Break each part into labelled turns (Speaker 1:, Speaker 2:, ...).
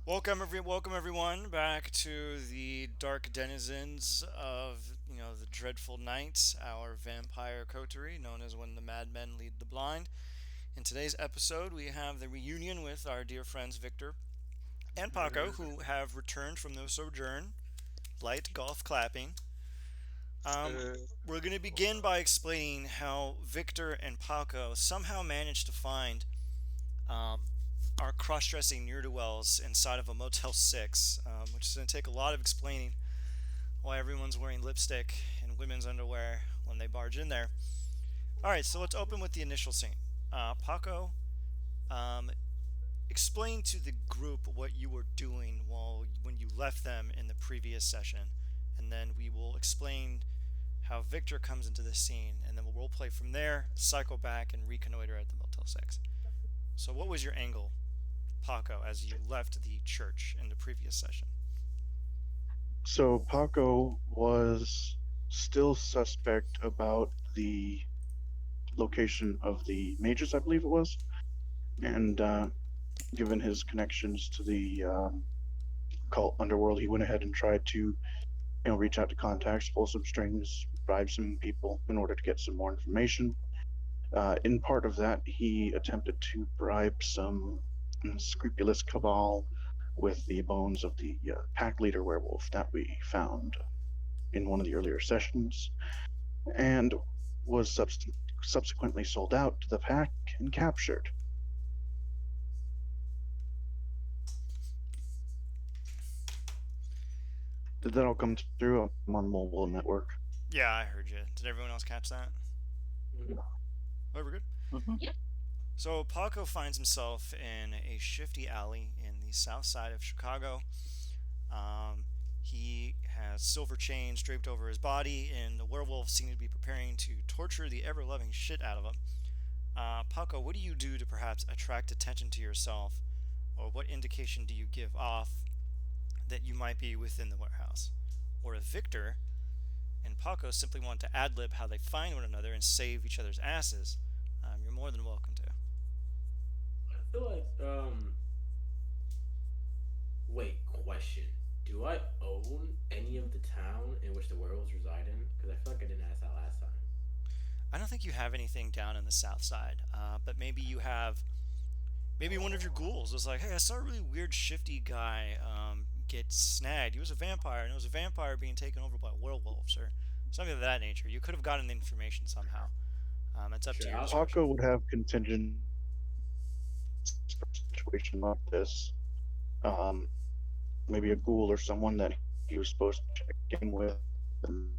Speaker 1: Welcome everyone back to the Dark Denizens of the dreadful night, our vampire coterie known as When the Madmen Lead the Blind. In today's episode, we have the reunion with our dear friends Victor and Paco, who have returned from their sojourn, light golf clapping. Um,
Speaker 2: Uh,
Speaker 1: we're going to begin by explaining how Victor and Paco somehow managed to find um, are cross-dressing ne'er-do-wells inside of a Motel 6, which is going to take a lot of explaining why everyone's wearing lipstick and women's underwear when they barge in there. All right, so let's open with the initial scene. Paco, um, explain to the group what you were doing when you left them in the previous session, and then we will explain how Victor comes into the scene, and then we'll roleplay from there, cycle back, and reconnoiter at the Motel 6. So, what was your angle, Paco, as you left the church in the previous session?
Speaker 3: So Paco was still suspect about the location of the mages, I believe it was, and given his connections to the cult underworld, he went ahead and tried to, reach out to contacts, pull some strings, bribe some people in order to get some more information. In part of that, he attempted to bribe some scrupulous cabal with the bones of the pack leader werewolf that we found in one of the earlier sessions, and was subsequently sold out to the pack and captured. Did that all come through? I'm on mobile network.
Speaker 1: Yeah, I heard you. Did everyone else catch that?
Speaker 2: mhm.
Speaker 1: Oh, we're good.
Speaker 3: Mhm.
Speaker 1: So Paco finds himself in a shifty alley in the south side of Chicago. Um, he has silver chains draped over his body, and the werewolves seem to be preparing to torture the ever-loving shit out of him. Paco, what do you do to perhaps attract attention to yourself, or what indication do you give off that you might be within the warehouse? Or if Victor and Paco simply want to ad lib how they find one another and save each other's asses, you're more than welcome to.
Speaker 2: I feel like wait, question. Do I own any of the town in which the werewolves reside in? Because I feel like I didn't ask that last time.
Speaker 1: I don't think you have anything down in the south side, but maybe you have. Maybe one of your ghouls was like, "Hey, I saw a really weird, shifty guy get snagged. He was a vampire, and it was a vampire being taken over by werewolves, or something of that nature." You could have gotten the information somehow. It's up to
Speaker 2: Sure,
Speaker 1: your
Speaker 2: I'll
Speaker 1: discretion.
Speaker 3: Paco would have contingent for a situation like this. Um, Maybe a ghoul or someone that he was supposed to check in with and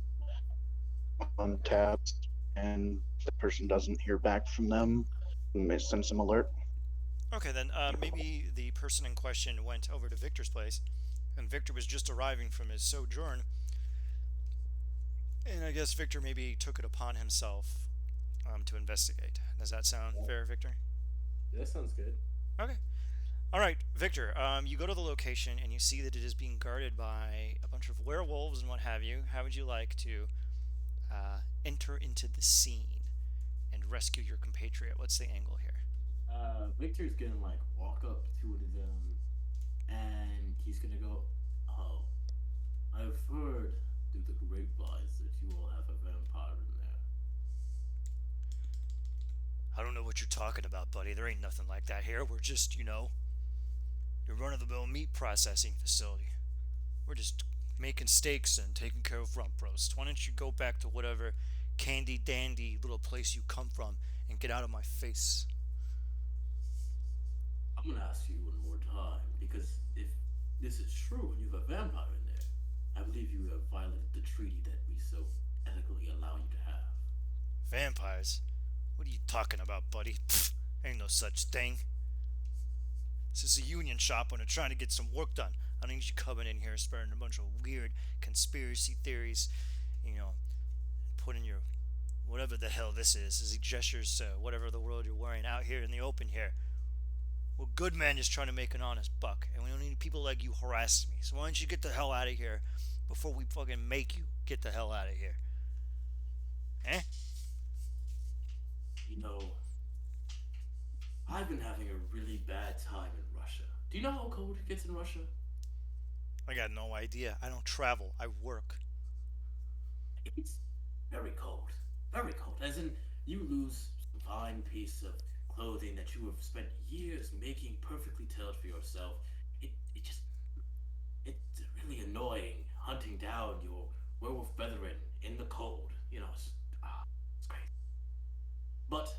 Speaker 3: on tabs, and the person doesn't hear back from them, may send some alert.
Speaker 1: Okay, then maybe the person in question went over to Victor's place, and Victor was just arriving from his sojourn, and I guess Victor maybe took it upon himself to investigate. Does that sound fair, Victor?
Speaker 2: that sounds good.
Speaker 1: Okay. All right, Victor. You go to the location and you see that it is being guarded by a bunch of werewolves and what have you. How would you like to enter into the scene and rescue your compatriot? What's the angle here?
Speaker 2: Victor's gonna like walk up to them and he's gonna go, "Oh, I've heard through the grapevines that you all have a vampire in there."
Speaker 1: I don't know what you're talking about, buddy. There ain't nothing like that here. We're just, your run-of-the-mill meat processing facility. We're just making steaks and taking care of rump roast. Why don't you go back to whatever candy dandy little place you come from and get out of my face?
Speaker 2: I'm gonna ask you one more time because if this is true and you have a vampire in there, I believe you have violated the treaty that we so ethically allow you to have.
Speaker 1: Vampires? What are you talking about, buddy? Pfft, ain't no such thing. This is a union shop when they're trying to get some work done. I don't need you coming in here spreading a bunch of weird conspiracy theories, you know, putting your whatever the hell this is as he gestures to whatever the world you're wearing out here in the open here. We're good men just trying to make an honest buck, and we don't need people like you harassing me. So why don't you get the hell out of here before we fucking make you get the hell out of here? Eh?
Speaker 2: You know, I've been having a really bad time in Russia. Do you know how cold it gets in Russia?
Speaker 1: I got no idea. I don't travel. I work.
Speaker 2: It's very cold. Very cold. As in, you lose some fine piece of clothing that you have spent years making perfectly tailored for yourself. It just it's really annoying hunting down your werewolf brethren in the cold. It's crazy. But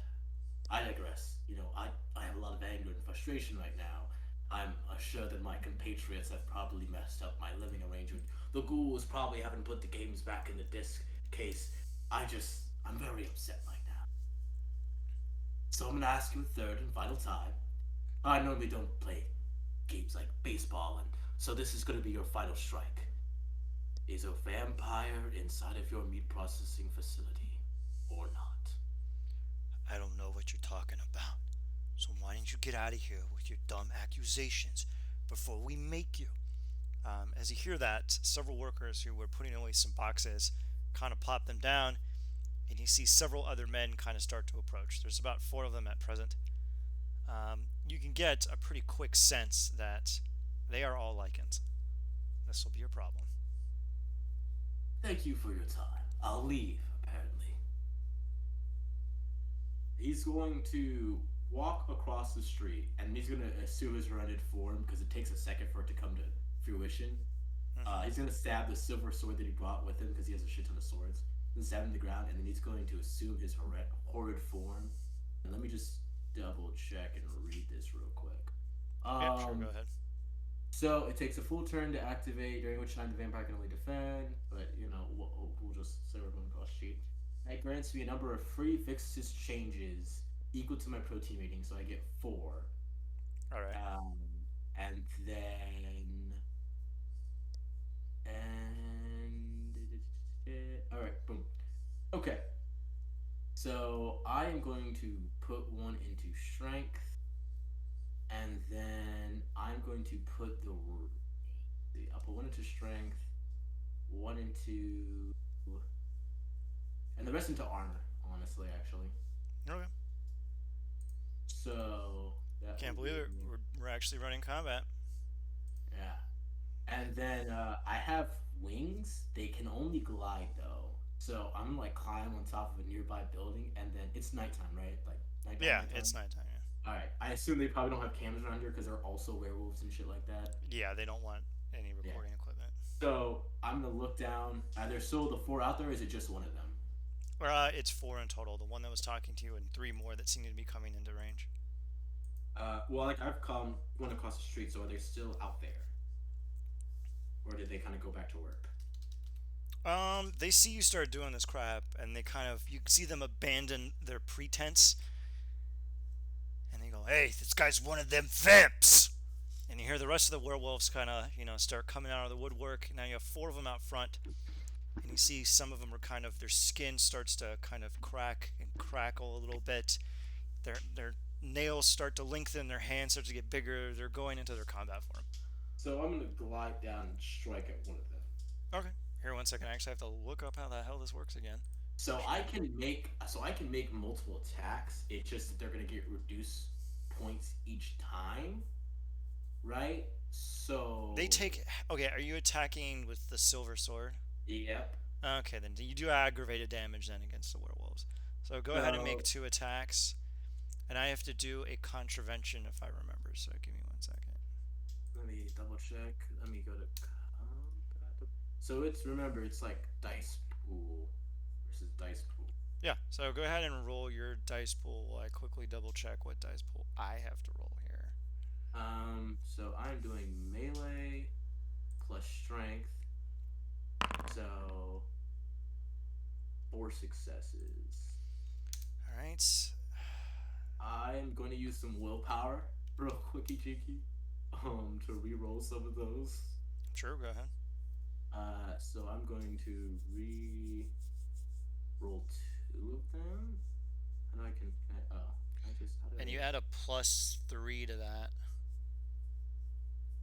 Speaker 2: I digress. I have a lot of anger and frustration right now. I'm sure that my compatriots have probably messed up my living arrangement. The ghouls probably haven't put the games back in the disc case. I'm very upset right now. So I'm gonna ask you a third and final time. I normally don't play games like baseball, and so this is gonna be your final strike. Is a vampire inside of your meat processing facility or not?
Speaker 1: I don't know what you're talking about. So why don't you get out of here with your dumb accusations before we make you? As you hear that, several workers who were putting away some boxes kind of plop them down, and you see several other men kind of start to approach. There's about four of them at present. You can get a pretty quick sense that they are all lichens. This will be your problem.
Speaker 2: Thank you for your time. I'll leave, apparently. He's going to walk across the street, and he's going to assume his rented form because it takes a second for it to come to fruition.
Speaker 1: Mm-hmm.
Speaker 2: He's going to stab the silver sword that he brought with him because he has a shit ton of swords. Then stab him in the ground, and then he's going to assume his horrid form. And let me just double check and read this real quick.
Speaker 1: Yeah, sure, go
Speaker 2: Um,
Speaker 1: ahead.
Speaker 2: so it takes a full turn to activate, during which time the vampire can only defend. But we'll just say we're going across sheet. It grants me a number of free Vixis changes equal to my protein rating, so I get four.
Speaker 1: All right.
Speaker 2: Um, and then and all right, boom. Okay, so I am going to put one into strength, and then I'm going to put I'll put one into strength, one into, and the rest into armor. Honestly, actually,
Speaker 1: Okay.
Speaker 2: so that
Speaker 1: Can't
Speaker 2: will
Speaker 1: believe
Speaker 2: give
Speaker 1: it.
Speaker 2: me,
Speaker 1: We're actually running combat.
Speaker 2: yeah. And then I have wings. They can only glide though. So I'm like climb on top of a nearby building, and then it's nighttime, right? Like nighttime,
Speaker 1: Yeah, it's
Speaker 2: nighttime.
Speaker 1: nighttime. Yeah.
Speaker 2: All right. I assume they probably don't have cameras around here because they're also werewolves and shit like that.
Speaker 1: Yeah, they don't want any
Speaker 2: Yeah.
Speaker 1: recording equipment.
Speaker 2: So I'm gonna look down. Are there still the four out there? Or is it just one of them?
Speaker 1: It's four in total. The one that was talking to you, and three more that seem to be coming into range.
Speaker 2: Well, like I've come one across the street. So are they still out there, or did they kind of go back to work?
Speaker 1: They see you start doing this crap, and they kind of you see them abandon their pretense, and they go, "Hey, this guy's one of them vamps." And you hear the rest of the werewolves kind of, start coming out of the woodwork. Now you have four of them out front, and you see some of them are kind of their skin starts to kind of crack and crackle a little bit. Their nails start to lengthen, their hands start to get bigger. They're going into their combat form.
Speaker 2: So I'm gonna glide down and strike at one of them.
Speaker 1: Okay, here 1 second. I actually have to look up how the hell this works again.
Speaker 2: So I can make multiple attacks. It's just that they're gonna get reduced points each time, right?
Speaker 1: They
Speaker 2: So
Speaker 1: take. Okay, are you attacking with the silver sword?
Speaker 2: yep.
Speaker 1: Okay, then you do aggravated damage then against the werewolves. So go ahead and make
Speaker 2: So
Speaker 1: two attacks, and I have to do a contravention if I remember. So give me 1 second.
Speaker 2: let me double check. Let me go to combat. So it's like dice pool versus dice pool.
Speaker 1: Yeah, so go ahead and roll your dice pool while I quickly double check what dice pool I have to roll here.
Speaker 2: So I'm doing melee plus strength. So four successes.
Speaker 1: All right.
Speaker 2: I'm going to use some willpower real quicky cheeky to re-roll some of those.
Speaker 1: Sure, go ahead.
Speaker 2: So I'm going to re-roll two of them. How do I oh, can I just how do
Speaker 1: And
Speaker 2: I
Speaker 1: you add a +3 to that.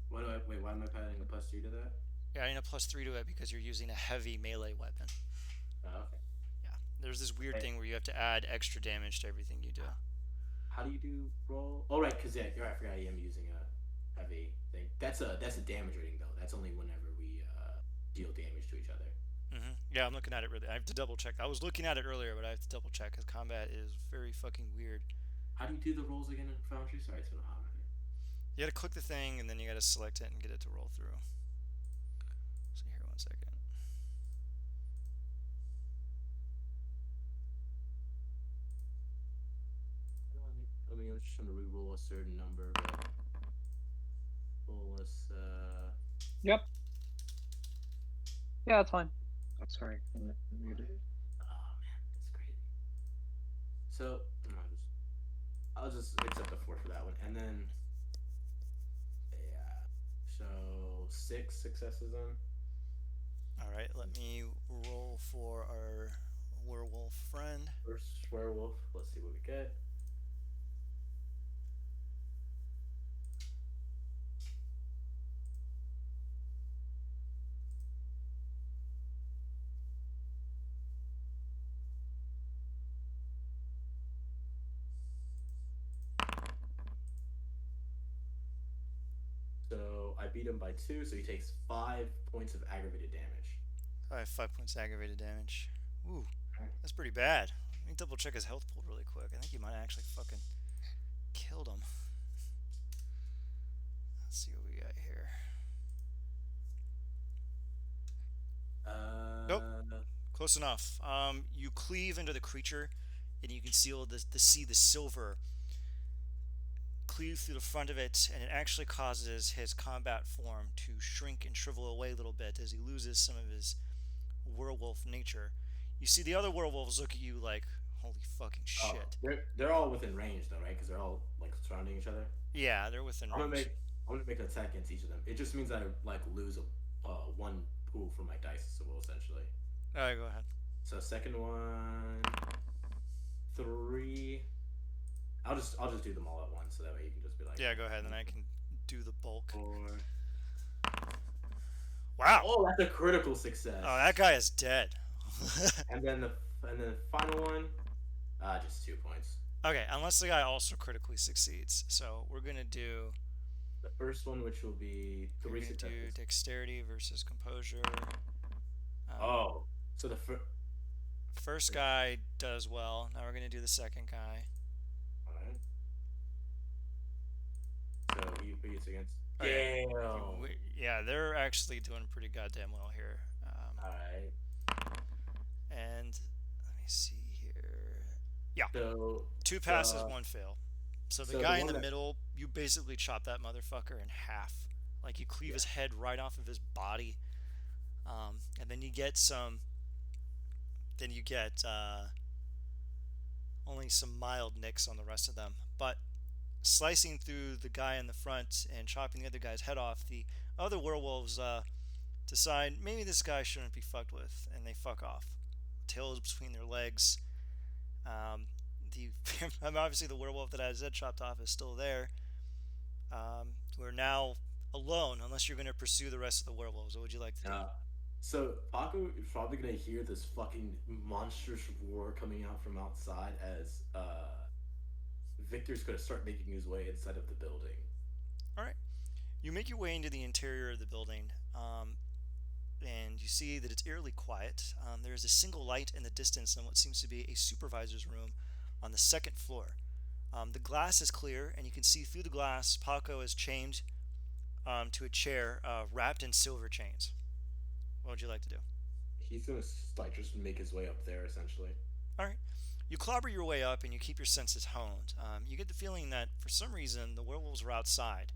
Speaker 2: why do I wait, why am I adding a plus three to that?
Speaker 1: You're adding a +3 to it because you're using a heavy melee weapon.
Speaker 2: Oh, okay.
Speaker 1: Yeah. There's this weird
Speaker 2: Wait,
Speaker 1: thing where you have to add extra damage to everything you do.
Speaker 2: how do you do roll? Oh right, because yeah, you're right, I forgot I am using a heavy. that's a damage rating though. That's only whenever we deal damage to each other.
Speaker 1: Yeah, I'm looking at it really. I have to double check. I was looking at it earlier, but I have to double check because combat is very fucking weird.
Speaker 2: How do you do the rolls again in Foundry? Sorry, it's been a hot minute.
Speaker 1: You gotta click the thing and then you gotta select it and get it to roll through. So here, one second.
Speaker 2: I mean, I was just trying to re-roll a certain number, but well, let's
Speaker 4: Yep. Yeah, that's fine.
Speaker 3: Oh, sorry. I'm muted.
Speaker 2: oh man, that's crazy. So I'll just accept a 4 for that one, and then yeah, so 6 successes then.
Speaker 1: All right, let me roll for our werewolf friend.
Speaker 2: First werewolf. Let's see what we get. So I beat him by 2, so he takes 5 points of aggravated damage.
Speaker 1: I have 5 points aggravated damage. Ooh, that's pretty bad. Let me double check his health pool really quick. I think he might have actually fucking killed him. Let's see what we got here. Nope. Close enough. You cleave into the creature, and you can see the silver cleave through the front of it, and it actually causes his combat form to shrink and shrivel away a little bit as he loses some of his werewolf nature. You see the other werewolves look at you like, holy fucking
Speaker 2: Oh,
Speaker 1: shit.
Speaker 2: they're all within range though, right? Because they're all like surrounding each other.
Speaker 1: Yeah, they're within range.
Speaker 2: I'm gonna make an attack against each of them. It just means I like lose a one pool from my dice, so essentially.
Speaker 1: Alright, go ahead.
Speaker 2: So second one, 3. I'll just do them all at once, so that way you can just be like.
Speaker 1: Yeah, go ahead, and then I can do the bulk.
Speaker 2: 4.
Speaker 1: Wow!
Speaker 2: Oh, that's a critical success.
Speaker 1: Oh, that guy is dead.
Speaker 2: And then the final one, just 2 points.
Speaker 1: Okay, unless the guy also critically succeeds. So we're gonna do.
Speaker 2: The first one, which will be
Speaker 1: We're
Speaker 2: 3
Speaker 1: gonna do
Speaker 2: successes.
Speaker 1: dexterity versus composure.
Speaker 2: Oh, so the
Speaker 1: First guy does well. Now we're gonna do the second guy.
Speaker 2: Alright. So he beats against.
Speaker 1: Okay.
Speaker 2: Damn.
Speaker 1: Yeah, they're actually doing pretty goddamn well here.
Speaker 2: Alright.
Speaker 1: And let me see here. Yeah,
Speaker 2: So
Speaker 1: 2 passes, 1 fail. So the
Speaker 2: so the
Speaker 1: guy in
Speaker 2: one
Speaker 1: the
Speaker 2: that-
Speaker 1: middle, you basically chop that motherfucker in half. Like you cleave his head right off of his body, and then you get some. Then you get only some mild nicks on the rest of them. But slicing through the guy in the front and chopping the other guy's head off, the other werewolves decide maybe this guy shouldn't be fucked with, and they fuck off. Tails between their legs. The obviously the werewolf that had his head chopped off is still there. We're now alone, unless you're going to pursue the rest of the werewolves. What would you like to do?
Speaker 2: So Paco is probably gonna hear this fucking monstrous roar coming out from outside as Victor's gonna start making his way inside of the building.
Speaker 1: All right. You make your way into the interior of the building, and you see that it's eerily quiet. There is a single light in the distance in what seems to be a supervisor's room on the second floor. The glass is clear, and you can see through the glass Paco is chained to a chair wrapped in silver chains. What would you like to do?
Speaker 2: He's gonna like just make his way up there essentially.
Speaker 1: All right. You clobber your way up and you keep your senses honed. You get the feeling that for some reason the werewolves are outside,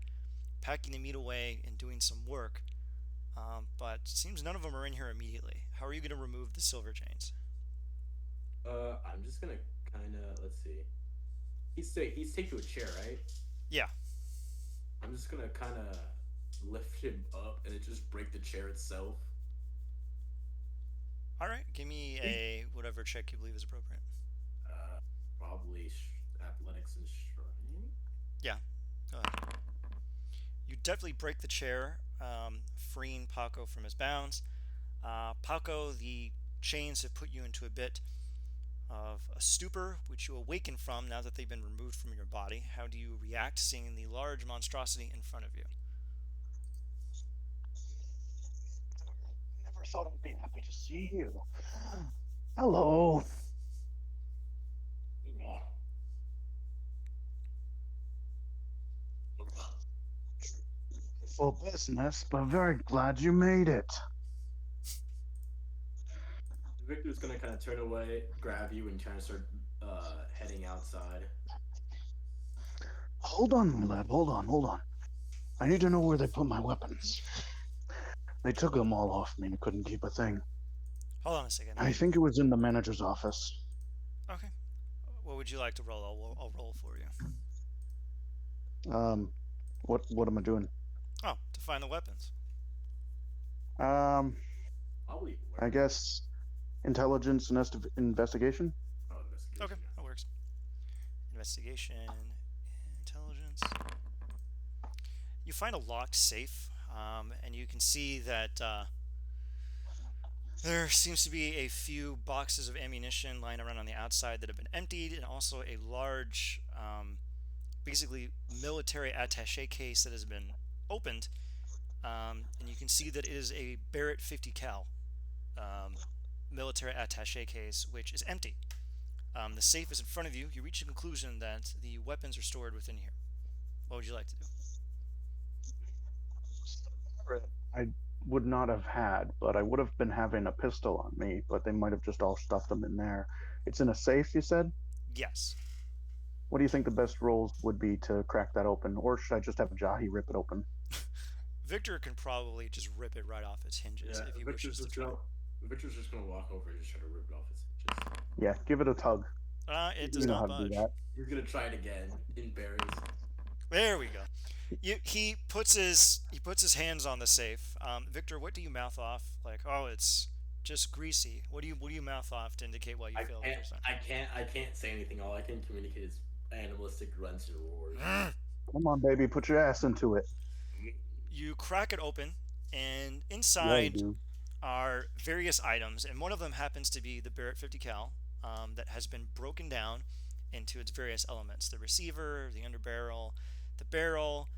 Speaker 1: packing the meat away and doing some work, but it seems none of them are in here immediately. How are you going to remove the silver chains?
Speaker 2: I'm just gonna kind of let's see. He's take to a chair, right?
Speaker 1: Yeah.
Speaker 2: I'm just gonna kind of lift him up and it just break the chair itself.
Speaker 1: All right. Give me a whatever check you believe is appropriate.
Speaker 2: Probably athletics and strength.
Speaker 1: Yeah. Go ahead. You definitely break the chair, freeing Paco from his bounds. Paco, the chains have put you into a bit of a stupor, which you awaken from now that they've been removed from your body. How do you react seeing the large monstrosity in front of you?
Speaker 3: thought I'd be happy to see you. Hello. Full business, but very glad you made it.
Speaker 2: Victor's gonna kind of turn away, grab you, and kind of start heading outside.
Speaker 3: Hold on, my lad. Hold on, hold on. I need to know where they put my weapons. They took them all off me and couldn't keep a thing.
Speaker 1: Hold on a second.
Speaker 3: I think it was in the manager's office.
Speaker 1: Okay. What would you like to roll? I'll roll for you.
Speaker 3: Um, what am I doing?
Speaker 1: Oh, to find the weapons.
Speaker 3: Um,
Speaker 2: Probably
Speaker 3: I guess intelligence and investigation.
Speaker 2: Oh,
Speaker 1: Okay,
Speaker 2: investigation.
Speaker 1: that works. Investigation, intelligence. You find a locked safe, and you can see that there seems to be a few boxes of ammunition lying around on the outside that have been emptied, and also a large, basically military attaché case that has been opened. And you can see that it is a Barrett 50 cal um, military attaché case, which is empty. The safe is in front of you. You reach a conclusion that the weapons are stored within here. What would you like to do?
Speaker 3: I would not have had, but I would have been having a pistol on me, but they might have just all stuffed them in there. It's in a safe, you said?
Speaker 1: Yes.
Speaker 3: What do you think the best rolls would be to crack that open? Or should I just have Jahi rip it open?
Speaker 1: Victor can probably just rip it right off its hinges
Speaker 2: Yeah,
Speaker 1: if he wishes to try.
Speaker 2: Victor's just gonna walk over and just try to rip it off his hinges.
Speaker 3: Yeah, give it a tug.
Speaker 1: It does
Speaker 3: You know
Speaker 1: not
Speaker 3: how to do
Speaker 1: budge.
Speaker 3: that.
Speaker 2: He's gonna try it again in berries.
Speaker 1: There we go. He puts his hands on the safe. Victor, what do you mouth off? Like, oh, it's just greasy. What do you mouth off to indicate why you
Speaker 2: I
Speaker 1: failed the
Speaker 2: can't,
Speaker 1: first time?
Speaker 2: I can't say anything. All I can communicate is animalistic grunts and roars.
Speaker 3: Come on, baby, put your ass into it.
Speaker 1: You crack it open, and
Speaker 3: Yeah, you
Speaker 1: inside
Speaker 3: do.
Speaker 1: are various items, and one of them happens to be the Barrett 50 cal that has been broken down into its various elements: the receiver, the underbarrel, the barrel,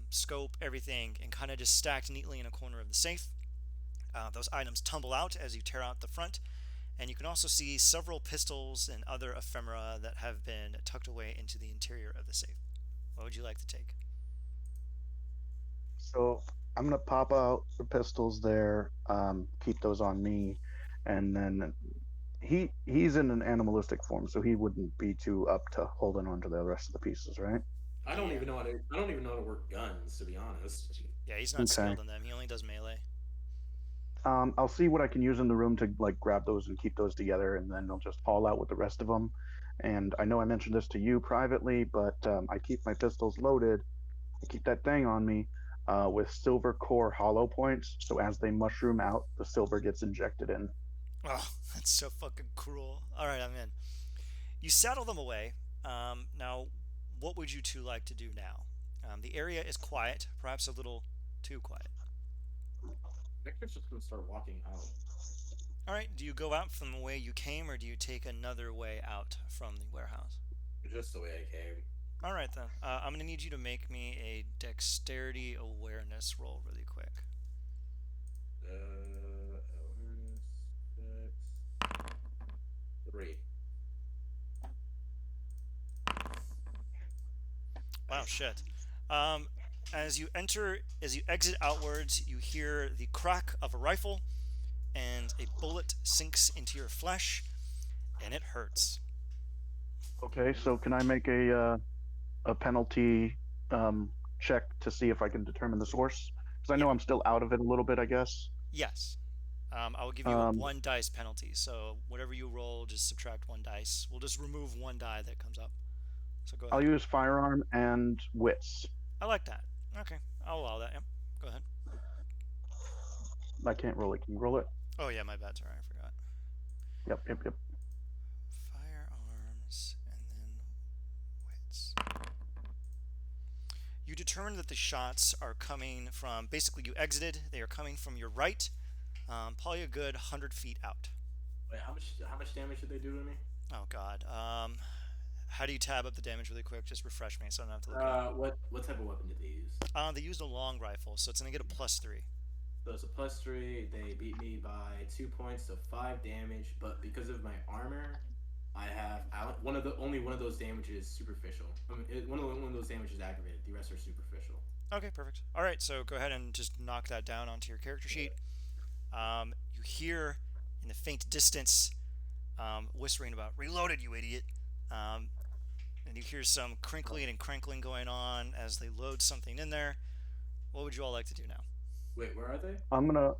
Speaker 1: scope, everything, and kind of just stacked neatly in a corner of the safe. Those items tumble out as you tear out the front, and you can also see several pistols and other ephemera that have been tucked away into the interior of the safe. What would you like to take?
Speaker 3: So I'm gonna pop out the pistols there, keep those on me, and then he's in an animalistic form, so he wouldn't be too up to holding on to the rest of the pieces, right?
Speaker 2: I don't
Speaker 1: Yeah.
Speaker 2: even know how to. I don't even know how to work guns, to be honest.
Speaker 1: Yeah, he's not
Speaker 3: Okay.
Speaker 1: skilled in them. He only does melee.
Speaker 3: I'll see what I can use in the room to like grab those and keep those together, and then I'll just haul out with the rest of them. And I know I mentioned this to you privately, but I keep my pistols loaded. I keep that thing on me with silver core hollow points, so as they mushroom out, the silver gets injected in.
Speaker 1: Oh, that's so fucking cruel. All right, I'm in. You saddle them away. Now, what would you two like to do now? The area is quiet, perhaps a little too quiet.
Speaker 2: Victor's just gonna start walking out.
Speaker 1: All right, do you go out from the way you came, or do you take another way out from the warehouse?
Speaker 2: Just the way I came.
Speaker 1: All right, then. I'm going to need you to make me a dexterity awareness roll really quick.
Speaker 2: Awareness, dex, 3.
Speaker 1: Wow, shit. Um, as you exit outwards, you hear the crack of a rifle, and a bullet sinks into your flesh, and it hurts.
Speaker 3: Okay, so can I make a penalty check to see if I can determine the source? Because I
Speaker 1: Yeah.
Speaker 3: know I'm still out of it a little bit, I guess.
Speaker 1: Yes. I will give you a
Speaker 3: Um,
Speaker 1: one dice penalty. So whatever you roll, just subtract one dice. We'll just remove one die that comes up. So go
Speaker 3: I'll
Speaker 1: ahead.
Speaker 3: use firearm and wits.
Speaker 1: I like that. Okay, I'll allow that. Yeah. Go ahead.
Speaker 3: I can't roll it. Can you roll it?
Speaker 1: Oh yeah, my bad. Sorry, I forgot.
Speaker 3: Yep, yep, yep.
Speaker 1: Firearms and then wits. You determine that the shots are coming from basically you exited. They are coming from your right, probably a good 100 feet out.
Speaker 2: Wait, how much damage did they do to me?
Speaker 1: Oh God. How do you tab up the damage really quick? Just refresh me so I don't have to look it up.
Speaker 2: What type of weapon did they use?
Speaker 1: They used a long rifle, so it's gonna get a +3.
Speaker 2: So it's a +3. They beat me by 2 points to 5 damage, but because of my armor, I have one of the only one of those damages superficial. I mean, one of those damages activated. The rest are superficial.
Speaker 1: Okay, perfect. All right, so go ahead and just knock that down onto your character sheet. You hear in the faint distance whispering about "reloaded, you idiot," um, and you hear some crinkling and crankling going on as they load something in there. What would you all like to do now?
Speaker 2: Wait, where are they?
Speaker 3: I'm gonna.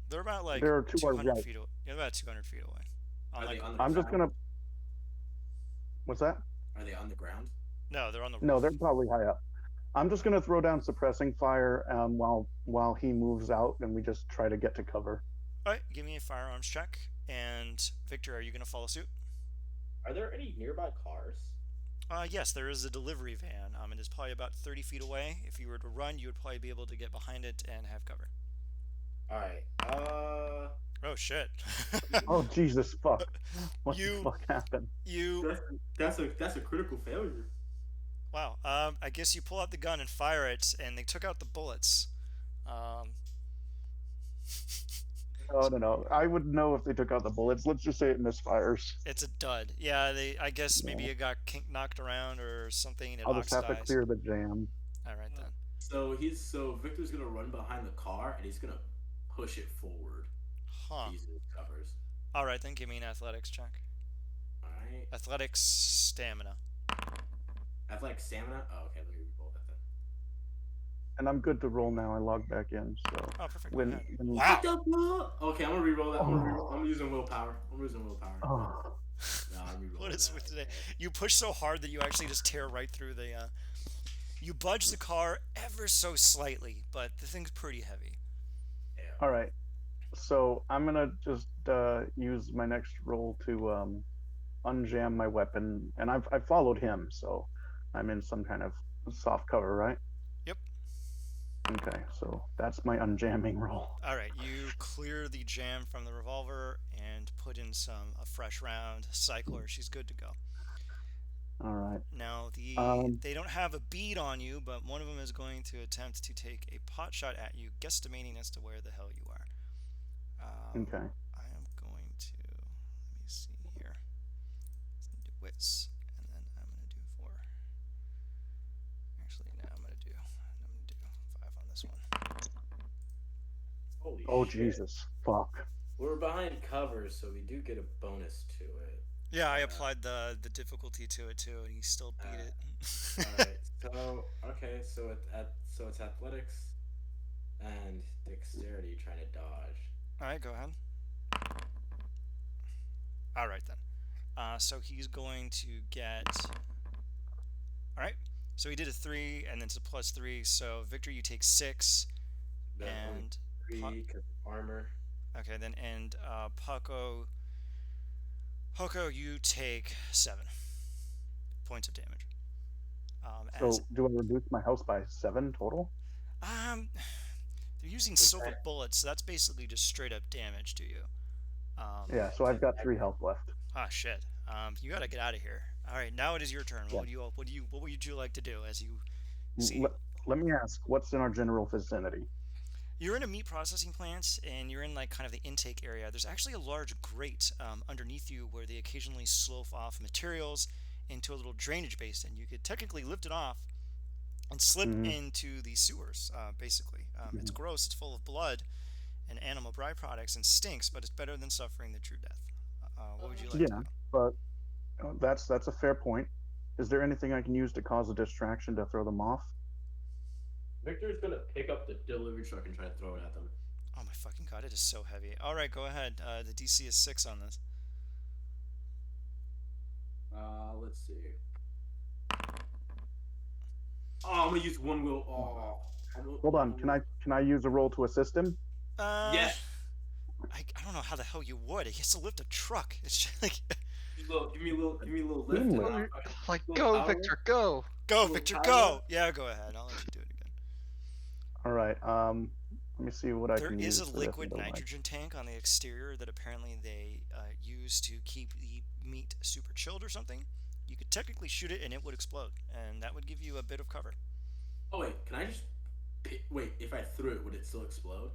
Speaker 1: They're about like
Speaker 3: There are to our
Speaker 1: 200
Speaker 3: right.
Speaker 1: feet away. Yeah, about 200 feet away. On
Speaker 2: Are they
Speaker 1: like,
Speaker 2: on the
Speaker 3: I'm just
Speaker 2: ground?
Speaker 3: gonna. What's that?
Speaker 2: Are they on the ground?
Speaker 1: no, they're on the
Speaker 3: No, they're
Speaker 1: roof.
Speaker 3: probably high up. I'm just gonna throw down suppressing fire while he moves out, and we just try to get to cover.
Speaker 1: All right, give me a firearms check. And Victor, are you going to follow suit?
Speaker 4: Are there any nearby cars?
Speaker 1: Yes, there is a delivery van. It is probably about 30 feet away. If you were to run, you would probably be able to get behind it and have cover.
Speaker 4: All right.
Speaker 1: Oh shit!
Speaker 3: Oh Jesus fuck! What the
Speaker 1: you
Speaker 3: fuck happened?
Speaker 1: you
Speaker 2: That's a critical failure.
Speaker 1: wow. I guess you pull out the gun and fire it, and they took out the bullets. Um,
Speaker 3: No, no, no. I would know if they took out the bullets. Let's just say it misfires.
Speaker 1: it's a dud. Yeah, they. I guess maybe
Speaker 3: Yeah.
Speaker 1: it got knocked around or something. It
Speaker 3: I'll just have to
Speaker 1: oxidized.
Speaker 3: clear the jam.
Speaker 1: All right then.
Speaker 2: So Victor's gonna run behind the car and he's gonna push it forward
Speaker 1: Huh.
Speaker 2: using his covers.
Speaker 1: All right then. Give me an athletics check.
Speaker 2: All right.
Speaker 1: Athletics stamina.
Speaker 2: Athletic stamina. Oh, okay. Let me roll that then.
Speaker 3: And I'm good to roll now. I log back in. So
Speaker 1: Oh, perfect. Go
Speaker 3: when,
Speaker 1: ahead.
Speaker 3: when
Speaker 1: Wow.
Speaker 2: Okay, I'm gonna re-roll that. I'm using willpower. I'm using willpower.
Speaker 3: oh,
Speaker 2: No, I'm re-rolling
Speaker 1: What is
Speaker 2: that.
Speaker 1: with today? You push so hard that you actually just tear right through the. You budge the car ever so slightly, but the thing's pretty heavy.
Speaker 2: Yeah.
Speaker 3: all right. So I'm gonna just use my next roll to unjam my weapon, and I've followed him, so I'm in some kind of soft cover, right?
Speaker 1: Yep.
Speaker 3: Okay, so that's my unjamming roll.
Speaker 1: All right. You clear the jam from the revolver and put in a fresh round. Cycle her. She's good to go.
Speaker 3: All right.
Speaker 1: Now they don't have a bead on you, but one of them is going to attempt to take a pot shot at you, guesstimating as to where the hell you are.
Speaker 3: Okay.
Speaker 1: I am going to let me see here. Do wits, and then I'm gonna do four. Actually, no, I'm gonna do 5 on this one.
Speaker 4: Holy
Speaker 3: Oh
Speaker 4: shit.
Speaker 3: Jesus! Fuck.
Speaker 2: We're behind covers, so we do get a bonus to it.
Speaker 1: Yeah, I applied the difficulty to it too, and he still beat it.
Speaker 2: Alright, so it's athletics and dexterity trying to dodge.
Speaker 1: All right, go ahead. All right then. So he's going to get. All right. So he did a 3, and then it's a +3. So Victor, you take 6,
Speaker 2: Then only
Speaker 1: and
Speaker 2: 3 because of armor.
Speaker 1: okay, then and Hoko, you take 7 points of damage.
Speaker 3: So do I reduce my house by 7 total?
Speaker 1: They're using silver bullets, so that's basically just straight up damage to you.
Speaker 3: Yeah. So I've got 3 health left.
Speaker 1: Ah, shit. You gotta get out of here. All right, now it is your turn.
Speaker 3: Yeah.
Speaker 1: What would you like to do as you see?
Speaker 3: Let me ask, what's in our general vicinity?
Speaker 1: You're in a meat processing plant, and you're in like kind of the intake area. There's actually a large grate underneath you where they occasionally slough off materials into a little drainage basin. You could technically lift it off and slip into the sewers. Basically, it's gross. It's full of blood and animal byproducts and stinks, but it's better than suffering the true death. What would you like to
Speaker 3: Yeah,
Speaker 1: do?
Speaker 3: but that's a fair point. Is there anything I can use to cause a distraction to throw them off?
Speaker 2: Victor's gonna pick up the delivery truck and try to throw it at them.
Speaker 1: Oh my fucking god, it is so heavy. All right, go ahead. The DC is 6 on this.
Speaker 2: Let's see. Oh, I'm gonna use one wheel.
Speaker 3: Hold on. Can I use a roll to assist him?
Speaker 2: Yes.
Speaker 1: I don't know how the hell you would. He has to lift a truck. It's just like
Speaker 2: Give me a little lift. and
Speaker 3: Seamless.
Speaker 4: Like,
Speaker 2: Little
Speaker 4: go,
Speaker 2: power.
Speaker 4: Victor, go.
Speaker 1: go,
Speaker 2: Little
Speaker 1: Victor,
Speaker 2: power.
Speaker 1: go. Yeah, go ahead. I'll let you do it again.
Speaker 3: All right. Let me see what I
Speaker 1: There
Speaker 3: can
Speaker 1: is
Speaker 3: use.
Speaker 1: a
Speaker 3: for this
Speaker 1: liquid
Speaker 3: otherwise.
Speaker 1: nitrogen tank on the exterior that apparently they use to keep the meat super chilled or something. You could technically shoot it and it would explode, and that would give you a bit of cover.
Speaker 2: Oh wait, can I just wait? If I threw it, would it still explode?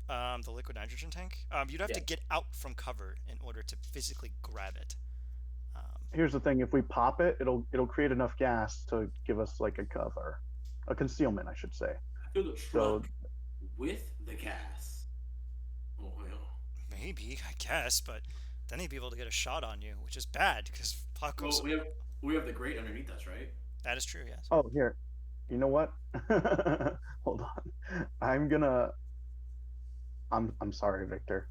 Speaker 1: The liquid nitrogen tank. You'd have to
Speaker 4: Yeah.
Speaker 1: get out from cover in order to physically grab it. Um,
Speaker 3: Here's the thing: if we pop it, it'll create enough gas to give us like a cover, a concealment, I should say.
Speaker 2: To the
Speaker 3: So,
Speaker 2: truck with the gas. Oh hell.
Speaker 1: Maybe, I guess, but then he'd be able to get a shot on you, which is bad because Paco's.
Speaker 2: Well, we have the grate underneath us, right?
Speaker 1: That is true, yes.
Speaker 3: oh, here, you know what? Hold on. I'm sorry, Victor.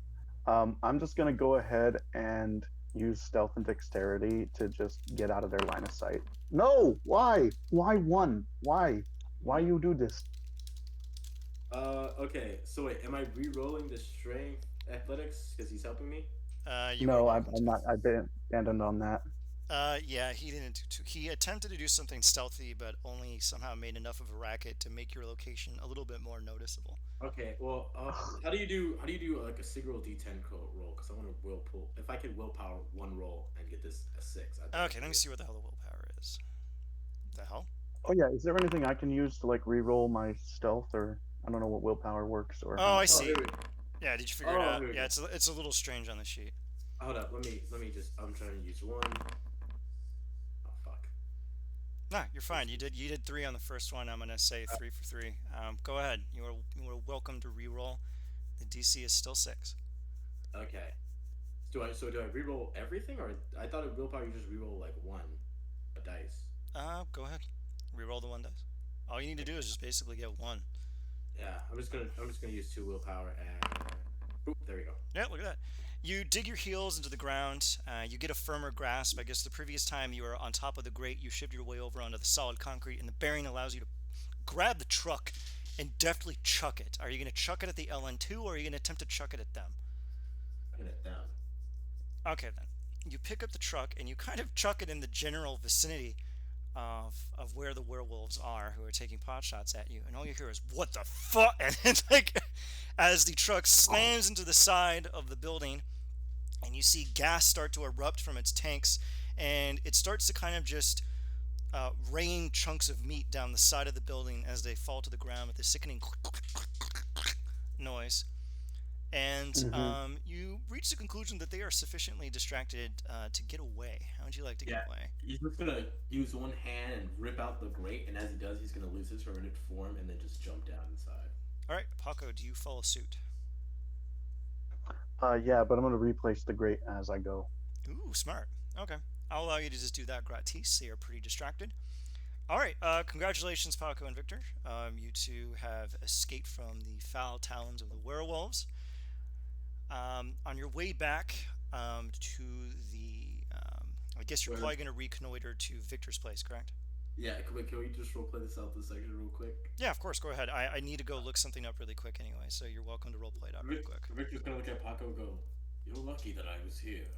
Speaker 3: I'm just gonna go ahead and use stealth and dexterity to just get out of their line of sight. No, why? Why one? Why you do this?
Speaker 2: Okay. So wait, am I re-rolling the strength athletics because he's helping me?
Speaker 1: You are
Speaker 3: No,
Speaker 1: welcome
Speaker 3: I'm
Speaker 1: to.
Speaker 3: not. I've been abandoned on that.
Speaker 1: Yeah, he didn't do too. He attempted to do something stealthy, but only somehow made enough of a racket to make your location a little bit more noticeable.
Speaker 2: Okay. Well, how do you do like a single D10 roll? Because I want to will pull. If I could willpower one roll and get this a six, I think I
Speaker 1: Okay,
Speaker 2: can
Speaker 1: let
Speaker 2: do
Speaker 1: me
Speaker 2: it.
Speaker 1: see what the hell the willpower is. The hell?
Speaker 3: Oh yeah, is there anything I can use to like re-roll my stealth, or I don't know what willpower works or
Speaker 1: Oh,
Speaker 3: how
Speaker 1: I
Speaker 3: it
Speaker 2: Oh,
Speaker 3: works.
Speaker 1: see.
Speaker 2: here we.
Speaker 1: Yeah, did you figure it
Speaker 2: Oh,
Speaker 1: out?
Speaker 2: here we
Speaker 1: Yeah,
Speaker 2: go.
Speaker 1: it's a little strange on the sheet.
Speaker 2: Hold up. Let me just. I'm trying to use one. Oh fuck.
Speaker 1: Nah, you're
Speaker 2: Let's
Speaker 1: fine. You
Speaker 2: see.
Speaker 1: did three on the first one. I'm gonna say three for three. Go ahead. You are welcome to re-roll. The DC is still six.
Speaker 2: Okay. Do I reroll everything, or I thought at willpower you just reroll like one a dice.
Speaker 1: Go ahead. Re-roll the one dice. All you need to do is just basically get one.
Speaker 2: Yeah, I'm just gonna use two willpower and. Oop, there we go.
Speaker 1: Yeah, look at that. You dig your heels into the ground. You get a firmer grasp. I guess the previous time you were on top of the grate, you shifted your way over onto the solid concrete, and the bearing allows you to grab the truck and deftly chuck it. Are you going to chuck it at the LN2 or are you going to attempt to chuck it at them?
Speaker 2: Put it down.
Speaker 1: Okay, then. You pick up the truck and you kind of chuck it in the general vicinity of where the werewolves are who are taking pot shots at you, and all you hear is "What the fuck!" And it's like as the truck slams into the side of the building, and you see gas start to erupt from its tanks, and it starts to kind of just rain chunks of meat down the side of the building as they fall to the ground with a sickening noise. And
Speaker 3: Hmm.
Speaker 1: you reach the conclusion that they are sufficiently distracted to get away. How would you like to get
Speaker 2: Yeah,
Speaker 1: away?
Speaker 2: he's just gonna use one hand and rip out the grate, and as he does, he's gonna lose his hermetic form and then just jump down inside.
Speaker 1: All right, Paco, do you follow suit?
Speaker 3: Yeah, but I'm gonna replace the grate as I go.
Speaker 1: Ooh, smart. Okay. I'll allow you to just do that gratis. They are pretty distracted. All right. Congratulations, Paco and Victor. You two have escaped from the foul talons of the werewolves. On your way back to the. I guess you're
Speaker 2: Where?
Speaker 1: probably going to reconnoiter to Victor's place, correct?
Speaker 2: Yeah, can we just roleplay this out this section real quick?
Speaker 1: Yeah, of course. Go ahead. I need to go look something up really quick anyway, so you're welcome to roleplay it out really quick.
Speaker 2: Victor's gonna look at Paco and go, "You're lucky that I was here."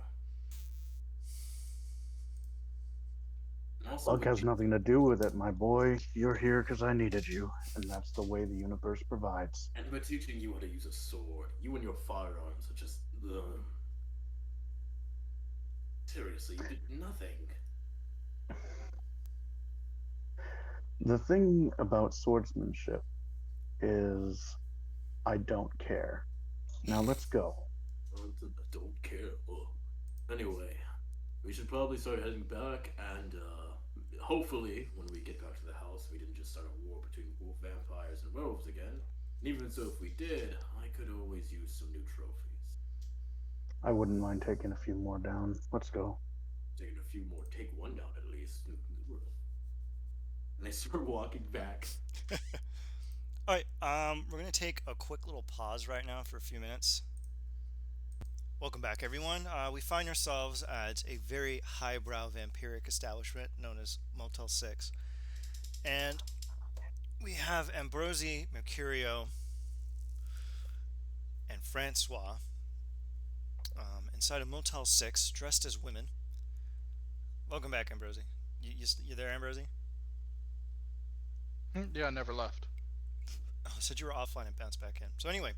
Speaker 2: And also,
Speaker 3: Luck has nothing to do with it, my boy. You're here because I needed you, and that's the way the universe provides.
Speaker 2: and we're teaching you how to use a sword. You and your firearms are just. Seriously, you did nothing.
Speaker 3: The thing about swordsmanship is I don't care. Now let's go.
Speaker 2: I don't care. Oh. Anyway, we should probably start heading back, and hopefully, when we get back to the house, we didn't just start a war between vampires and werewolves again. And even so, if we did, I could always use some new trophies.
Speaker 3: I wouldn't mind taking a few more down. Let's go.
Speaker 2: Taking a few more, take one down at least. And they start walking back.
Speaker 1: All right. We're going to take a quick little pause right now for a few minutes. Welcome back, everyone. We find ourselves at a very highbrow vampiric establishment known as Motel 6. And we have Ambrosi, Mercurio, and Francois inside of Motel 6 dressed as women. Welcome back, Ambrosi. You there, Ambrosi?
Speaker 4: Yeah, I never left.
Speaker 1: Oh, I said you were offline and bounced back in. So, anyway,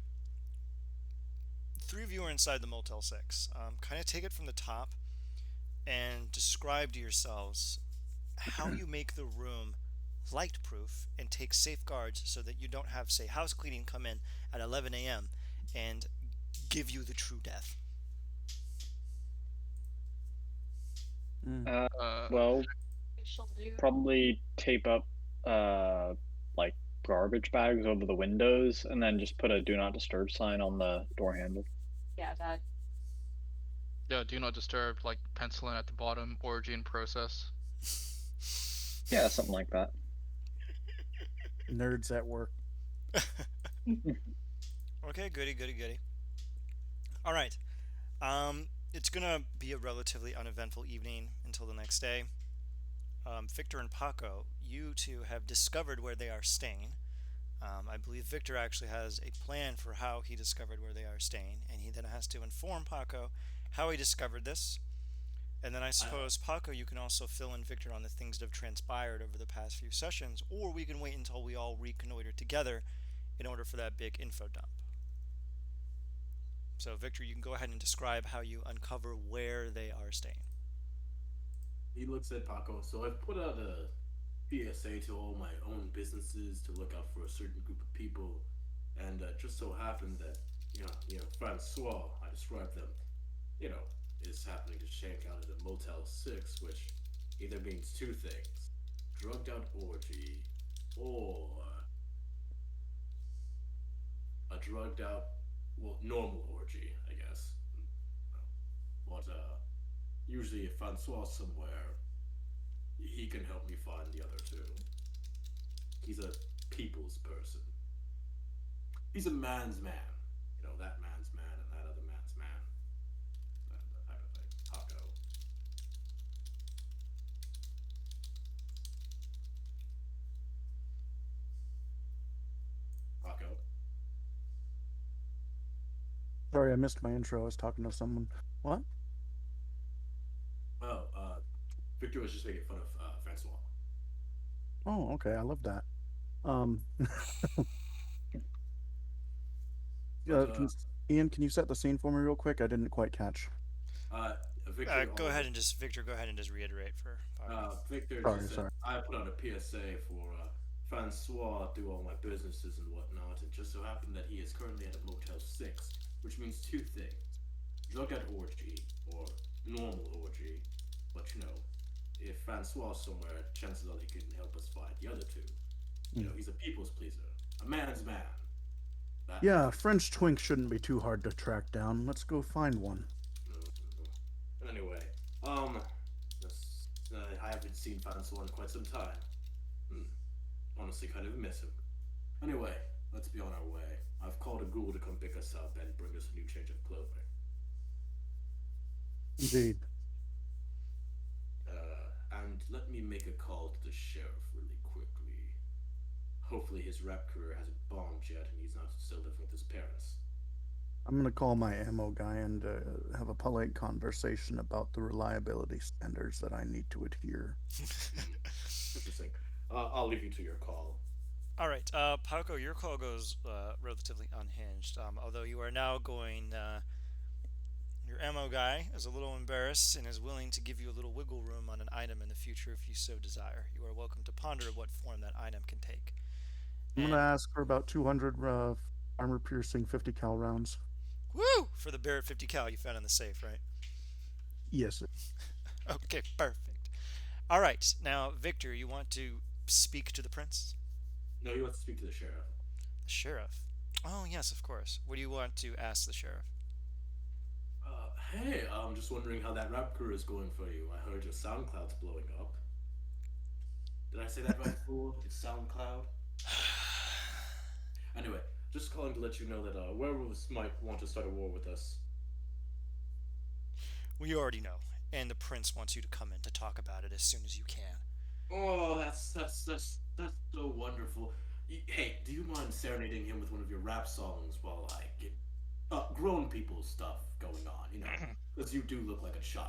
Speaker 1: the three of you are inside the Motel 6. Kind of take it from the top and describe to yourselves how you make the room light proof and take safeguards so that you don't have, say, house cleaning come in at 11 a.m. and give you the true death.
Speaker 3: Mm.
Speaker 5: Uh,
Speaker 6: Uh,
Speaker 5: well, probably tape up uh like garbage bags over the windows and then just put a do not disturb sign on the door handle.
Speaker 6: yeah, do not disturb, like pencil in at the bottom, origin process.
Speaker 5: Yeah, something like that.
Speaker 3: Nerds at work.
Speaker 1: Okay, goody, goody, goody. All right. It's gonna be a relatively uneventful evening until the next day. Victor and Paco, you two have discovered where they are staying. I believe Victor actually has a plan for how he discovered where they are staying, and he then has to inform Paco how he discovered this. And then I
Speaker 2: I,
Speaker 1: suppose, Paco, you can also fill in Victor on the things that have transpired over the past few sessions, or we can wait until we all reconnoiter together in order for that big info dump. So, Victor, you can go ahead and describe how you uncover where they are staying.
Speaker 2: he looks at Paco. So I've put out a PSA to all my own businesses to look out for a certain group of people, and just so happened that Francois, I described them, you know, is happening to shank out at a Motel 6, which either means two things: drugged out orgy, or a drugged out, well, normal orgy, I guess. But usually, if Francois somewhere, he can help me find the other two. He's a people's person. He's a man's man. You know, that man's man and that other man's man. That type of thing. Paco. Paco.
Speaker 3: Sorry, I missed my intro. I was talking to someone. What?
Speaker 2: Oh, Victor was just making fun of Francois.
Speaker 3: Oh, okay. I love that. Um,
Speaker 2: But
Speaker 3: Ian, can you set the scene for me real quick? I didn't quite catch.
Speaker 2: uh, Victor
Speaker 1: Go ahead
Speaker 2: already,
Speaker 1: and just Victor. Go ahead and just reiterate for Paco.
Speaker 2: Victor
Speaker 3: Sorry,
Speaker 2: just said
Speaker 3: sorry.
Speaker 2: I put out a PSA for Francois do all my businesses and whatnot. It just so happened that he is currently at a Motel 6, which means two things: drug at orgy or normal orgy. But if Francois is somewhere, chances are he can help us find the other two. He's a people's pleaser, a man's man. That
Speaker 3: Yeah, French twink shouldn't be too hard to track down. Let's go find one.
Speaker 2: Anyway, I haven't seen Francois in quite some time. Hmm. Honestly, kind of miss him. Anyway, let's be on our way. I've called a ghoul to come pick us up and bring us a new change of clothing.
Speaker 3: Indeed.
Speaker 2: And let me make a call to the sheriff really quickly. Hopefully his rap career hasn't bombed yet and he's not still living with his parents.
Speaker 3: I'm gonna call my ammo guy and have a polite conversation about the reliability standards that I need to adhere.
Speaker 2: Interesting. I'll leave you to your call.
Speaker 1: All right, Paco, your call goes relatively unhinged. Although you are now going, your ammo guy is a little embarrassed and is willing to give you a little wiggle room on an item in the future if you so desire. You are welcome to ponder what form that item can take.
Speaker 3: I'm
Speaker 1: And
Speaker 3: gonna ask for about 200 armor-piercing 50 cal rounds.
Speaker 1: woo for the Barrett 50 cal you found in the safe, right?
Speaker 3: Yes.
Speaker 1: Okay, perfect. All right, now Victor, you want to speak to the prince,
Speaker 2: No, he wants to speak to the sheriff.
Speaker 1: the sheriff. Oh yes, of course. What do you want to ask the sheriff?
Speaker 2: Hey, I'm just wondering how that rap career is going for you. I heard your SoundCloud's blowing up. Did I say that right, fool? It's SoundCloud? Anyway, just calling to let you know that werewolves might want to start a war with us.
Speaker 1: We already know, and the prince wants you to come in to talk about it as soon as you can.
Speaker 2: Oh, that's so wonderful. Hey, do you mind serenading him with one of your rap songs while I get grown people stuff going on? Because you do look like a child.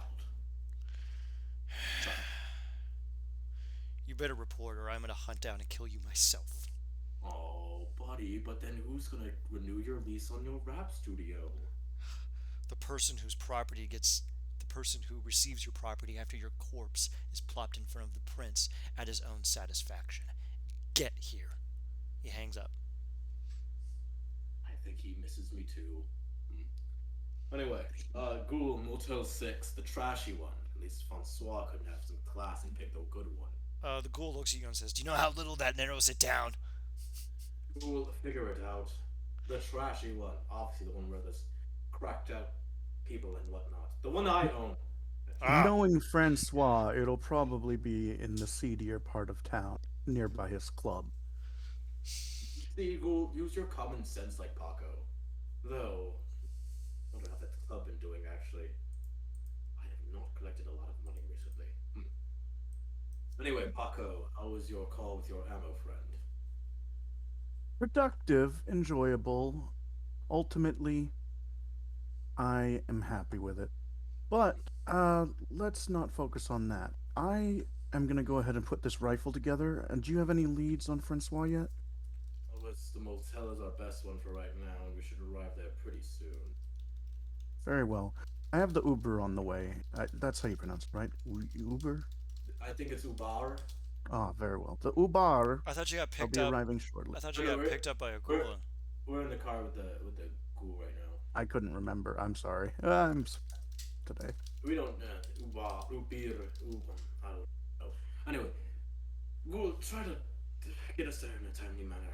Speaker 1: You better report, or I'm gonna hunt down and kill you myself.
Speaker 2: Oh, buddy, but then who's gonna renew your lease on your rap studio?
Speaker 1: The person whose property gets. The person who receives your property after your corpse is plopped in front of the prince at his own satisfaction. Get here. He hangs up.
Speaker 2: I think he misses me too. Anyway, Ghoul Motel 6, the trashy one. At least Francois couldn't have some class and pick the good one.
Speaker 1: The ghoul looks at you and says, "Do you know how little that narrows it down?"
Speaker 2: Ghoul, figure it out. The trashy one. Obviously, the one where there's cracked out people and whatnot. The one I own.
Speaker 1: Ah,
Speaker 7: Knowing Francois, it'll probably be in the seedier part of town, nearby his club.
Speaker 2: See, Ghoul, use your common sense like Paco. Though, I wonder how that club been doing actually. I have not collected a lot of money recently. Anyway, Paco, how was your call with your ammo friend?
Speaker 7: Productive, enjoyable. Ultimately, I am happy with it. But let's not focus on that. I am gonna go ahead and put this rifle together. And do you have any leads on Francois yet?
Speaker 2: Oh, the motel is our best one for right now, and we should arrive there pretty soon.
Speaker 7: Very well. I have the Uber on the way. That's how you pronounce it, right? Uber?
Speaker 2: I think it's Ubar.
Speaker 7: Ah, very well. The Uber
Speaker 1: I thought you got
Speaker 7: will
Speaker 1: picked
Speaker 7: be
Speaker 1: up.
Speaker 7: arriving shortly.
Speaker 1: I thought you
Speaker 2: No, no,
Speaker 1: got picked up by a
Speaker 2: we're
Speaker 1: ghoul.
Speaker 2: we're in the car with the ghoul right now.
Speaker 7: I couldn't remember. I'm sorry. I'm today.
Speaker 2: We don't Ubar, Ubir, I don't know. Anyway, ghoul, try to get us there in a timely manner.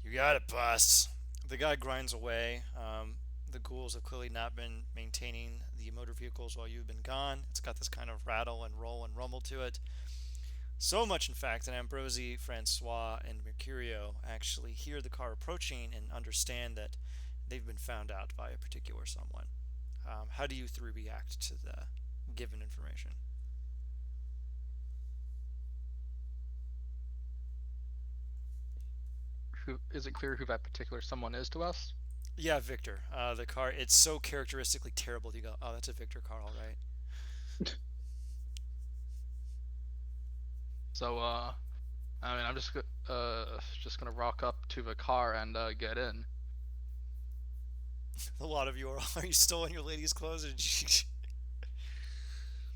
Speaker 1: You got it, boss. The guy grinds away. The ghouls have clearly not been maintaining the motor vehicles while you've been gone. It's got this kind of rattle and roll and rumble to it. So much, in fact, that Ambrosi, Francois, and Mercurio actually hear the car approaching and understand that they've been found out by a particular someone. How do you three react to the given information?
Speaker 6: Who is it clear who that particular someone is to us?
Speaker 1: Yeah, Victor. The car, it's so characteristically terrible. You go, oh, that's a Victor car, all right.
Speaker 6: So, I mean, I'm just gonna rock up to the car and get in.
Speaker 1: A lot of you are you still in your ladies' clothes?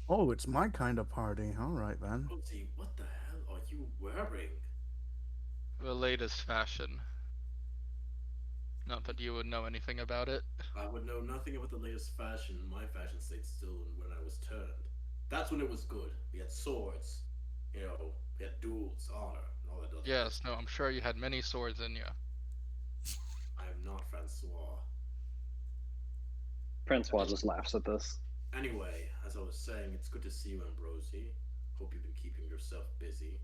Speaker 7: Oh, it's my kind of party. All right, then.
Speaker 2: Rosie, what the hell are you wearing?
Speaker 6: The latest fashion. Not that you would know anything about it.
Speaker 2: I would know nothing about the latest fashion. My fashion stayed still when I was turned. That's when it was good. We had swords, we had duels, honor, and all that other
Speaker 6: Yes, no, I'm sure you had many swords in you.
Speaker 2: I am not Francois.
Speaker 5: Francois just laughs at this.
Speaker 2: Anyway, as I was saying, it's good to see you, Ambrosi. Hope you've been keeping yourself busy.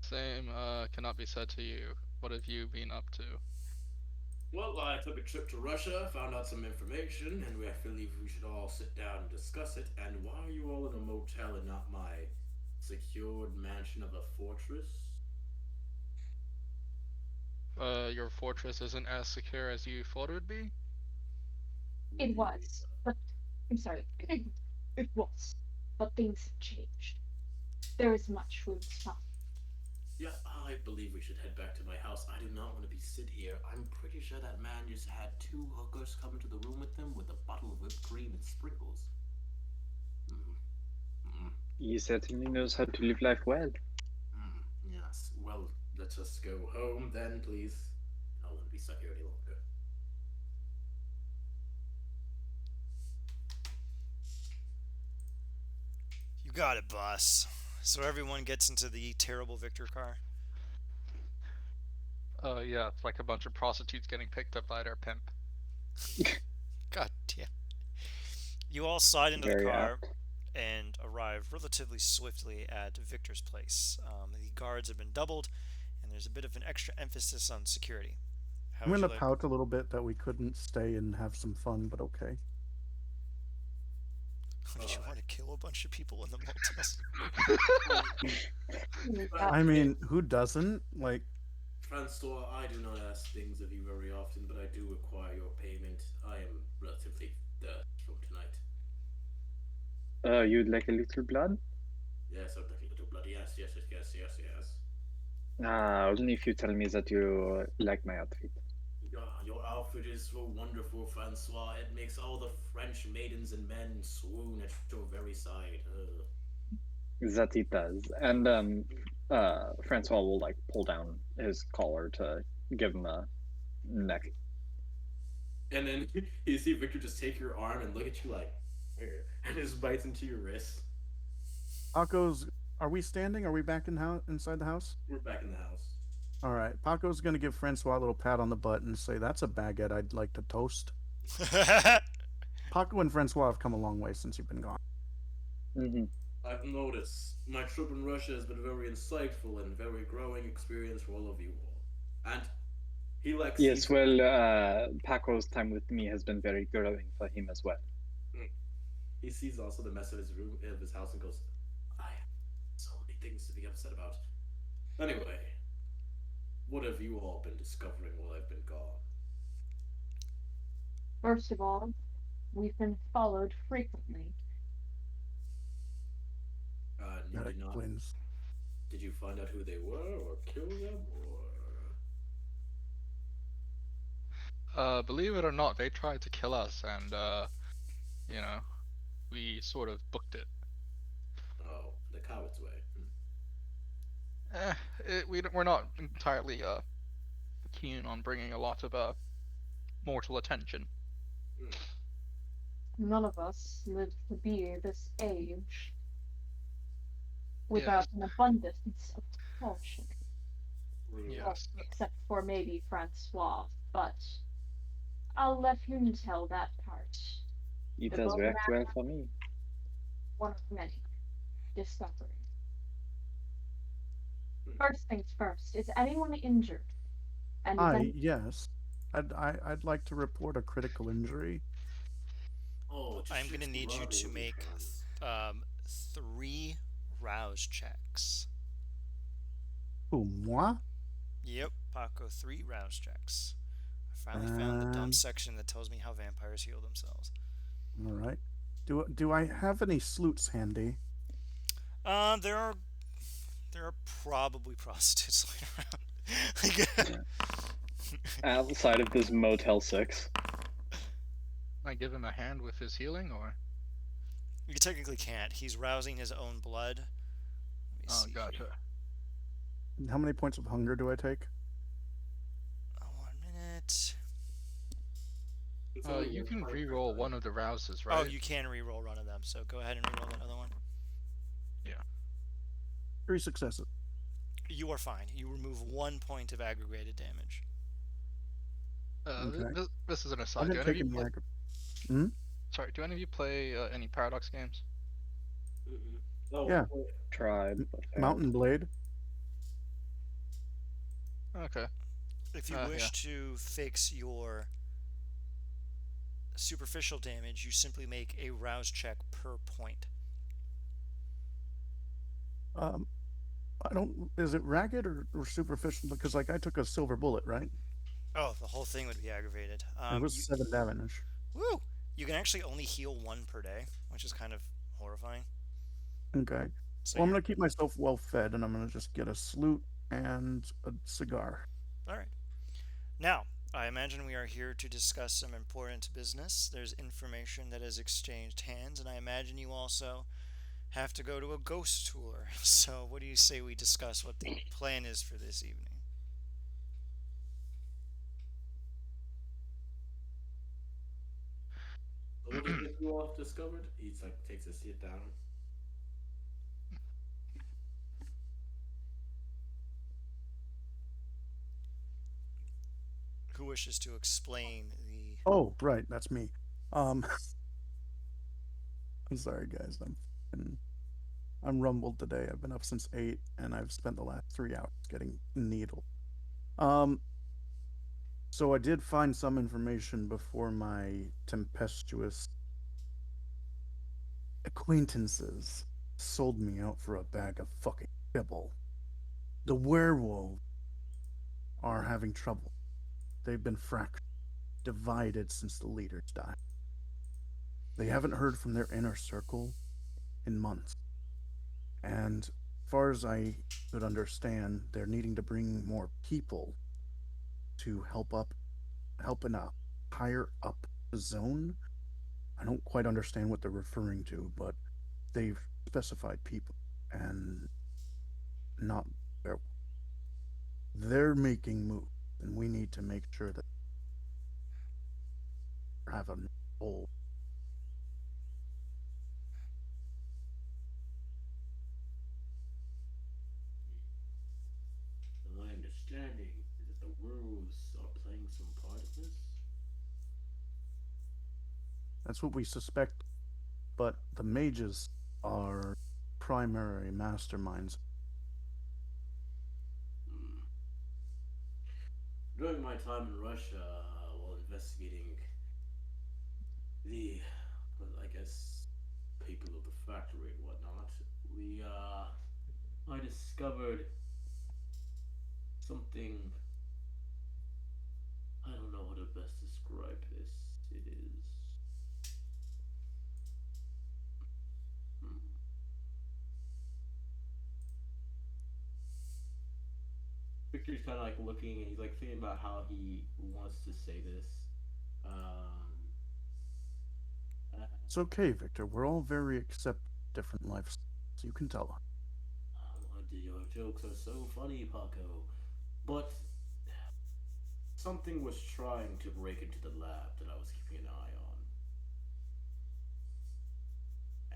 Speaker 6: Same, cannot be said to you. What have you been up to?
Speaker 2: Well, I took a trip to Russia, found out some information, and I believe we should all sit down and discuss it. And why are you all in a motel and not my secured mansion of a fortress?
Speaker 6: Your fortress isn't as secure as you thought it would be?
Speaker 8: It was, but I'm sorry. It was, but things have changed. There is much room to talk.
Speaker 2: Yeah, I believe we should head back to my house. I do not want to be sit here. I'm pretty sure that man just had two hookers come into the room with him with a bottle of whipped cream and sprinkles.
Speaker 5: He certainly knows how to live life well.
Speaker 2: Yes. Well, let us go home then, please. I don't want to be stuck here any longer.
Speaker 1: You got it, boss. So everyone gets into the terrible Victor car.
Speaker 6: Yeah, it's like a bunch of prostitutes getting picked up by their pimp.
Speaker 1: God damn. You all slide into the
Speaker 5: Very
Speaker 1: car
Speaker 5: apt.
Speaker 1: and arrive relatively swiftly at Victor's place. The guards have been doubled, and there's a bit of an extra emphasis on security. How
Speaker 7: I'm
Speaker 1: would
Speaker 7: gonna
Speaker 1: you like?
Speaker 7: pout a little bit that we couldn't stay and have some fun, but okay.
Speaker 1: Did you want to kill a bunch of people in the motels?
Speaker 7: I mean, who doesn't? Like,
Speaker 2: Francois, I do not ask things of you very often, but I do require your payment. I am relatively from tonight.
Speaker 5: You'd like a little blood?
Speaker 2: Yes, I'm looking at your blood. Yes.
Speaker 5: Only if you tell me that you like my outfit.
Speaker 2: Your outfit is so wonderful, Francois. It makes all the French maidens and men swoon at your very side.
Speaker 5: That it does. And Francois will like pull down his collar to give him Neck.
Speaker 2: And then you see Victor just take your arm and look at you like, "Here," and just bites into your wrist.
Speaker 7: Paco's. Are we standing? Are we back inside the house?
Speaker 2: We're back in the house.
Speaker 7: All right. Paco's going to give Francois a little pat on the butt and say, "That's a baguette I'd like to toast." Paco and Francois have come a long way since you've been gone.
Speaker 5: Mm-hmm.
Speaker 2: I've noticed my trip in Russia has been very insightful and very growing experience for all of you all. And he like
Speaker 5: Yes,
Speaker 2: sees
Speaker 5: well, Paco's time with me has been very growing for him as well.
Speaker 2: he sees also the mess of his room of his house and goes, I have so many things to be upset about. Anyway, what have you all been discovering while I've been gone?
Speaker 8: First of all, we've been followed frequently.
Speaker 2: You
Speaker 7: That
Speaker 2: did not.
Speaker 7: explains.
Speaker 2: Did you find out who they were, or kill them, or?
Speaker 6: Believe it or not, they tried to kill us, and you know, we sort of booked it.
Speaker 2: Oh, the coward's way.
Speaker 6: We're not entirely keen on bringing a lot of mortal attention.
Speaker 8: None of us lived to be this age without an abundance of caution.
Speaker 6: Yes.
Speaker 8: Except for maybe Francois, but I'll let him tell that part.
Speaker 5: It
Speaker 8: The
Speaker 5: has
Speaker 8: bone
Speaker 5: worked well
Speaker 8: man,
Speaker 5: for me.
Speaker 8: one of many. Discovery. First things first, is anyone injured? And is any-
Speaker 7: Yes. I'd like to report a critical injury.
Speaker 2: Oh, just
Speaker 1: I'm gonna need you to make 3 rouse checks.
Speaker 7: Who, moi?
Speaker 1: Yep, Paco, 3 rouse checks. I finally found the dumb section that tells me how vampires heal themselves.
Speaker 7: All right. Do I have any sleuts handy?
Speaker 1: There are probably prostitutes laying around.
Speaker 5: Outside of this Motel 6.
Speaker 6: I give him a hand with his healing, or?
Speaker 1: You technically can't. He's rousing his own blood. Let me see.
Speaker 6: Gotcha.
Speaker 7: How many points of hunger do I take?
Speaker 1: 1 minute.
Speaker 6: You can re-roll one of the rouses, right?
Speaker 1: Oh, you can re-roll one of them. So go ahead and re-roll that other one.
Speaker 6: Yeah.
Speaker 7: 3 successes.
Speaker 1: You are fine. You remove 1 point of aggregated damage.
Speaker 7: Okay.
Speaker 6: This is an
Speaker 7: I
Speaker 6: aside.
Speaker 7: didn't take any
Speaker 6: Sorry, do any of you play any Paradox games?
Speaker 2: Oh,
Speaker 7: Yeah.
Speaker 5: Tribe.
Speaker 7: Mountain Blade.
Speaker 6: Okay.
Speaker 1: If you wish to fix your superficial damage, you simply make a rouse check per point.
Speaker 7: I don't. Is it ragged or superficial? Because like I took a silver bullet, right?
Speaker 1: Oh, the whole thing would be aggravated.
Speaker 7: It was 7 damage.
Speaker 1: Woo! You can actually only heal 1 per day, which is kind of horrifying.
Speaker 7: Okay.
Speaker 1: So
Speaker 7: Well, I'm gonna keep myself well fed, and I'm gonna just get a salute and a cigar.
Speaker 1: all right. Now, I imagine we are here to discuss some important business. There's information that has exchanged hands, and I imagine you also have to go to a ghost tour. So, what do you say we discuss what the plan is for this evening?
Speaker 2: What is it you all have discovered? He's like takes a seat down.
Speaker 1: Who wishes to explain the?
Speaker 7: Oh, right, that's me. I'm sorry, guys. I'm rumbled today. I've been up since 8, and I've spent the last 3 hours getting needled. So I did find some information before my tempestuous acquaintances sold me out for a bag of fucking kibble. The werewolves are having trouble. They've been fractured, divided since the leaders died. They haven't heard from their inner circle in months. And as far as I could understand, they're needing to bring more people to help in a higher up zone. I don't quite understand what they're referring to, but they've specified people and not they're making moves, and we need to make sure that have a bowl.
Speaker 2: My understanding is that the werewolves are playing some part of this.
Speaker 7: That's what we suspect, but the mages are primary masterminds.
Speaker 2: Hmm. During my time in Russia, while investigating the, well, I guess, people of the factory and whatnot, I discovered something. I don't know how to best describe this. It is. Hmm. Victor's kind of like looking and he's like thinking about how he wants to say this. Um,
Speaker 7: It's okay, Victor. We're all very accept different lifestyles. You can tell us.
Speaker 2: your jokes are so funny, Paco. But something was trying to break into the lab that I was keeping an eye on.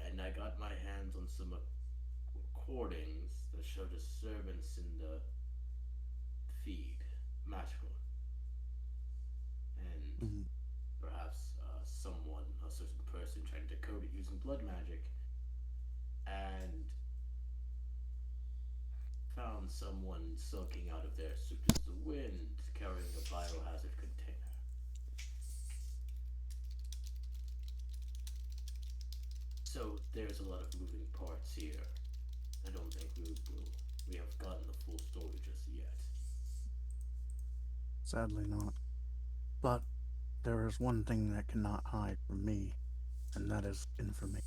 Speaker 2: And I got my hands on some recordings that show disturbance in the feed. Magical. And
Speaker 7: Mhm.
Speaker 2: perhaps someone, a certain person, trying to decode it using blood magic. And found someone sulking out of their suit as the wind, carrying a biohazard container. So there's a lot of moving parts here. I don't think we have gotten the full story just yet.
Speaker 7: Sadly not. But there is one thing that cannot hide from me, and that is information.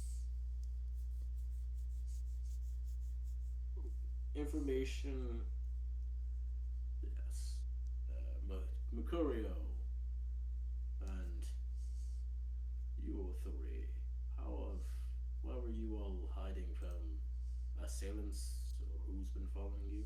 Speaker 2: Information, yes. Mercurio and you three. How have why were you all hiding from assailants or who's been following you?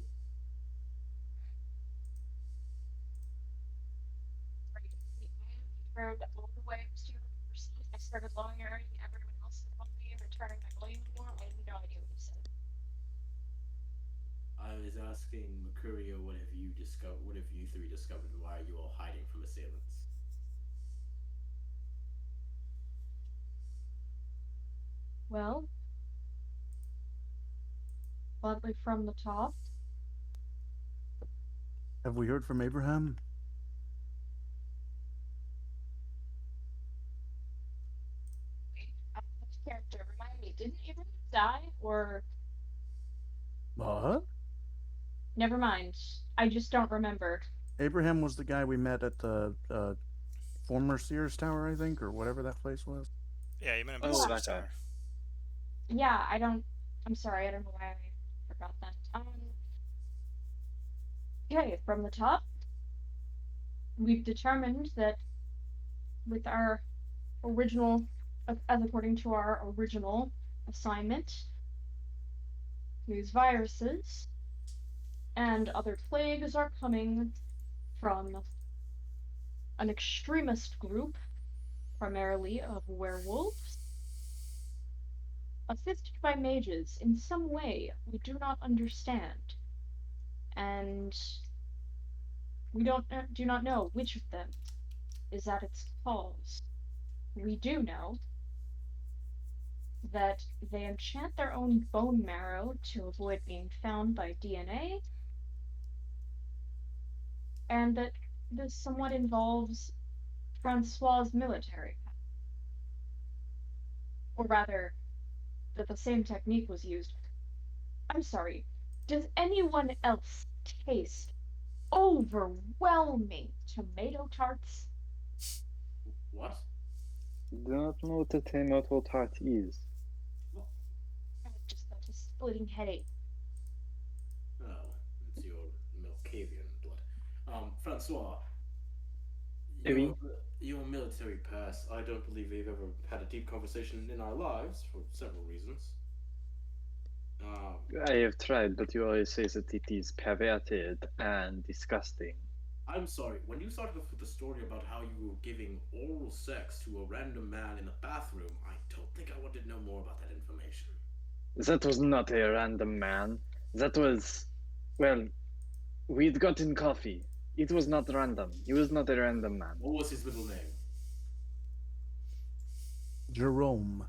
Speaker 8: Rode all the way up to your seat. I started lowering everyone else above me and turning my volume more. I have no idea what you said.
Speaker 2: I was asking Mercurio, what have you discovered? What have you three discovered, and why are you all hiding from assailants?
Speaker 8: Well, oddly from the top.
Speaker 7: Have we heard from Abraham?
Speaker 8: Wait, which character? Remind me, didn't Abraham die? Or
Speaker 7: What?
Speaker 8: never mind. I just don't remember.
Speaker 7: Abraham was the guy we met at the former Sears Tower, I think, or whatever that place was.
Speaker 1: Yeah, you meant
Speaker 5: Oh,
Speaker 1: about
Speaker 5: that guy.
Speaker 1: Tower.
Speaker 8: Yeah, I don't. I'm sorry, I don't know why I forgot that. Okay, from the top, we've determined that with our original, as according to our original assignment, these viruses and other plagues are coming from an extremist group, primarily of werewolves, assisted by mages in some way we do not understand, and we do not know which of them is at its cause. We do know that they enchant their own bone marrow to avoid being found by DNA, and that this somewhat involves Francois's military, or rather, that the same technique was used. I'm sorry, does anyone else taste overwhelming tomato tarts?
Speaker 2: What?
Speaker 5: Do not know what a tomato tart is.
Speaker 8: I just got a splitting headache.
Speaker 2: Oh, it's your Milkavian blood. Francois,
Speaker 5: Oui.
Speaker 2: your military past. I don't believe we've ever had a deep conversation in our lives for several reasons. Um,
Speaker 5: I have tried, but you always say that it is perverted and disgusting.
Speaker 2: I'm sorry. When you started off with the story about how you were giving oral sex to a random man in the bathroom, I don't think I wanted to know more about that information.
Speaker 5: That was not a random man. That was, well, we'd gotten coffee. It was not random. He was not a random man.
Speaker 2: What was his middle name?
Speaker 7: Jerome.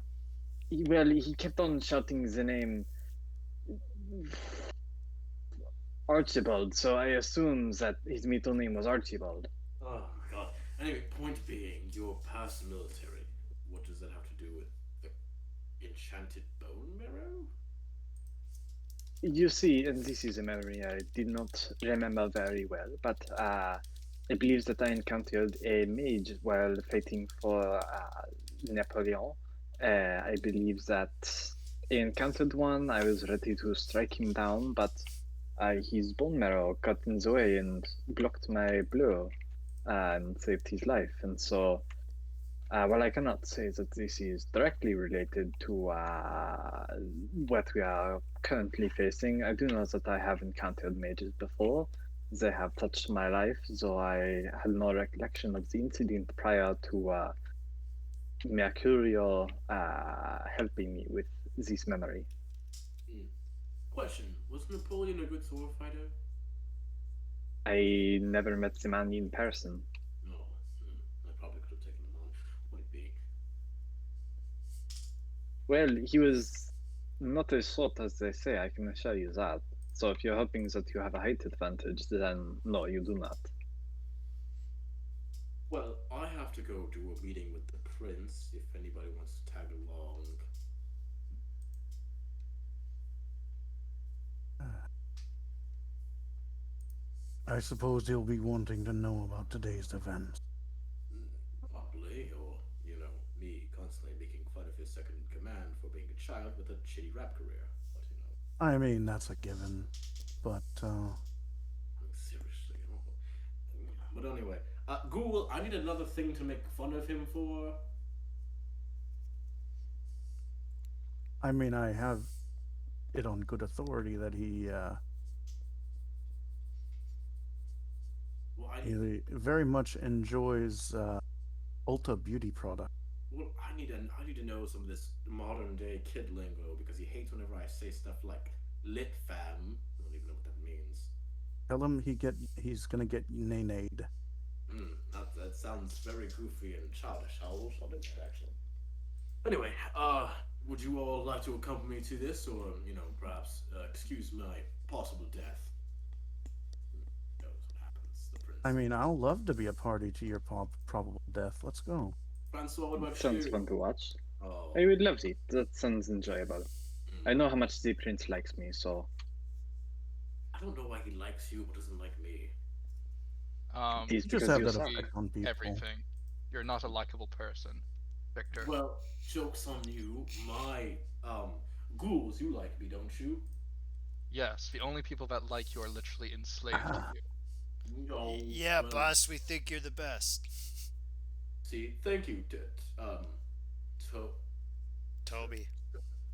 Speaker 5: Well, he kept on shouting the name Archibald, so I assume that his middle name was Archibald.
Speaker 2: Oh my god. Anyway, point being, you're past military. What does that have to do with the enchanted bone marrow?
Speaker 5: You see, and this is a memory I did not remember very well, but I believe that I encountered a mage while fighting for Napoleon. I believe that I encountered one. I was ready to strike him down, but his bone marrow got in the way and blocked my blow and saved his life. And so, while I cannot say that this is directly related to what we are currently facing, I do know that I have encountered mages before. They have touched my life, though I had no recollection of the incident prior to Mercurio helping me with this memory.
Speaker 2: Question: was Napoleon a good sword fighter?
Speaker 5: I never met the man in person.
Speaker 2: No. I probably could have taken him on. Point being.
Speaker 5: Well, he was not as short as they say, I can assure you that. So if you're hoping that you have a height advantage, then no, you do not.
Speaker 2: Well, I have to go do a meeting with the prince if anybody wants to tag along.
Speaker 7: I suppose he'll be wanting to know about today's events.
Speaker 2: Probably, or, me constantly making fun of his second in command for being a child with a shitty rap career. But,
Speaker 7: I mean, that's a given. But,
Speaker 2: seriously. But anyway, Google, I need another thing to make fun of him for.
Speaker 7: I mean, I have it on good authority that
Speaker 2: Well,
Speaker 7: he very much enjoys Ulta beauty product.
Speaker 2: Well, I need to know some of this modern day kid lingo because he hates whenever I say stuff like lit fam. I don't even know what that means.
Speaker 7: Tell him he's gonna get nay-nayed.
Speaker 2: That sounds very goofy and childish. I'll do that actually. Anyway, would you all like to accompany me to this, or perhaps excuse my possible death? Who knows what happens? The prince.
Speaker 7: I mean, I'll love to be a party to your probable death. Let's go.
Speaker 2: Francois, what about
Speaker 5: Sounds
Speaker 2: you?
Speaker 5: fun to watch.
Speaker 2: Oh.
Speaker 5: I would love it. That sounds enjoyable. I know how much the prince likes me, so.
Speaker 2: I don't know why he likes you but doesn't like me.
Speaker 5: It is
Speaker 7: You just
Speaker 5: because
Speaker 7: have
Speaker 5: you
Speaker 7: that
Speaker 5: suck.
Speaker 7: effect on people.
Speaker 6: Everything. You're not a likable person, Victor.
Speaker 2: Well, joke's on you. My ghouls, you like me, don't you?
Speaker 6: Yes, the only people that like you are literally enslaved to you.
Speaker 2: No.
Speaker 1: Yeah,
Speaker 2: well,
Speaker 1: boss, we think you're the best.
Speaker 2: See, thank you,
Speaker 1: Toby.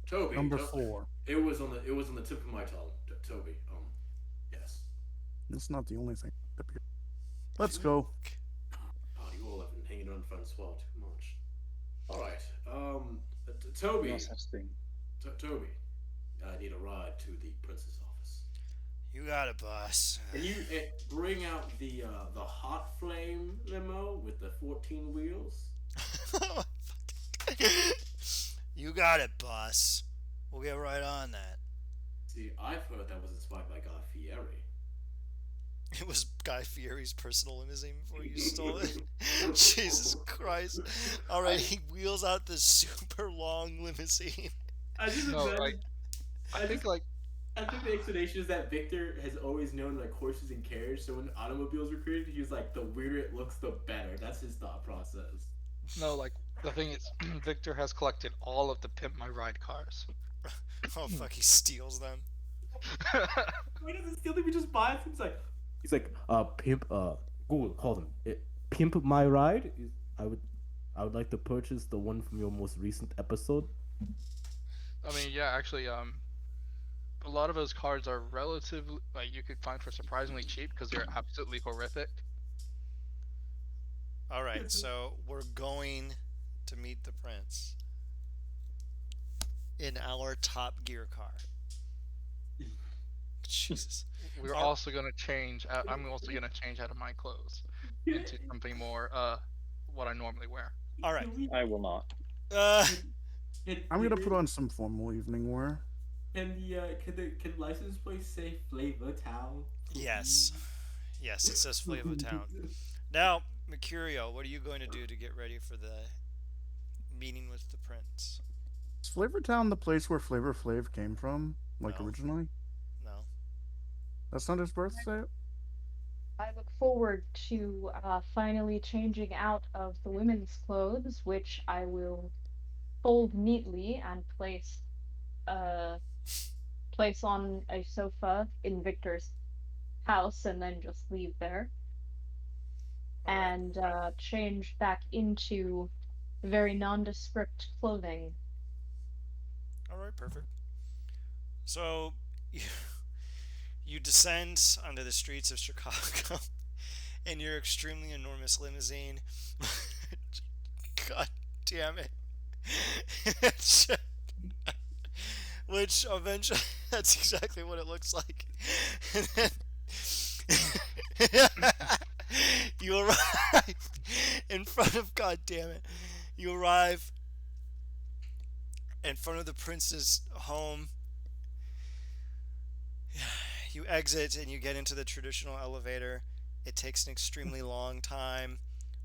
Speaker 2: Toby.
Speaker 7: Number 4.
Speaker 2: It was on the tip of my tongue, Toby. Yes.
Speaker 7: That's not the only thing. Let's go.
Speaker 2: God, you all have been hanging on Francois too much. All right. Toby.
Speaker 5: No such thing.
Speaker 2: Toby. I need a ride to the prince's office.
Speaker 1: You got it, boss.
Speaker 2: Can you bring out the hot flame limo with the 14 wheels?
Speaker 1: You got it, boss. We'll get right on that.
Speaker 2: See, I've heard that was inspired by Guy Fieri.
Speaker 1: It was Guy Fieri's personal limousine before you stole it. Jesus Christ. Alright, he wheels out this super long limousine.
Speaker 2: I just
Speaker 6: No,
Speaker 2: imagine-
Speaker 6: I think like
Speaker 2: I think the explanation is that Victor has always known like horses and carriage, so when automobiles were created, he was like, the weirder it looks, the better. That's his thought process.
Speaker 6: no, like the thing is, Victor has collected all of the Pimp My Ride cars.
Speaker 1: Oh fuck, he steals them.
Speaker 2: Why does it steal them? He just buys them. He's like, pimp. Google call them. Pimp my ride. I would like to purchase the one from your most recent episode.
Speaker 6: I mean, yeah, actually, a lot of those cars are relatively like you could find for surprisingly cheap because they're absolutely horrific.
Speaker 1: All right, so we're going to meet the prince in our Top Gear car. Jesus.
Speaker 6: We're
Speaker 1: All,
Speaker 6: also gonna change. I'm also gonna change out of my clothes into something more what I normally wear.
Speaker 1: all right.
Speaker 2: Can we?
Speaker 5: I will not.
Speaker 1: Uh,
Speaker 7: I'm gonna put on some formal evening wear.
Speaker 2: Can license plate say Flavor Town?
Speaker 1: yes. Yes, it says Flavor Town. Now, Mercurio, what are you going to do to get ready for the meeting with the prince?
Speaker 7: Is Flavor Town the place where Flavor Flav came from, like
Speaker 1: No,
Speaker 7: originally?
Speaker 1: no.
Speaker 7: That's not his birthday.
Speaker 8: I look forward to finally changing out of the women's clothes, which I will fold neatly and uh, place on a sofa in Victor's house, and then just leave there,
Speaker 1: All right.
Speaker 8: and change back into very nondescript clothing.
Speaker 1: All right, perfect. So, you, you descend onto the streets of Chicago in your extremely enormous limousine. God damn it. Which eventually, that's exactly what it looks like. And then you arrive in front of, God damn it, you arrive in front of the prince's home. You exit and you get into the traditional elevator. It takes an extremely long time.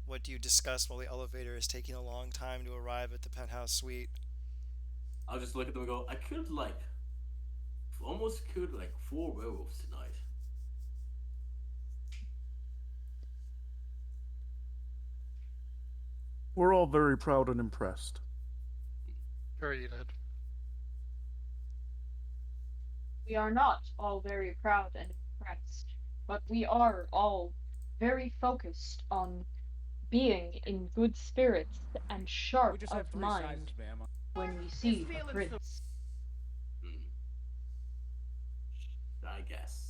Speaker 1: What do you discuss while the elevator is taking a long time to arrive at the penthouse suite?
Speaker 2: I'll just look at them and go. I killed like, almost killed like 4 werewolves tonight.
Speaker 7: We're all very proud and impressed.
Speaker 6: Sure you did.
Speaker 8: We are not all very proud and impressed, but we are all very focused on being in good spirits and sharp of mind when we see the prince.
Speaker 2: Hmm. I guess.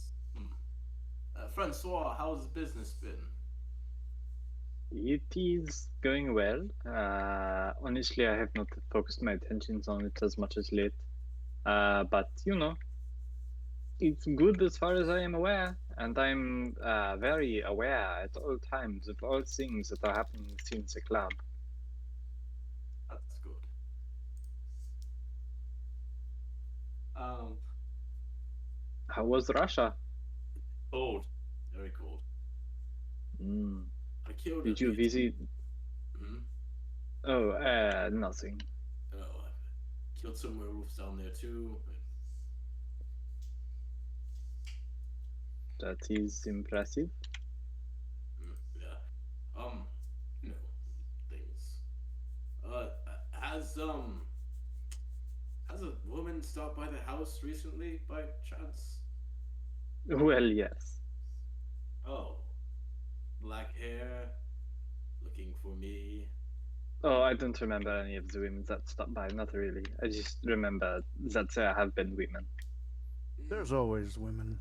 Speaker 2: Francois, how's business been?
Speaker 5: It is going well. Honestly, I have not focused my attentions on it as much as late. But it's good as far as I am aware, and I'm very aware at all times of all things that are happening since the club.
Speaker 2: That's good. Um,
Speaker 5: How was Russia?
Speaker 2: cold, very cold.
Speaker 5: Mm.
Speaker 2: I killed
Speaker 5: Did
Speaker 2: a
Speaker 5: you
Speaker 2: bit.
Speaker 5: visit?
Speaker 2: Hmm?
Speaker 5: Oh, nothing.
Speaker 2: Oh, I killed some werewolves down there too.
Speaker 5: That is impressive.
Speaker 2: Yeah. Um, you know, things. Uh, has um, has a woman stopped by the house recently by chance?
Speaker 5: Well, yes.
Speaker 2: Oh, black hair, looking for me.
Speaker 5: Oh, I don't remember any of the women that stopped by. Not really. I just remember that there have been women.
Speaker 7: There's always women.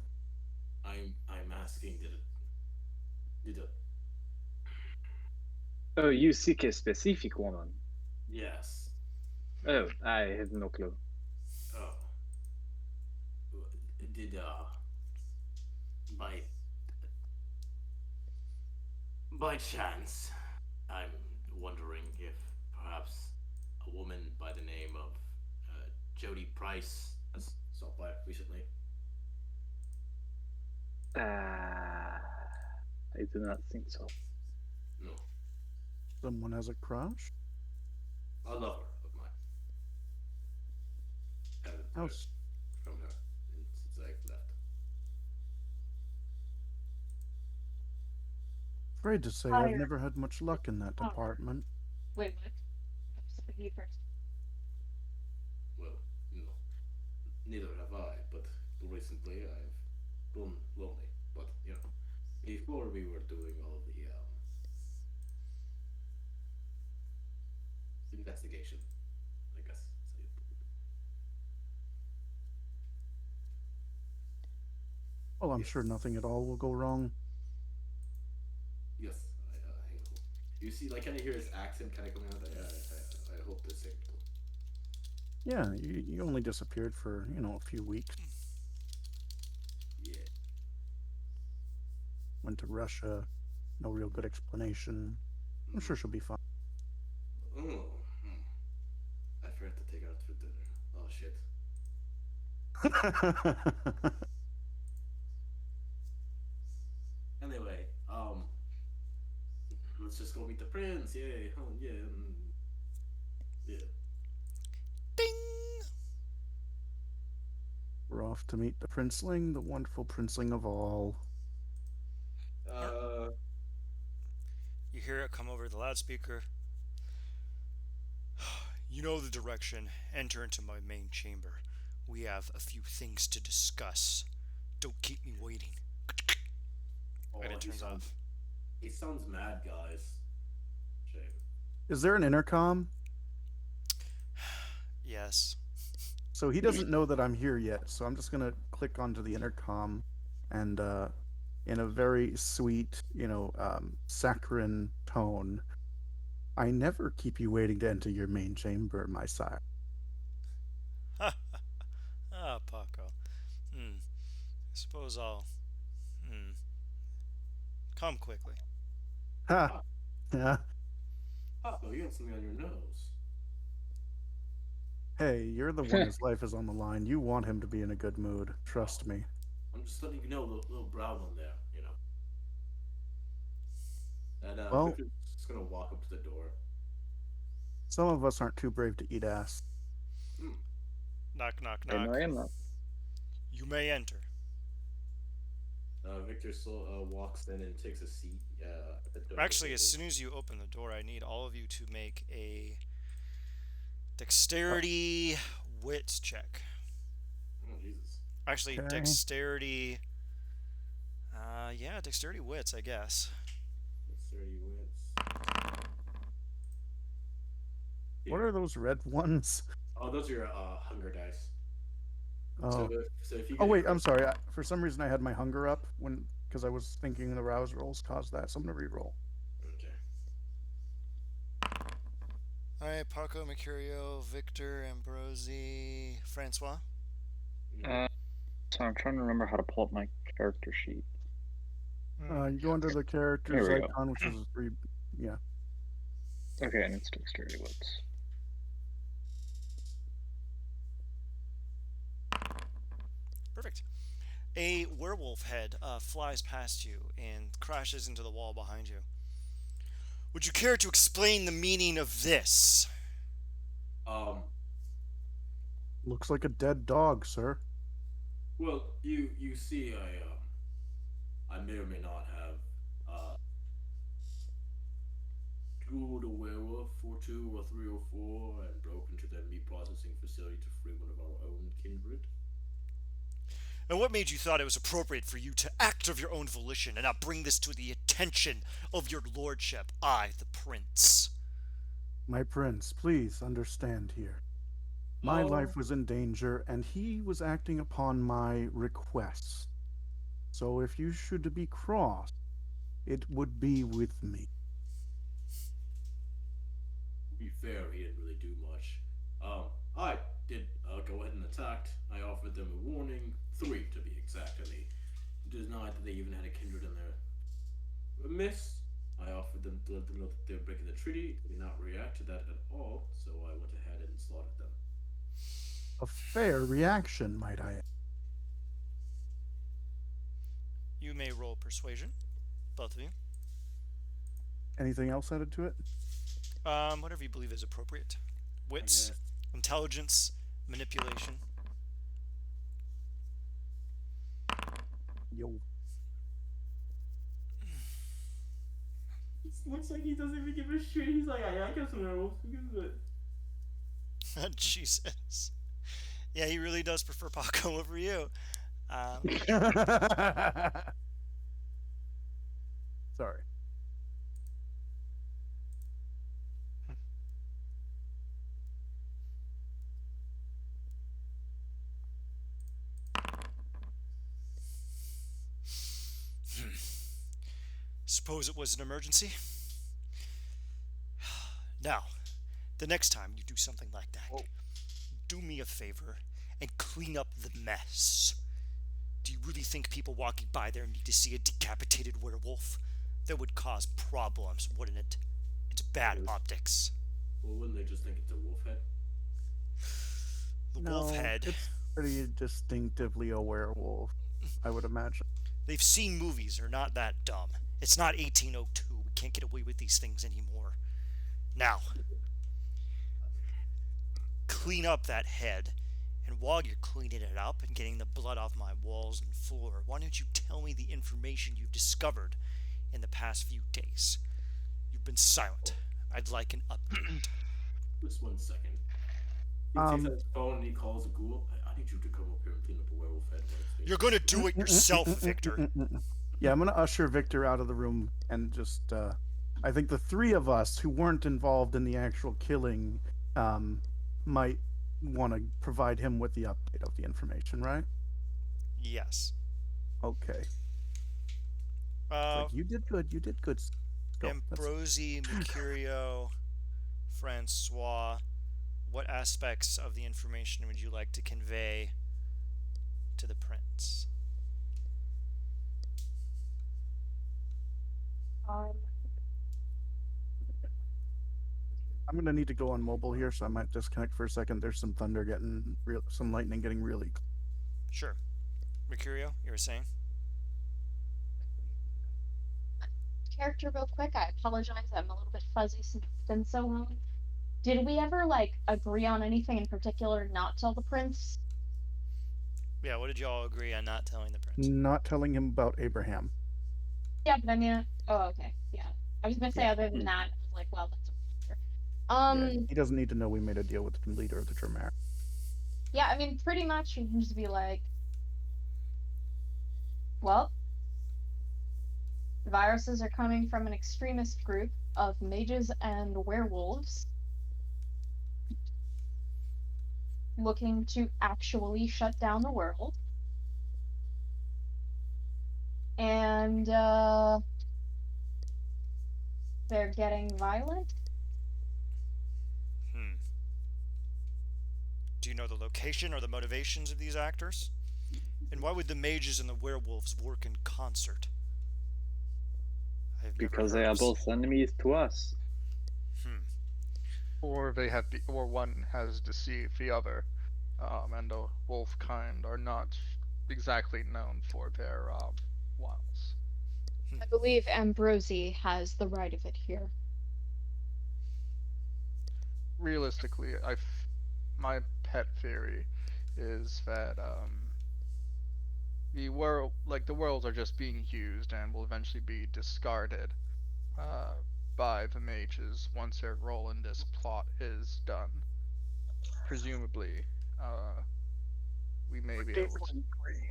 Speaker 2: I'm asking, did a
Speaker 5: Oh, you seek a specific woman.
Speaker 2: yes.
Speaker 5: Oh, I have no clue.
Speaker 2: Oh, did by by chance, I'm wondering if perhaps a woman by the name of Jody Price has stopped by recently.
Speaker 5: I do not think so.
Speaker 2: No,
Speaker 7: Someone has a crush?
Speaker 2: a lover of mine. Haven't
Speaker 7: How
Speaker 2: heard from her since I left.
Speaker 7: afraid to say I've
Speaker 8: Fire.
Speaker 7: never had much luck in that department.
Speaker 8: Wait, what? You first.
Speaker 2: Well, no, neither have I. But recently I've grown lonely. But before we were doing all the investigation, I guess.
Speaker 7: Well, I'm sure nothing at all will go wrong.
Speaker 2: Yes, I hope. You see, like, kind of hear his accent kind of coming out. I hope the same.
Speaker 7: Yeah, you only disappeared for, a few weeks.
Speaker 2: Yeah.
Speaker 7: Went to Russia. No real good explanation. I'm sure she'll be fine.
Speaker 2: Oh, I forgot to take her out for dinner. Oh shit. Anyway, let's just go meet the prince. Yay! Oh yeah, yeah.
Speaker 1: Ding!
Speaker 7: We're off to meet the princeling, the wonderful princeling of all.
Speaker 4: Uh,
Speaker 1: You hear it come over the loudspeaker. You know the direction. Enter into my main chamber. We have a few things to discuss. Don't keep me waiting.
Speaker 2: Oh,
Speaker 1: And it turns off.
Speaker 2: He sounds mad, guys. Shame.
Speaker 7: Is there an intercom?
Speaker 1: Yes.
Speaker 7: So he doesn't know that I'm here yet, so I'm just gonna click onto the intercom and in a very sweet, saccharine tone, I never keep you waiting to enter your main chamber, my sire.
Speaker 1: Ah, Paco. I suppose I'll. Come quickly.
Speaker 7: Ha! Yeah.
Speaker 2: Oh, you got something on your nose.
Speaker 7: Hey, you're the one whose life is on the line. You want him to be in a good mood. Trust me.
Speaker 2: I'm just letting you know, little brown one there. And
Speaker 7: Well,
Speaker 2: Victor's just gonna walk up to the door.
Speaker 7: some of us aren't too brave to eat ass.
Speaker 1: Knock, knock,
Speaker 5: I know
Speaker 1: knock.
Speaker 5: I am not.
Speaker 1: You may enter.
Speaker 2: Victor walks in and takes a seat at the door.
Speaker 1: Actually, as soon as you open the door, I need all of you to make a dexterity wits check.
Speaker 2: Oh Jesus!
Speaker 1: Actually,
Speaker 7: Okay.
Speaker 1: dexterity. Yeah, dexterity wits, I guess.
Speaker 2: Dexterity wins.
Speaker 7: What are those red ones?
Speaker 2: Oh, those are your hunger dice.
Speaker 7: Oh.
Speaker 2: So if you
Speaker 7: Oh
Speaker 2: get
Speaker 7: wait, I'm sorry. For some reason, I had my hunger up because I was thinking the rouse rolls caused that. So I'm gonna re-roll.
Speaker 2: Okay.
Speaker 1: Alright, Paco, Mercurio, Victor, Ambrosi, Francois.
Speaker 5: So I'm trying to remember how to pull up my character sheet.
Speaker 7: You go under the characters
Speaker 5: Here we go.
Speaker 7: icon, which is a three. Yeah.
Speaker 5: Okay, and it's dexterity wits.
Speaker 1: Perfect. A werewolf head flies past you and crashes into the wall behind you. Would you care to explain the meaning of this?
Speaker 7: Looks like a dead dog, sir.
Speaker 2: Well, you see, I may or may not have schooled a werewolf or 2 or 3 or 4 and broke into their meat processing facility to free one of our own kindred.
Speaker 1: And what made you thought it was appropriate for you to act of your own volition and not bring this to the attention of your lordship, I, the prince?
Speaker 7: My prince, please understand here. My life was in danger, and he was acting upon my request. So if you should be cross, it would be with me.
Speaker 2: To be fair, he didn't really do much. I did go ahead and attacked. I offered them a warning, 3 to be exact, and they denied that they even had a kindred in their midst. I offered them to let them know that they were breaking the treaty. They did not react to that at all, so I went ahead and slaughtered them.
Speaker 7: A fair reaction, might I add.
Speaker 1: You may roll persuasion, both of you.
Speaker 7: Anything else added to it?
Speaker 1: Whatever you believe is appropriate. Wits, intelligence, manipulation.
Speaker 7: Yo.
Speaker 2: It looks like he doesn't even give a shit. He's like, I got some werewolves. Who gives it?
Speaker 1: Jesus. Yeah, he really does prefer Paco over you.
Speaker 7: Sorry.
Speaker 1: Suppose it was an emergency? Now, the next time you do something like that,
Speaker 6: Whoa.
Speaker 1: do me a favor and clean up the mess. Do you really think people walking by there need to see a decapitated werewolf? That would cause problems, wouldn't it? It's bad
Speaker 2: Yes.
Speaker 1: optics.
Speaker 2: Well, wouldn't they just think it's a wolf head?
Speaker 1: The wolf
Speaker 7: No,
Speaker 1: head.
Speaker 7: it's pretty distinctively a werewolf, I would imagine.
Speaker 1: They've seen movies, they're not that dumb. It's not 1802. We can't get away with these things anymore. Now, clean up that head. And while you're cleaning it up and getting the blood off my walls and floor, why don't you tell me the information you've discovered in the past few days? You've been silent. I'd like an update.
Speaker 2: Just 1 second. He takes out his phone and he calls a ghoul. I need you to come up here and clean up a werewolf head.
Speaker 1: You're gonna do it yourself, Victor.
Speaker 7: Yeah, I'm gonna usher Victor out of the room and just. I think the three of us who weren't involved in the actual killing might want to provide him with the update of the information, right?
Speaker 1: Yes.
Speaker 7: Okay.
Speaker 1: Uh,
Speaker 7: Like, you did good. You did good. Go.
Speaker 1: Ambrosi, Mercurio, Francois, what aspects of the information would you like to convey to the prince?
Speaker 7: I'm gonna need to go on mobile here, so I might disconnect for a second. There's some thunder getting real, some lightning getting really.
Speaker 1: Sure. Mercurio, you were saying?
Speaker 8: Character real quick. I apologize. I'm a little bit fuzzy since it's been so long. Did we ever agree on anything in particular not tell the prince?
Speaker 1: Yeah, what did you all agree on not telling the prince?
Speaker 7: Not telling him about Abraham.
Speaker 8: Yeah, but I mean, oh, okay, yeah. I was gonna say
Speaker 7: Yeah.
Speaker 8: other than that, I was like, well, that's a
Speaker 7: Yeah, he doesn't need to know we made a deal with the leader of the Tremere.
Speaker 8: yeah, I mean, pretty much you can just be like, well, the viruses are coming from an extremist group of mages and werewolves looking to actually shut down the world. And they're getting violent.
Speaker 1: Do you know the location or the motivations of these actors? And why would the mages and the werewolves work in concert? I've never
Speaker 5: Because
Speaker 1: heard
Speaker 5: they are
Speaker 1: of
Speaker 5: both enemies to us.
Speaker 6: Or they have, or one has deceived the other, and the wolf kind are not exactly known for their wiles.
Speaker 8: I believe Ambrosi has the right of it here.
Speaker 6: Realistically, my pet theory is that the worlds are just being used and will eventually be discarded by the mages once their role in this plot is done. Presumably, we may be able to.
Speaker 3: Agree.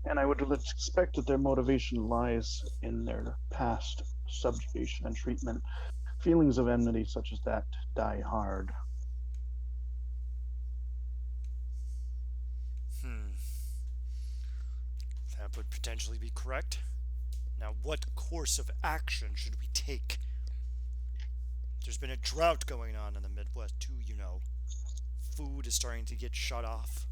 Speaker 3: And I would expect that their motivation lies in their past subjugation and treatment. Feelings of enmity such as that die hard.
Speaker 1: That would potentially be correct. Now, what course of action should we take? There's been a drought going on in the Midwest, too, you know. Food is starting to get shut off.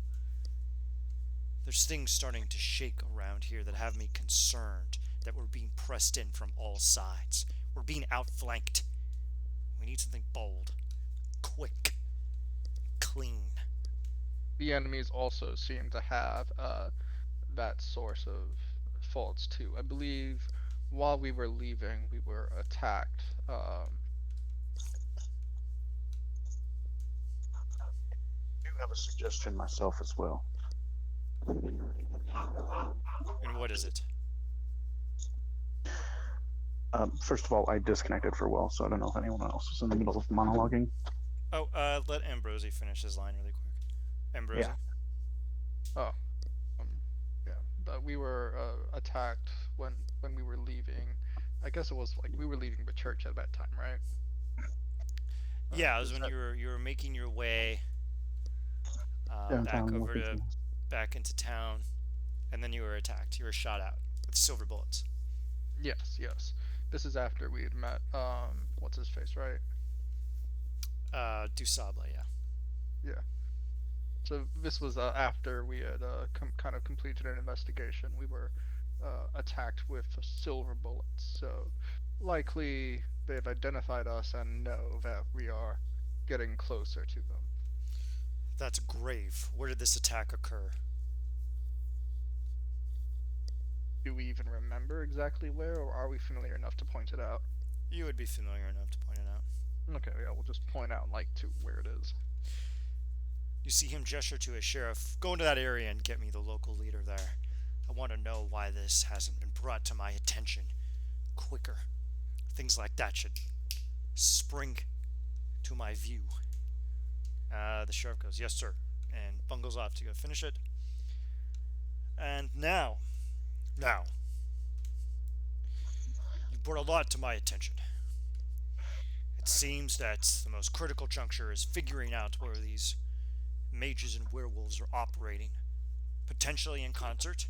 Speaker 1: There's things starting to shake around here that have me concerned that we're being pressed in from all sides. We're being outflanked. We need something bold, quick, clean.
Speaker 6: The enemies also seem to have that source of faults too. I believe while we were leaving, we were attacked.
Speaker 3: I do have a suggestion myself as well.
Speaker 1: And what is it?
Speaker 3: First of all, I disconnected for a while, so I don't know if anyone else was in the middle of monologuing.
Speaker 1: Oh, let Ambrosi finish his line really quick. Ambrosi?
Speaker 3: Yeah.
Speaker 6: Oh, yeah. But we were attacked when we were leaving. I guess it was like we were leaving the church at that time, right?
Speaker 1: Yeah, it was when you were making your way
Speaker 3: Downtown,
Speaker 1: back into town, and then you were attacked. You were shot out with silver bullets.
Speaker 6: Yes, yes. This is after we had met what's his face, right?
Speaker 1: Du Sable, yeah.
Speaker 6: Yeah. So this was after we had kind of completed an investigation. We were attacked with silver bullets. So likely they've identified us and know that we are getting closer to them.
Speaker 1: That's grave. Where did this attack occur?
Speaker 6: Do we even remember exactly where, or are we familiar enough to point it out?
Speaker 1: You would be familiar enough to point it out.
Speaker 6: Okay, yeah, we'll just point out like to where it is.
Speaker 1: You see him gesture to his sheriff. Go into that area and get me the local leader there. I want to know why this hasn't been brought to my attention quicker. Things like that should spring to my view. The sheriff goes, yes, sir, and bungles off to go finish it. And now, you brought a lot to my attention. It seems that the most critical juncture is figuring out where these mages and werewolves are operating, potentially in concert,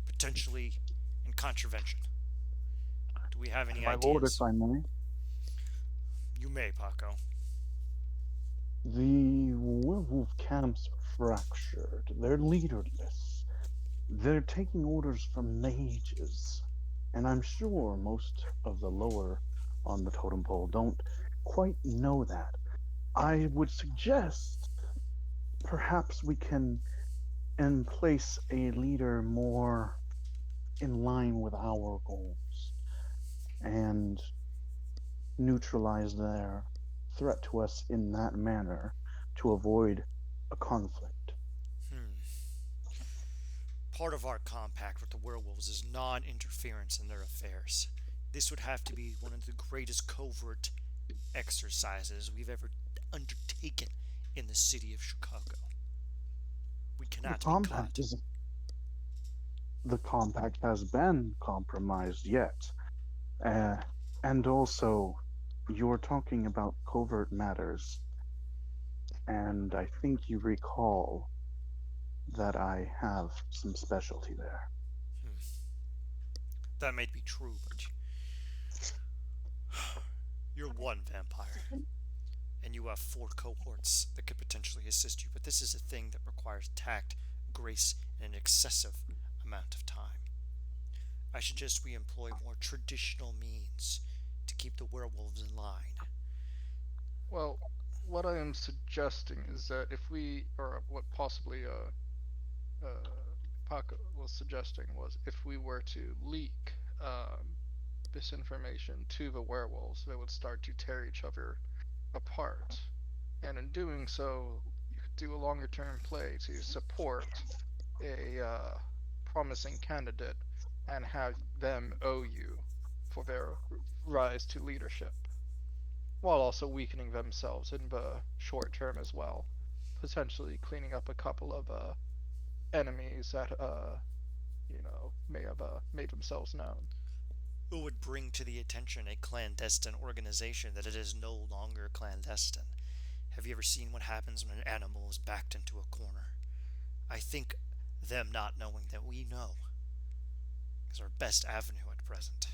Speaker 1: potentially in contravention. Do we have any
Speaker 7: My lord,
Speaker 1: ideas?
Speaker 7: if I may.
Speaker 1: You may, Paco.
Speaker 7: The werewolf camps are fractured. They're leaderless. They're taking orders from mages. And I'm sure most of the lower on the totem pole don't quite know that. I would suggest perhaps we can place a leader more in line with our goals and neutralize their threat to us in that manner to avoid a conflict.
Speaker 1: Part of our compact with the werewolves is non interference in their affairs. This would have to be one of the greatest covert exercises we've ever undertaken in the city of Chicago. We
Speaker 7: The
Speaker 1: cannot be
Speaker 7: compact
Speaker 1: caught.
Speaker 7: is the compact has been compromised yet. And also, you're talking about covert matters, and I think you recall that I have some specialty there.
Speaker 1: That may be true, but you're one vampire, and you have 4 cohorts that could potentially assist you. But this is a thing that requires tact, grace, and an excessive amount of time. I suggest we employ more traditional means to keep the werewolves in line.
Speaker 6: Well, what I am suggesting is that if we, or what possibly Paco was suggesting was if we were to leak this information to the werewolves, they would start to tear each other apart. And in doing so, you could do a longer term play to support a promising candidate and have them owe you for their rise to leadership, while also weakening themselves in the short term as well, potentially cleaning up a couple of enemies that may have made themselves known.
Speaker 1: Who would bring to the attention a clandestine organization that it is no longer clandestine? Have you ever seen what happens when an animal is backed into a corner? I think them not knowing that we know is our best avenue at present.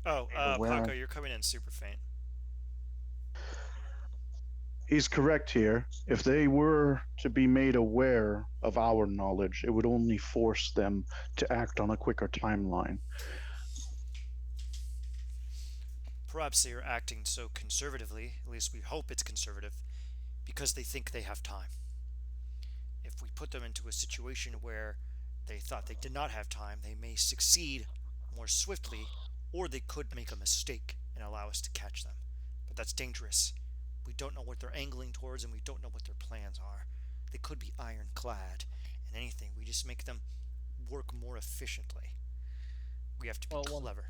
Speaker 1: Oh,
Speaker 7: Aware.
Speaker 1: Paco, you're coming in super faint.
Speaker 3: He's correct here. If they were to be made aware of our knowledge, it would only force them to act on a quicker timeline.
Speaker 1: Perhaps they are acting so conservatively, at least we hope it's conservative, because they think they have time. If we put them into a situation where they thought they did not have time, they may succeed more swiftly, or they could make a mistake and allow us to catch them. But that's dangerous. We don't know what they're angling towards, and we don't know what their plans are. They could be ironclad, and anything. We just make them work more efficiently. We have to be clever.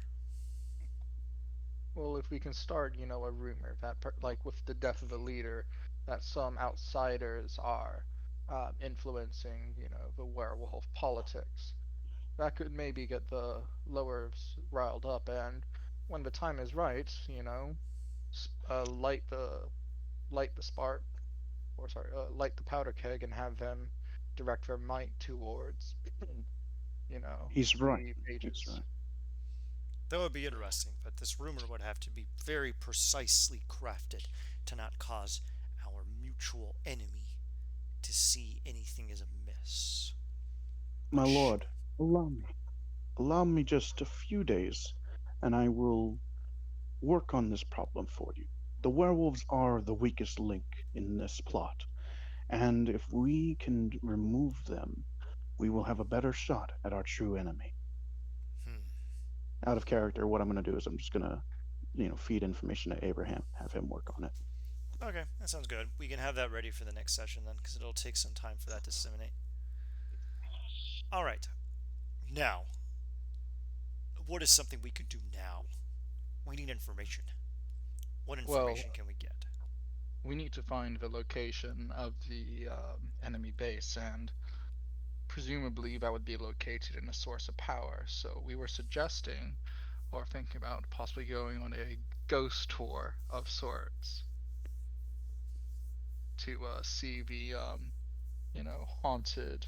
Speaker 6: Well, if we can start, a rumor that, like with the death of a leader, that some outsiders are influencing, the werewolf politics, that could maybe get the lowers riled up, and when the time is right, light the spark, light the powder keg and have them direct their might towards,
Speaker 3: He's right.
Speaker 6: the
Speaker 3: He's
Speaker 6: pages.
Speaker 3: right.
Speaker 1: That would be interesting, but this rumor would have to be very precisely crafted to not cause our mutual enemy to see anything as amiss.
Speaker 3: My
Speaker 1: Which,
Speaker 3: lord, allow me. Allow me just a few days, and I will work on this problem for you. The werewolves are the weakest link in this plot, and if we can remove them, we will have a better shot at our true enemy.
Speaker 1: hmm.
Speaker 3: Out of character, what I'm going to do is I'm just going to, feed information to Abraham, have him work on it.
Speaker 1: Okay, that sounds good. We can have that ready for the next session then, because it'll take some time for that to disseminate. All right. Now, what is something we could do now? We need information. What
Speaker 6: Well,
Speaker 1: information can we get?
Speaker 6: we need to find the location of the enemy base, and presumably that would be located in a source of power. So we were suggesting or thinking about possibly going on a ghost tour of sorts to see the haunted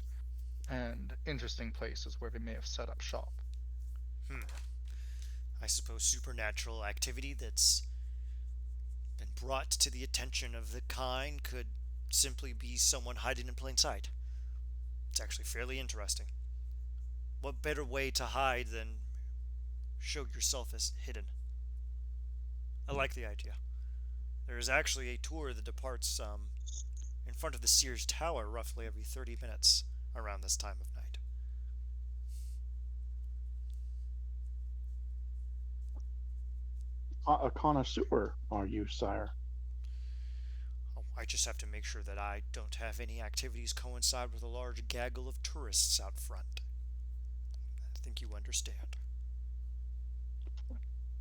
Speaker 6: and interesting places where they may have set up shop.
Speaker 1: Hmm. I suppose supernatural activity that's been brought to the attention of the kind could simply be someone hiding in plain sight. It's actually fairly interesting. What better way to hide than show yourself as hidden? I like the idea. There is actually a tour that departs in front of the Sears Tower roughly every 30 minutes around this time of night.
Speaker 3: A connoisseur, are you, sire?
Speaker 1: Oh, I just have to make sure that I don't have any activities coincide with a large gaggle of tourists out front. I think you understand.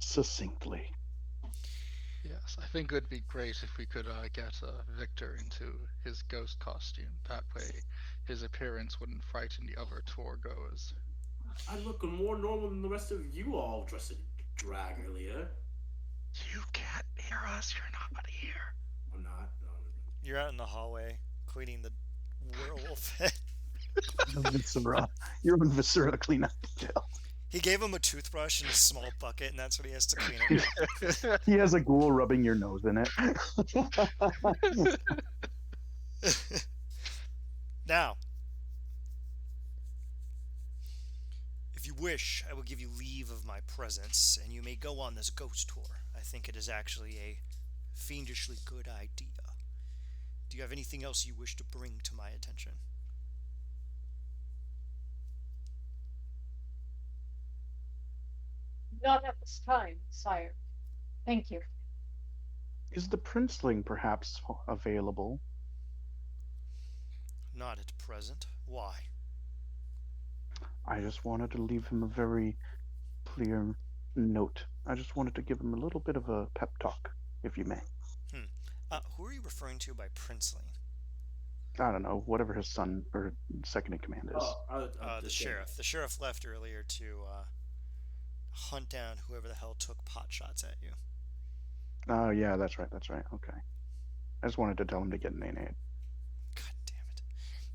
Speaker 3: Succinctly.
Speaker 6: Yes, I think it would be great if we could get Victor into his ghost costume. That way, his appearance wouldn't frighten the other tour goers.
Speaker 2: I look more normal than the rest of you all dressed in drag earlier.
Speaker 6: You can't hear us. You're not here.
Speaker 2: I'm not. No.
Speaker 1: You're out in the hallway cleaning the werewolf head.
Speaker 3: Viscera. You're on Viscera cleanup detail.
Speaker 1: He gave him a toothbrush and a small bucket, and that's what he has to clean it.
Speaker 3: He has a ghoul rubbing your nose in it.
Speaker 1: Now, if you wish, I will give you leave of my presence, and you may go on this ghost tour. I think it is actually a fiendishly good idea. Do you have anything else you wish to bring to my attention?
Speaker 8: Not at this time, sire. Thank you.
Speaker 3: Is the princeling perhaps available?
Speaker 1: Not at present. Why?
Speaker 3: I just wanted to leave him a very clear note. I just wanted to give him a little bit of a pep talk, if you may.
Speaker 1: Who are you referring to by princeling?
Speaker 3: I don't know, whatever his son or second in command is.
Speaker 1: The sheriff. The sheriff left earlier to hunt down whoever the hell took pot shots at you.
Speaker 3: Oh, yeah, that's right. Okay. I just wanted to tell him to get an A.
Speaker 1: God damn it.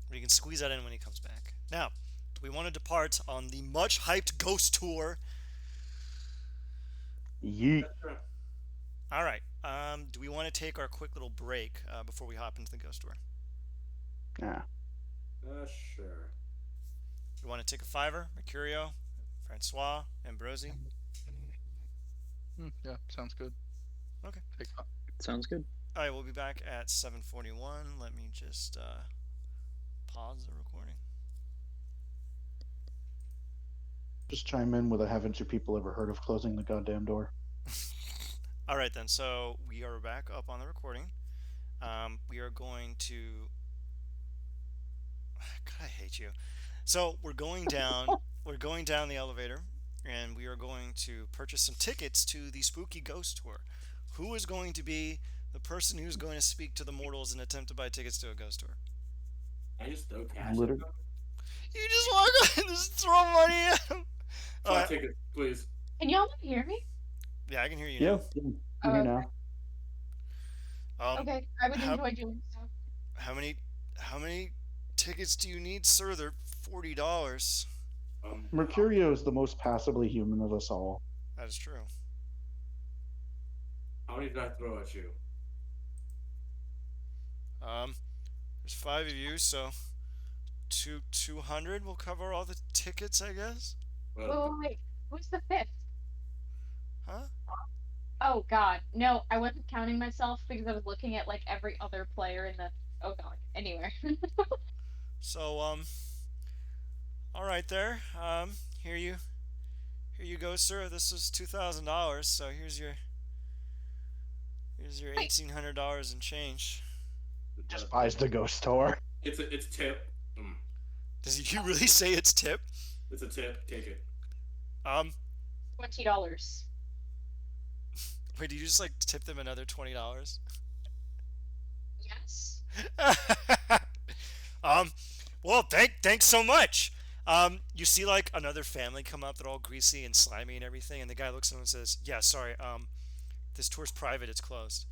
Speaker 1: We can squeeze that in when he comes back. Now, do we want to depart on the much hyped ghost tour?
Speaker 3: Yeet.
Speaker 1: All right. Do we want to take our quick little break before we hop into the ghost tour?
Speaker 3: Yeah.
Speaker 2: Sure.
Speaker 1: You want to take a fiver? Mercurio, Francois, Ambrosi?
Speaker 6: Yeah, sounds good.
Speaker 1: Okay.
Speaker 5: Sounds good.
Speaker 1: All right, we'll be back at 7:41. Let me just pause the recording.
Speaker 3: Just chime in with a haven't you people ever heard of closing the goddamn door?
Speaker 1: All right, then. So we are back up on the recording. We are going to... God, I hate you. So we're going down. We're going down the elevator, and we are going to purchase some tickets to the spooky ghost tour. Who is going to be the person who's going to speak to the mortals and attempt to buy tickets to a ghost tour?
Speaker 2: I just throw cash
Speaker 3: Literally.
Speaker 2: at them.
Speaker 1: You just walk on and just throw money at him.
Speaker 2: Tickets, please.
Speaker 8: Can y'all not hear me?
Speaker 1: Yeah, I can hear you
Speaker 3: Yeah,
Speaker 1: now.
Speaker 3: I'm here now.
Speaker 8: Okay, I would
Speaker 1: how-
Speaker 8: enjoy doing so.
Speaker 1: How many tickets do you need, sir? They're $40.
Speaker 3: Mercurio is the most passively human of us all.
Speaker 1: That is true.
Speaker 2: How many did I throw at you?
Speaker 1: There's five of you, so 200 will cover all the tickets, I guess.
Speaker 2: Well,
Speaker 8: Wait. Who's the fifth?
Speaker 1: Huh?
Speaker 8: Oh God, no! I wasn't counting myself because I was looking at like every other player in the. Oh God. Anyway.
Speaker 1: So all right there. Here you go, sir. This is $2,000. So here's your
Speaker 8: Wait.
Speaker 1: $1,800 in change.
Speaker 3: Just buys the ghost tour.
Speaker 2: it's tip.
Speaker 1: Does he really say it's tip?
Speaker 2: It's a tip. Take it.
Speaker 8: $20.
Speaker 1: Wait, did you just like tip them another $20?
Speaker 8: Yes.
Speaker 1: Well, thanks so much. You see like another family come up. They're all greasy and slimy and everything, and the guy looks at them and says, "Yeah, sorry. This tour's private. It's closed.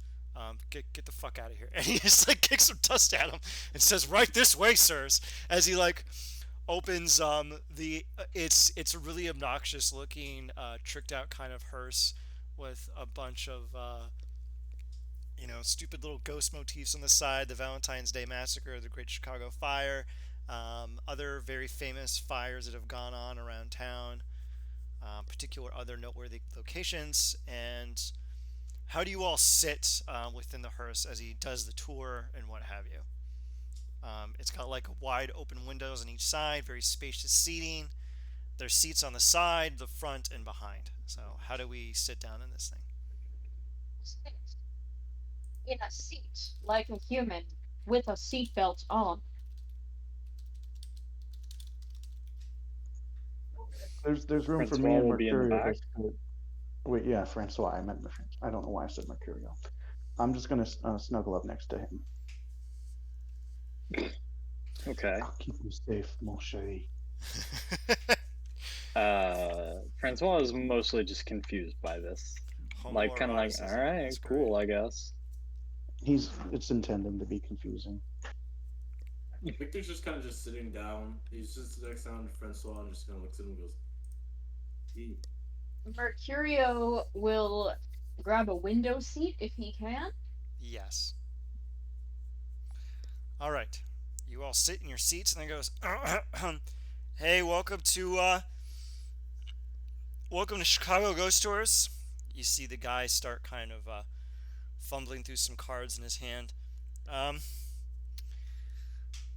Speaker 1: Get the fuck out of here." And he just like kicks some dust at him and says, "Right this way, sirs." As he like opens it's a really obnoxious looking tricked out kind of hearse with a bunch of stupid little ghost motifs on the side, the Valentine's Day Massacre, the Great Chicago Fire, other very famous fires that have gone on around town, particular other noteworthy locations. And how do you all sit within the hearse as he does the tour and what have you? It's got like wide open windows on each side, very spacious seating. There's seats on the side, the front, and behind. So how do we sit down in this thing?
Speaker 8: Sit in a seat like a human with a seatbelt on.
Speaker 3: There's room for
Speaker 5: Francois
Speaker 3: me and
Speaker 5: will be in the
Speaker 3: Mercurio.
Speaker 5: back.
Speaker 3: Wait, yeah, Francois. I meant Mercurio. I don't know why I said Mercurio. I'm just gonna snuggle up next to him.
Speaker 5: Okay.
Speaker 3: I'll keep you safe, mon chéri.
Speaker 5: Francois is mostly just confused by this. Like, kind of like, all right, cool, I guess.
Speaker 3: It's intending to be confusing.
Speaker 2: Victor's just kind of just sitting down. He's just next down to Francois and just kind of looks at him and goes, "He."
Speaker 8: Mercurio will grab a window seat if he can.
Speaker 1: Yes. All right. You all sit in your seats, and then goes, "Hey, welcome to Chicago Ghost Tours." You see the guy start kind of fumbling through some cards in his hand.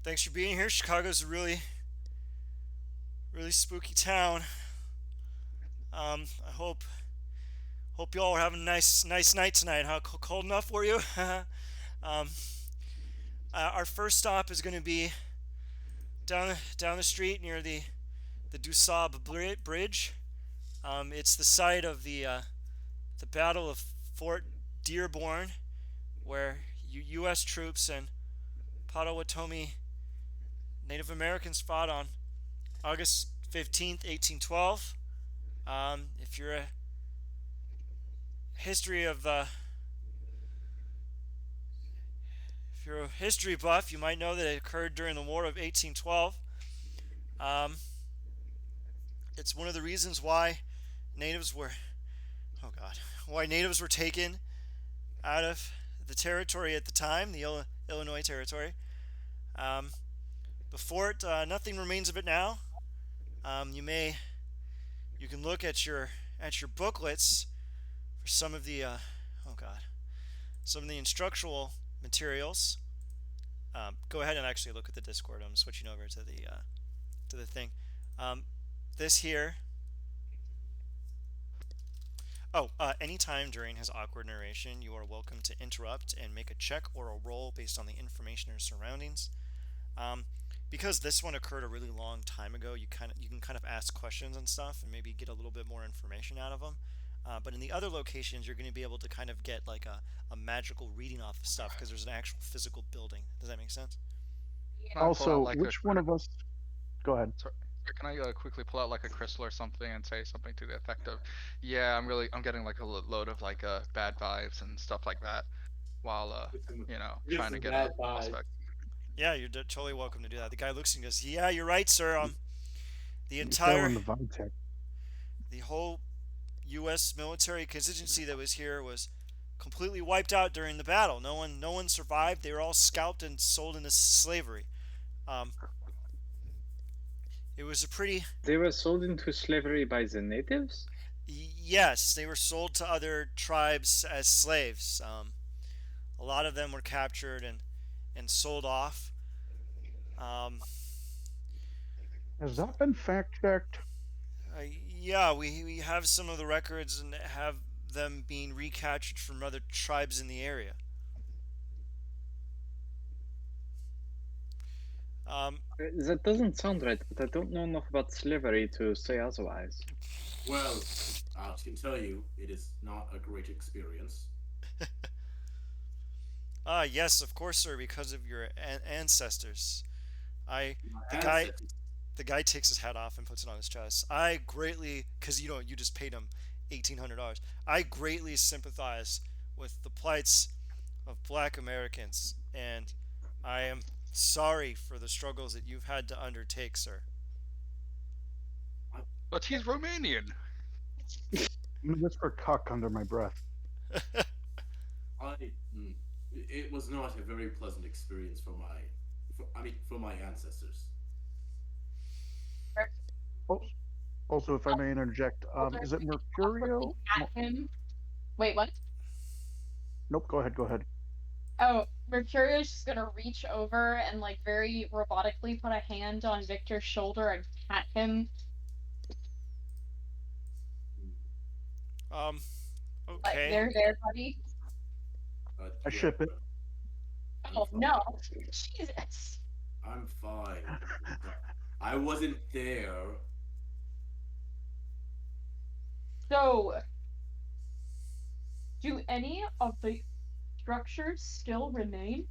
Speaker 1: Thanks for being here. Chicago's a really, really spooky town. I hope you all are having a nice night tonight. Huh? Cold enough for you? Our first stop is going to be down the street near the Dusab Bridge. It's the site of the Battle of Fort Dearborn, where U.S. troops and Potawatomi Native Americans fought on August 15th, 1812. If you're a history buff, you might know that it occurred during the War of 1812. It's one of the reasons why natives were taken out of the territory at the time, the Illinois territory. The fort, nothing remains of it now. You can look at your booklets for some of the instructional materials. Go ahead and actually look at the Discord. I'm switching over to the thing. This here. Anytime during his awkward narration, you are welcome to interrupt and make a check or a roll based on the information in your surroundings. Because this one occurred a really long time ago, you can kind of ask questions and stuff and maybe get a little bit more information out of them. But in the other locations, you're going to be able to kind of get like a magical reading off of stuff because there's an actual physical building. Does that make sense?
Speaker 6: Can I pull
Speaker 3: Also,
Speaker 6: out, like,
Speaker 3: which one of us? Go ahead.
Speaker 6: Sorry, can I quickly pull out like a crystal or something and say something to the effect of, "Yeah, I'm getting like a load of like bad vibes and stuff like that," while
Speaker 2: Get
Speaker 6: trying to
Speaker 2: some
Speaker 6: get
Speaker 2: bad
Speaker 6: a
Speaker 2: vibes.
Speaker 6: prospect.
Speaker 1: Yeah, you're totally welcome to do that. The guy looks and goes, "Yeah, you're right, sir. The
Speaker 3: You fell
Speaker 1: entire,
Speaker 3: in the vibe check.
Speaker 1: the whole U.S. military contingency that was here was completely wiped out during the battle. No one survived. They were all scalped and sold into slavery. Um, it was a pretty
Speaker 5: They were sold into slavery by the natives?
Speaker 1: yes, they were sold to other tribes as slaves. A lot of them were captured and sold off. Um,
Speaker 3: Has that been fact checked?
Speaker 1: yeah, we have some of the records and have them being recaptured from other tribes in the area. Um,
Speaker 5: That doesn't sound right, but I don't know enough about slavery to say otherwise.
Speaker 2: Well, I can tell you, it is not a great experience.
Speaker 1: yes, of course, sir, because of your ancestors. I
Speaker 2: My
Speaker 1: the guy
Speaker 2: ancestors.
Speaker 1: the guy takes his hat off and puts it on his chest. I greatly, because you just paid him $1,800. I greatly sympathize with the plights of Black Americans, and I am sorry for the struggles that you've had to undertake, sir.
Speaker 6: But he's Romanian.
Speaker 3: I'm gonna whisper "cuck" under my breath.
Speaker 2: I, it was not a very pleasant experience for my ancestors.
Speaker 3: Oh, also, if I may interject, is it Mercurio?
Speaker 8: At him. Wait, what?
Speaker 3: Nope. Go ahead. Go ahead.
Speaker 8: Oh, Mercurio's just gonna reach over and like very robotically put a hand on Victor's shoulder and pat him.
Speaker 1: um,
Speaker 8: Like,
Speaker 1: okay.
Speaker 8: there, buddy.
Speaker 3: I
Speaker 2: Yeah,
Speaker 3: ship it.
Speaker 2: I'm
Speaker 8: Oh
Speaker 2: fine.
Speaker 8: no, Jesus.
Speaker 2: I'm fine. I wasn't there.
Speaker 8: So, do any of the structures still remain?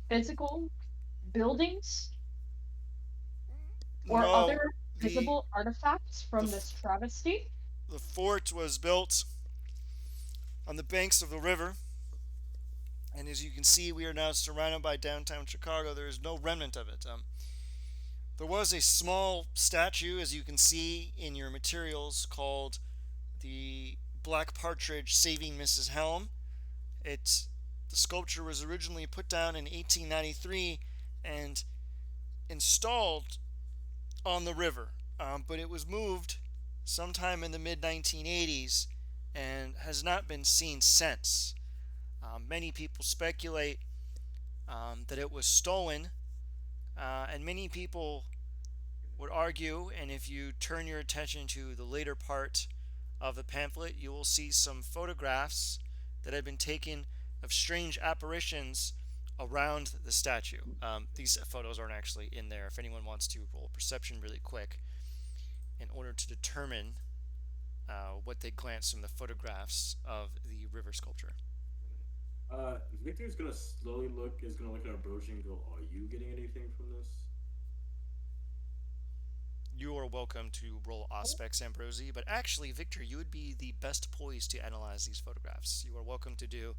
Speaker 8: Physical buildings or
Speaker 1: No,
Speaker 8: other
Speaker 1: the
Speaker 8: visible artifacts
Speaker 1: the
Speaker 8: from this travesty?
Speaker 1: the fort was built on the banks of the river, and as you can see, we are now surrounded by downtown Chicago. There is no remnant of it. There was a small statue, as you can see in your materials, called the Black Partridge Saving Mrs. Helm. The sculpture was originally put down in 1893 and installed on the river, but it was moved sometime in the mid 1980s and has not been seen since. Many people speculate that it was stolen, and many people would argue, and if you turn your attention to the later part of the pamphlet, you will see some photographs that have been taken of strange apparitions around the statue. These photos aren't actually in there. If anyone wants to roll perception really quick in order to determine what they glance from the photographs of the river sculpture.
Speaker 2: Victor's gonna slowly look. Is gonna look at our brochure and go, "Are you getting anything from this?"
Speaker 1: You are welcome to roll Auspex Ambrosi, but actually, Victor, you would be the best poised to analyze these photographs. You are welcome to do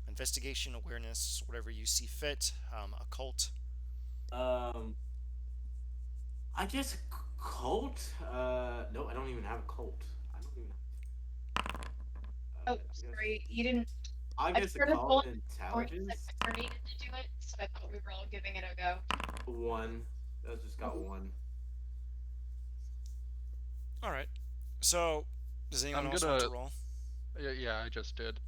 Speaker 1: investigation, awareness, whatever you see fit, occult.
Speaker 2: Um, I guess cult. No, I don't even have a cult. I don't even.
Speaker 8: Oh,
Speaker 2: I guess,
Speaker 8: sorry, you didn't.
Speaker 2: I
Speaker 8: I
Speaker 2: guess a
Speaker 8: started
Speaker 2: cult
Speaker 8: rolling
Speaker 2: and
Speaker 8: before you said
Speaker 2: intelligence.
Speaker 8: Victor needed to do it, so I thought we were all giving it a go.
Speaker 2: One. I just got one.
Speaker 1: All right. So, does anyone
Speaker 6: I'm
Speaker 1: else want to
Speaker 6: gonna.
Speaker 1: roll?
Speaker 6: Yeah, I just did.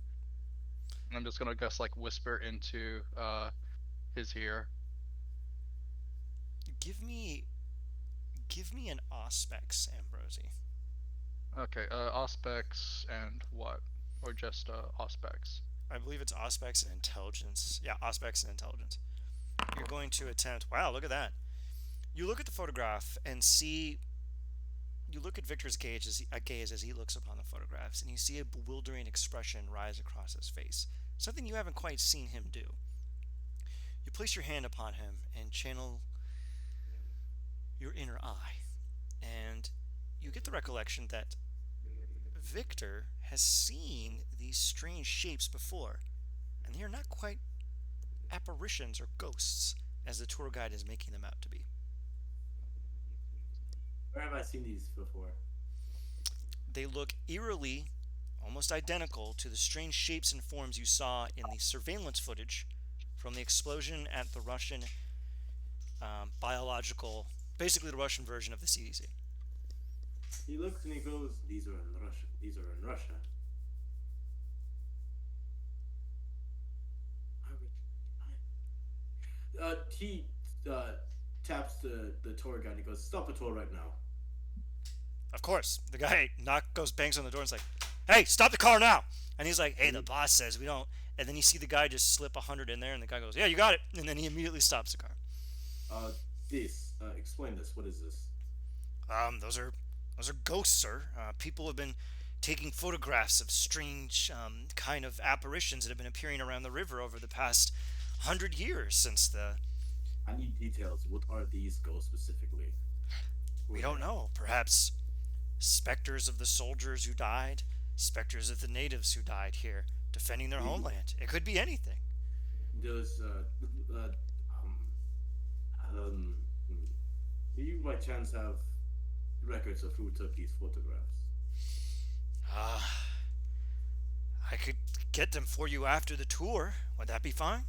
Speaker 6: I'm just gonna guess like whisper into his ear.
Speaker 1: Give me, give me an Auspex Ambrosi.
Speaker 6: Okay, Auspex and what? Or just Auspex?
Speaker 1: I believe it's Auspex and intelligence. Yeah, Auspex and intelligence. You're going to attempt. Wow, look at that. You look at the photograph and see. You look at Victor's gaze as he looks upon the photographs, and you see a bewildering expression rise across his face. Something you haven't quite seen him do. You place your hand upon him and channel your inner eye, and you get the recollection that Victor has seen these strange shapes before, and they are not quite apparitions or ghosts, as the tour guide is making them out to be.
Speaker 2: Where have I seen these before?
Speaker 1: They look eerily, almost identical to the strange shapes and forms you saw in the surveillance footage from the explosion at the Russian biological, basically the Russian version of the CDC.
Speaker 2: He looks and he goes, "These are in Russia. These are in Russia." He taps the tour guide and he goes, "Stop the tour right now."
Speaker 1: Of course, the guy bangs on the door and is like, "Hey, stop the car now!" And he's like, "Hey, the boss says we don't." And then you see the guy just slip 100 in there, and the guy goes, "Yeah, you got it." And then he immediately stops the car.
Speaker 2: Explain this. What is this?
Speaker 1: Those are ghosts, sir. People have been taking photographs of strange kind of apparitions that have been appearing around the river over the past 100 years since the.
Speaker 2: I need details. What are these ghosts specifically?
Speaker 1: We don't know. Perhaps specters of the soldiers who died, specters of the natives who died here, defending their homeland. It could be anything.
Speaker 2: Does do you by chance have records of who took these photographs?
Speaker 1: I could get them for you after the tour. Would that be fine?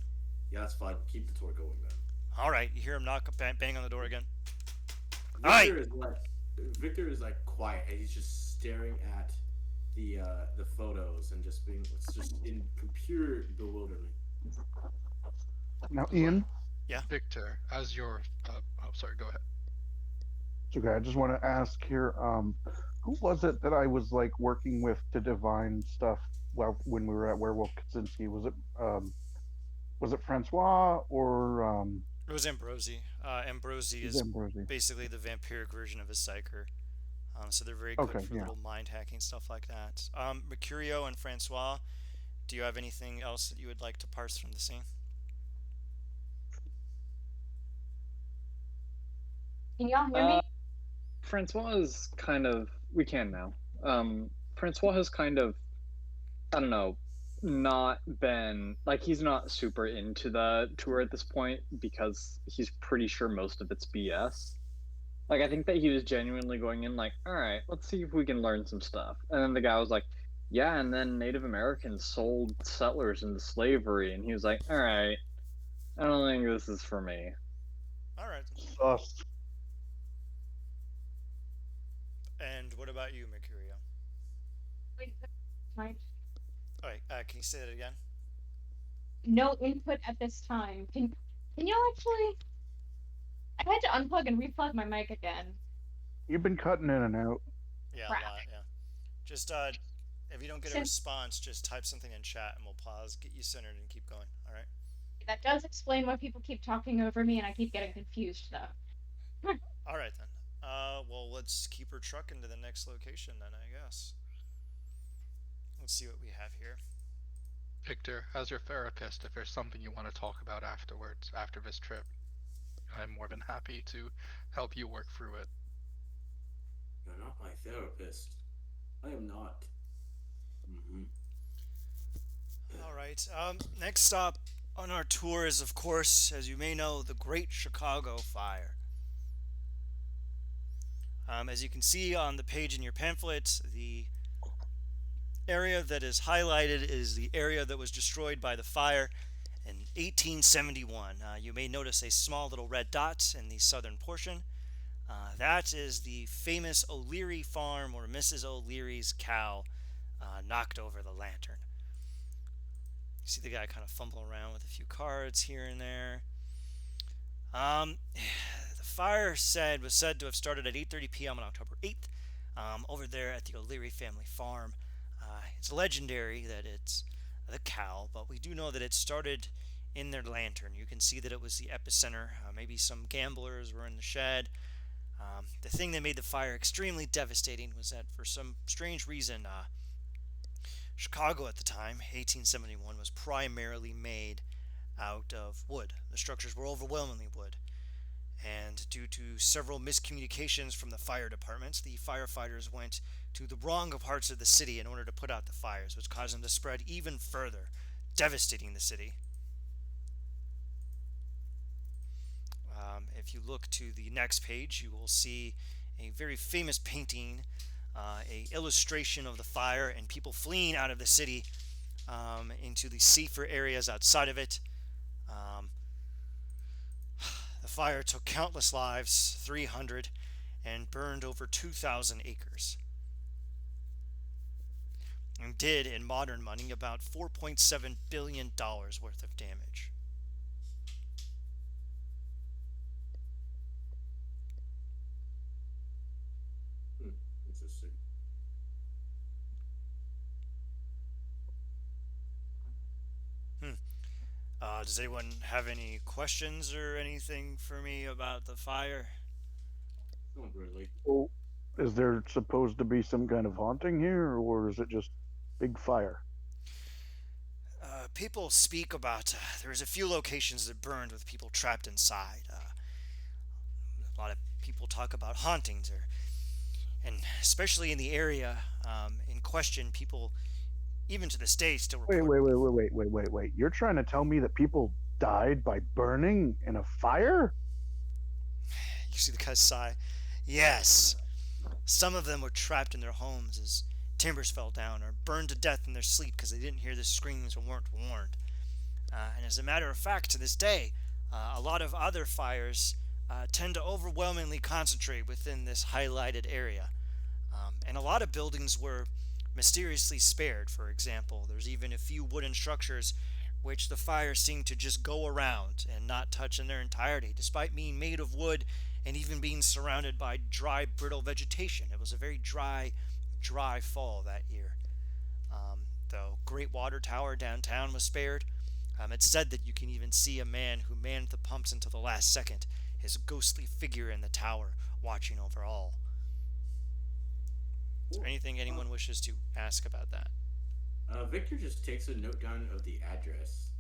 Speaker 2: Yeah, that's fine. Keep the tour going then.
Speaker 1: All right. You hear him bang on the door again.
Speaker 2: Victor is like quiet and he's just staring at the photos and just in pure bewilderment.
Speaker 7: Now, Ian.
Speaker 1: Yeah.
Speaker 6: Victor, as your sorry, go ahead.
Speaker 7: It's okay. I just want to ask here, who was it that I was like working with to divine stuff when we were at Werewolf Kaczynski? Was it Francois or
Speaker 1: It was Ambrosi. Ambrosi is basically the vampiric version of a psyker. So they're very good for little mind hacking stuff like that. Mercurio and Francois, do you have anything else that you would like to parse from the scene?
Speaker 8: Can y'all hear me?
Speaker 5: Francois is kind of. We can now. Francois has kind of. I don't know. Not been like he's not super into the tour at this point because he's pretty sure most of it's BS. Like I think that he was genuinely going in like, all right, let's see if we can learn some stuff. And then the guy was like, yeah, and then Native Americans sold settlers into slavery, and he was like, all right, I don't think this is for me.
Speaker 1: All right.
Speaker 3: Sus.
Speaker 1: And what about you, Mercurio?
Speaker 8: Right.
Speaker 1: All right. Can you say that again?
Speaker 8: No input at this time. Can y'all actually? I had to unplug and replug my mic again.
Speaker 7: You've been cutting in and out.
Speaker 1: Yeah,
Speaker 8: Crap.
Speaker 1: a lot. Yeah. Just if you don't get a response, just type something in chat and we'll pause, get you centered, and keep going. All right.
Speaker 8: That does explain why people keep talking over me and I keep getting confused though.
Speaker 1: All right then. Well, let's keep her trucking to the next location then, I guess. Let's see what we have here.
Speaker 6: Victor, as your therapist, if there's something you want to talk about afterwards, after this trip, I'm more than happy to help you work through it.
Speaker 2: You're not my therapist. I am not.
Speaker 1: All right. Next stop on our tour is, of course, as you may know, the Great Chicago Fire. As you can see on the page in your pamphlet, the area that is highlighted is the area that was destroyed by the fire in 1871. You may notice a small little red dot in the southern portion. That is the famous O'Leary farm where Mrs. O'Leary's cow knocked over the lantern. You see the guy kind of fumbling around with a few cards here and there. The fire was said to have started at 8:30 p.m. on October 8th over there at the O'Leary family farm. It's legendary that it's the cow, but we do know that it started in their lantern. You can see that it was the epicenter. Maybe some gamblers were in the shed. The thing that made the fire extremely devastating was that for some strange reason, Chicago at the time, 1871, was primarily made out of wood. The structures were overwhelmingly wood. And due to several miscommunications from the fire departments, the firefighters went to the wrong parts of the city in order to put out the fires, which caused them to spread even further, devastating the city. If you look to the next page, you will see a very famous painting, a illustration of the fire and people fleeing out of the city into the safer areas outside of it. Um, the fire took countless lives, 300, and burned over 2,000 acres. And did, in modern money, about $4.7 billion worth of damage.
Speaker 2: Interesting.
Speaker 1: Hmm. Does anyone have any questions or anything for me about the fire?
Speaker 2: Not really.
Speaker 3: Oh, is there supposed to be some kind of haunting here, or is it just big fire?
Speaker 1: People speak about there's a few locations that burned with people trapped inside. A lot of people talk about hauntings, and especially in the area in question, people even to this day still
Speaker 3: Wait,
Speaker 1: report.
Speaker 3: wait, wait, wait, wait, wait, wait, wait. You're trying to tell me that people died by burning in a fire?
Speaker 1: You see the guy's sigh. Yes, some of them were trapped in their homes as timbers fell down, or burned to death in their sleep because they didn't hear the screams or weren't warned. And as a matter of fact, to this day, a lot of other fires tend to overwhelmingly concentrate within this highlighted area. And a lot of buildings were mysteriously spared. For example, there's even a few wooden structures which the fire seemed to just go around and not touch in their entirety, despite being made of wood and even being surrounded by dry, brittle vegetation. It was a very dry fall that year. The Great Water Tower downtown was spared. It's said that you can even see a man who manned the pumps until the last second, his ghostly figure in the tower watching over all. Is there anything anyone wishes to ask about that?
Speaker 2: Victor just takes a note down of the address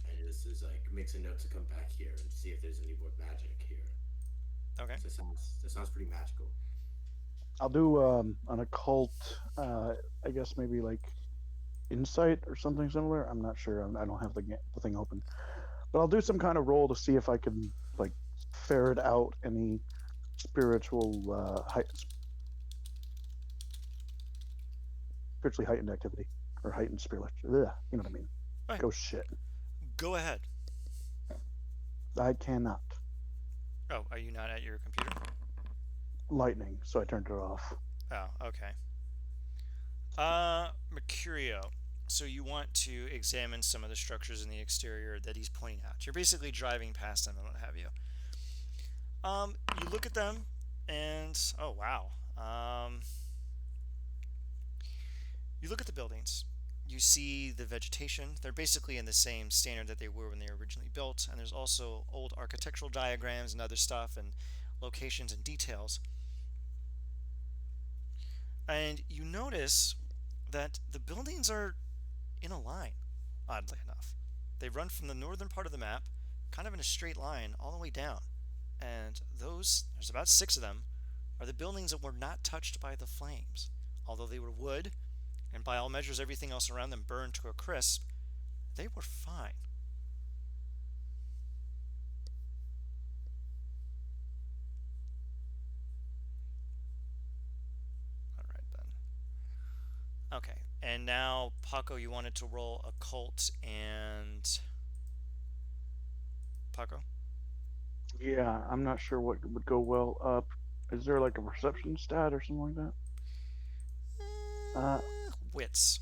Speaker 2: and just is like makes a note to come back here and see if there's any more magic here.
Speaker 1: Okay.
Speaker 2: So that sounds pretty magical.
Speaker 3: I'll do an occult, I guess maybe like insight or something similar. I'm not sure. I don't have the thing open, but I'll do some kind of roll to see if I can like ferret out any spiritual spiritually heightened activity or heightened spirit. Ugh, you know what I mean?
Speaker 1: Right.
Speaker 3: Ghost shit.
Speaker 1: Go ahead.
Speaker 3: I cannot.
Speaker 1: Oh, are you not at your computer?
Speaker 3: Lightning, so I turned it off.
Speaker 1: Oh, okay. Mercurio. So you want to examine some of the structures in the exterior that he's pointing out. You're basically driving past them and what have you. You look at them, and oh wow. You look at the buildings. You see the vegetation. They're basically in the same standard that they were when they were originally built, and there's also old architectural diagrams and other stuff and locations and details. And you notice that the buildings are in a line, oddly enough. They run from the northern part of the map, kind of in a straight line, all the way down. And there's about 6 of them, are the buildings that were not touched by the flames. Although they were wood, and by all measures everything else around them burned to a crisp, they were fine. Alright then. Okay, and now, Paco, you wanted to roll occult and... Paco?
Speaker 3: Yeah, I'm not sure what would go well up. Is there like a perception stat or something like that?
Speaker 1: Wits.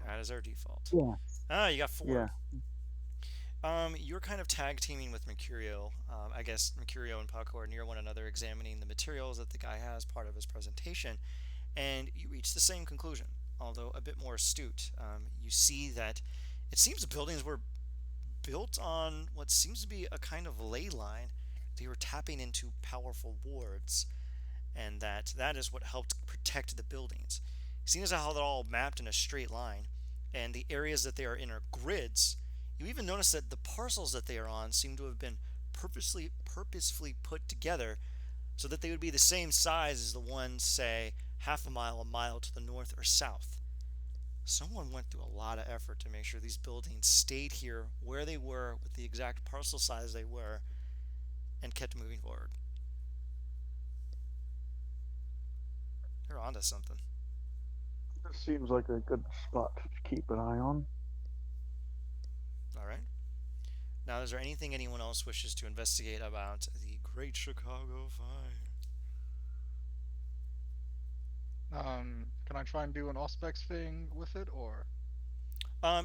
Speaker 1: That is our default.
Speaker 3: Yeah.
Speaker 1: You got 4.
Speaker 3: Yeah.
Speaker 1: You're kind of tag teaming with Mercurio. I guess Mercurio and Paco are near one another, examining the materials that the guy has part of his presentation, and you reach the same conclusion, although a bit more astute. You see that it seems the buildings were built on what seems to be a kind of ley line. They were tapping into powerful wards, and that is what helped protect the buildings. Seeing as how they're all mapped in a straight line, and the areas that they are in are grids, you even notice that the parcels that they are on seem to have been purposefully put together so that they would be the same size as the ones, say, half a mile to the north or south. Someone went through a lot of effort to make sure these buildings stayed here where they were with the exact parcel size they were, and kept moving forward. You're onto something.
Speaker 7: This seems like a good spot to keep an eye on.
Speaker 1: All right. Now, is there anything anyone else wishes to investigate about the Great Chicago Fire?
Speaker 6: Can I try and do an Auspex thing with it, or?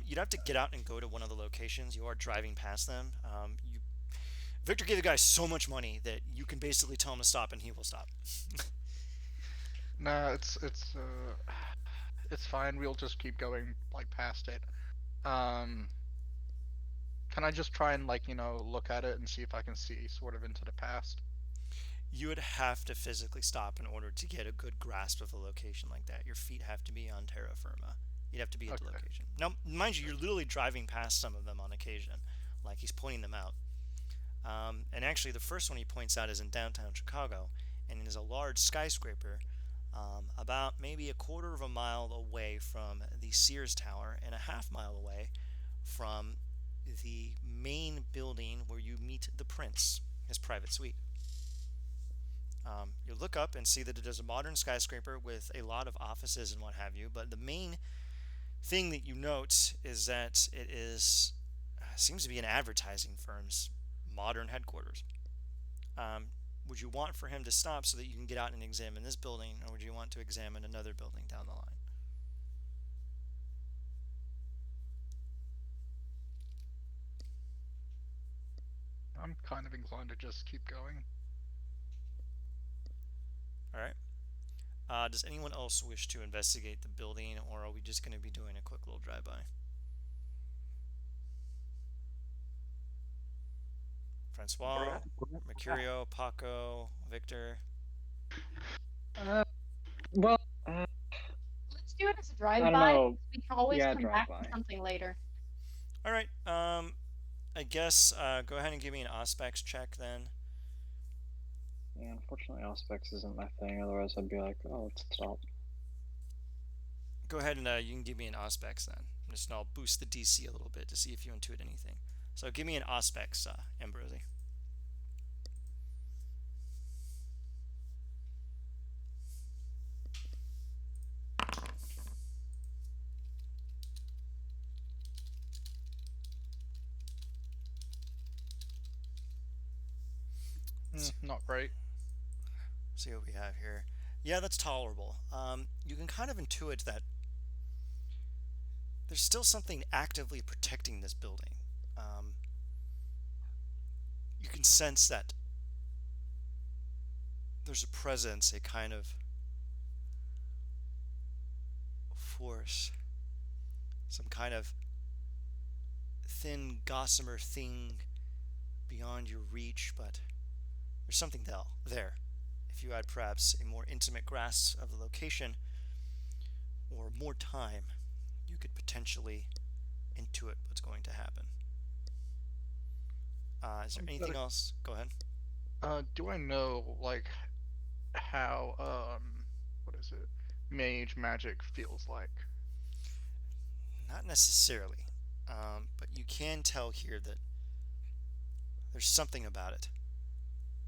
Speaker 1: You'd have to get out and go to one of the locations. You are driving past them. Victor gave the guy so much money that you can basically tell him to stop and he will stop.
Speaker 6: Nah, it's fine. We'll just keep going like past it. Um, can I just try and look at it and see if I can see sort of into the past?
Speaker 1: You would have to physically stop in order to get a good grasp of a location like that. Your feet have to be on terra firma. You'd have to be at the
Speaker 6: Okay.
Speaker 1: location. Now, mind you, you're literally driving past some of them on occasion, like he's pointing them out. And actually, the first one he points out is in downtown Chicago, and it is a large skyscraper about maybe a quarter of a mile away from the Sears Tower and a half mile away from the main building where you meet the prince, his private suite. You look up and see that it is a modern skyscraper with a lot of offices and what have you, but the main thing that you note is that it is seems to be an advertising firm's modern headquarters. Would you want for him to stop so that you can get out and examine this building, or would you want to examine another building down the line?
Speaker 6: I'm kind of inclined to just keep going.
Speaker 1: All right. Does anyone else wish to investigate the building, or are we just going to be doing a quick little drive-by? Francois, Mercurio, Paco, Victor.
Speaker 5: Well,
Speaker 8: Let's do it as a
Speaker 5: I don't
Speaker 8: drive-by.
Speaker 5: know.
Speaker 8: We can always
Speaker 5: Yeah,
Speaker 8: come back to
Speaker 5: drive-by.
Speaker 8: something later.
Speaker 1: All right. I guess go ahead and give me an Auspex check then.
Speaker 5: Yeah, unfortunately, Auspex isn't my thing. Otherwise, I'd be like, oh, let's stop.
Speaker 1: Go ahead and you can give me an Auspex then. Just I'll boost the DC a little bit to see if you intuit anything. So give me an Auspex, Ambrosi.
Speaker 6: Not great.
Speaker 1: See what we have here. Yeah, that's tolerable. You can kind of intuit that there's still something actively protecting this building. You can sense that there's a presence, a kind of force, some kind of thin gossamer thing beyond your reach, but there's something there. If you had perhaps a more intimate grasp of the location or more time, you could potentially intuit what's going to happen. Is there anything else? Go ahead.
Speaker 6: Do I know how what is it? Mage magic feels like?
Speaker 1: Not necessarily, but you can tell here that there's something about it.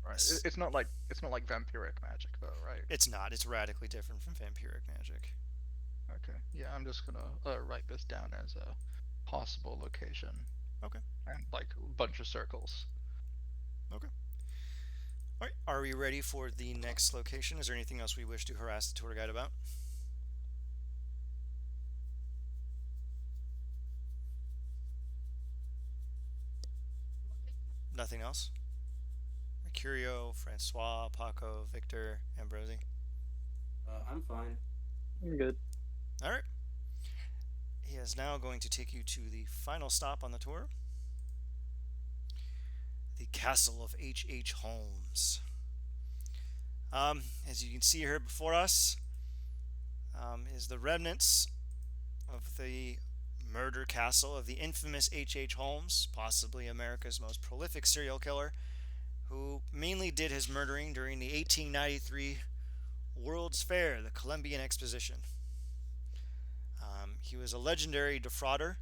Speaker 6: Right. It's not like vampiric magic though, right?
Speaker 1: It's not. It's radically different from vampiric magic.
Speaker 6: Okay. Yeah, I'm just gonna write this down as a possible location.
Speaker 1: Okay.
Speaker 6: And like a bunch of circles.
Speaker 1: Okay. All right. Are we ready for the next location? Is there anything else we wish to harass the tour guide about? Nothing else? Mercurio, Francois, Paco, Victor, Ambrosi.
Speaker 2: I'm fine.
Speaker 5: I'm good.
Speaker 1: All right. He is now going to take you to the final stop on the tour, the castle of H.H. Holmes. As you can see here before us, is the remnants of the murder castle of the infamous H.H. Holmes, possibly America's most prolific serial killer, who mainly did his murdering during the 1893 World's Fair, the Columbian Exposition. He was a legendary defrauder,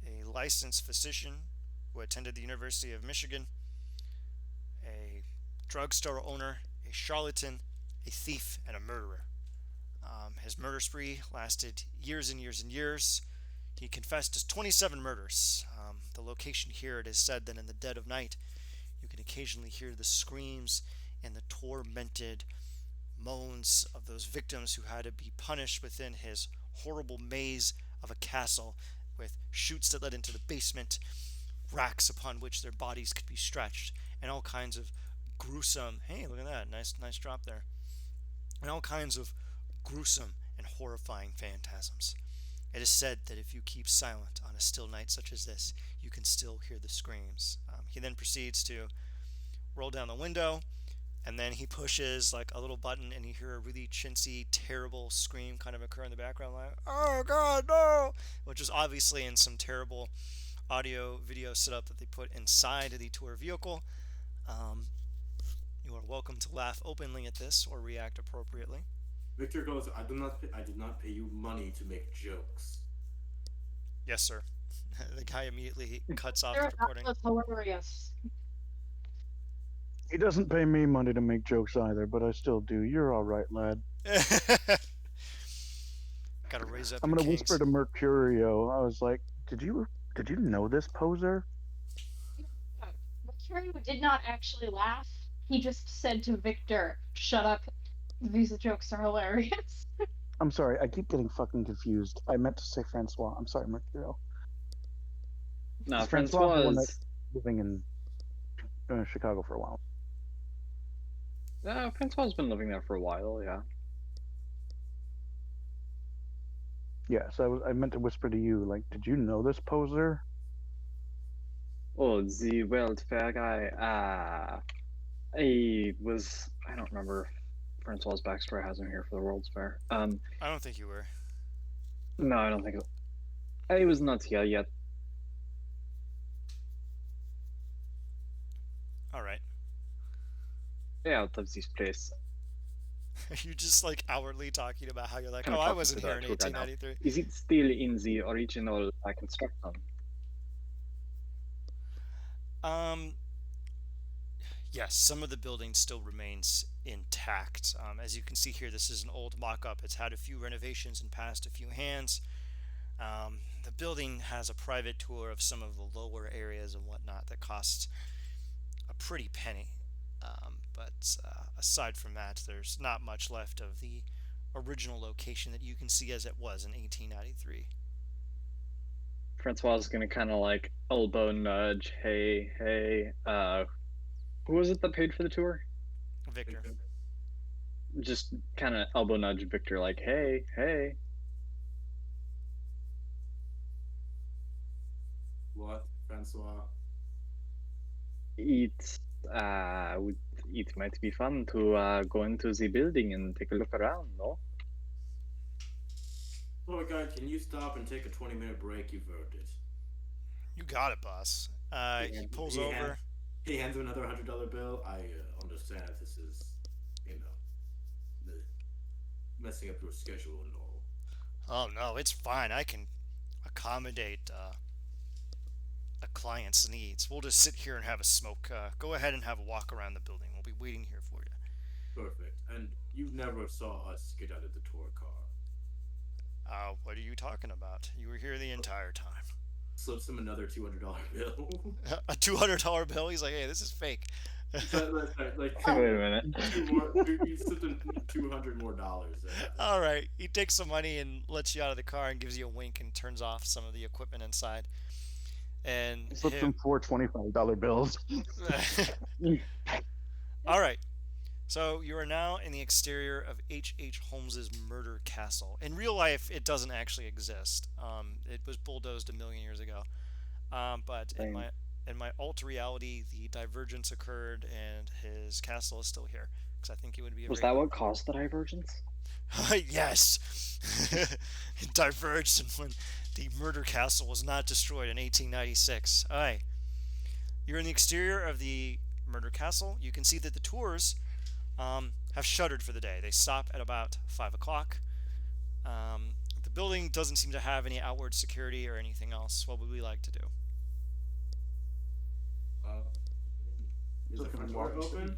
Speaker 1: a licensed physician who attended the University of Michigan, a drugstore owner, a charlatan, a thief, and a murderer. His murder spree lasted years and years and years. He confessed to 27 murders. The location here, it is said that in the dead of night, you can occasionally hear the screams and the tormented moans of those victims who had to be punished within his horrible maze of a castle with chutes that led into the basement, racks upon which their bodies could be stretched, and all kinds of gruesome. Hey, look at that! Nice drop there. And all kinds of gruesome and horrifying phantasms. It is said that if you keep silent on a still night such as this, you can still hear the screams. He then proceeds to roll down the window, and then he pushes like a little button, and you hear a really chintzy, terrible scream kind of occur in the background, like "Oh God, no!" which is obviously in some terrible audio video setup that they put inside the tour vehicle. Um, you are welcome to laugh openly at this or react appropriately.
Speaker 2: Victor goes, I did not pay you money to make jokes.
Speaker 1: Yes, sir. The guy immediately cuts off the
Speaker 8: That
Speaker 1: recording.
Speaker 8: was hilarious.
Speaker 7: He doesn't pay me money to make jokes either, but I still do. You're all right, lad.
Speaker 1: Gotta raise up
Speaker 7: I'm
Speaker 1: your
Speaker 7: gonna
Speaker 1: kings.
Speaker 7: whisper to Mercurio. I was like, did you know this poser?
Speaker 8: Mercurio did not actually laugh. He just said to Victor, "Shut up. These jokes are hilarious."
Speaker 7: I'm sorry, I keep getting fucking confused. I meant to say Francois. I'm sorry, Mercurio.
Speaker 5: No,
Speaker 7: Is Francois the one
Speaker 5: Francois.
Speaker 7: that's living in Chicago for a while?
Speaker 5: Francois has been living there for a while. Yeah.
Speaker 7: Yes, I meant to whisper to you, like, did you know this poser?
Speaker 5: Oh, the World Fair guy. I don't remember if Francois' backstory has him here for the World's Fair.
Speaker 1: I don't think you were.
Speaker 5: No, I don't think so. He was not here yet.
Speaker 1: All right.
Speaker 5: Out of this place.
Speaker 1: You just like outwardly talking about how you're like,
Speaker 5: Kinda
Speaker 1: oh, I
Speaker 5: talking
Speaker 1: wasn't
Speaker 5: to
Speaker 1: here
Speaker 5: that
Speaker 1: in
Speaker 5: tour guide now.
Speaker 1: 1893.
Speaker 5: Is it still in the original construction?
Speaker 1: Yes, some of the building still remains intact. As you can see here, this is an old mock-up. It's had a few renovations and passed a few hands. The building has a private tour of some of the lower areas and whatnot that costs a pretty penny. But aside from that, there's not much left of the original location that you can see as it was in 1893.
Speaker 5: Francois is gonna kind of like elbow nudge. Hey. Who was it that paid for the tour?
Speaker 1: Victor.
Speaker 5: Just kind of elbow nudge Victor, like, hey.
Speaker 2: What, Francois?
Speaker 5: It might be fun to go into the building and take a look around, no?
Speaker 2: Poor guy, can you stop and take a 20-minute break? You've earned it.
Speaker 1: You got it, boss. He pulls over.
Speaker 2: He hands him another $100 bill. I understand if this is, messing up your schedule and all.
Speaker 1: Oh no, it's fine. I can accommodate a client's needs. We'll just sit here and have a smoke. Go ahead and have a walk around the building. We'll be waiting here for you.
Speaker 2: Perfect. And you never saw us get out of the tour car.
Speaker 1: What are you talking about? You were here the entire time.
Speaker 2: Slips him another $200 bill.
Speaker 1: A $200 bill? He's like, hey, this is fake.
Speaker 2: Like,
Speaker 5: Wait a minute.
Speaker 2: He slipped in $200 more.
Speaker 1: All right. He takes some money and lets you out of the car and gives you a wink and turns off some of the equipment inside. And
Speaker 7: Slipped him four $25 bills.
Speaker 1: All right. So you are now in the exterior of H.H. Holmes's murder castle. In real life, it doesn't actually exist. It was bulldozed a million years ago. But in my alt reality, the divergence occurred, and his castle is still here. Because I think it would be.
Speaker 5: Was that what caused the divergence?
Speaker 1: Yes. It diverged, and when the murder castle was not destroyed in 1896. All right. You're in the exterior of the murder castle. You can see that the tours have shuttered for the day. They stop at about 5 o'clock. The building doesn't seem to have any outward security or anything else. What would we like to do?
Speaker 2: Is the front door open?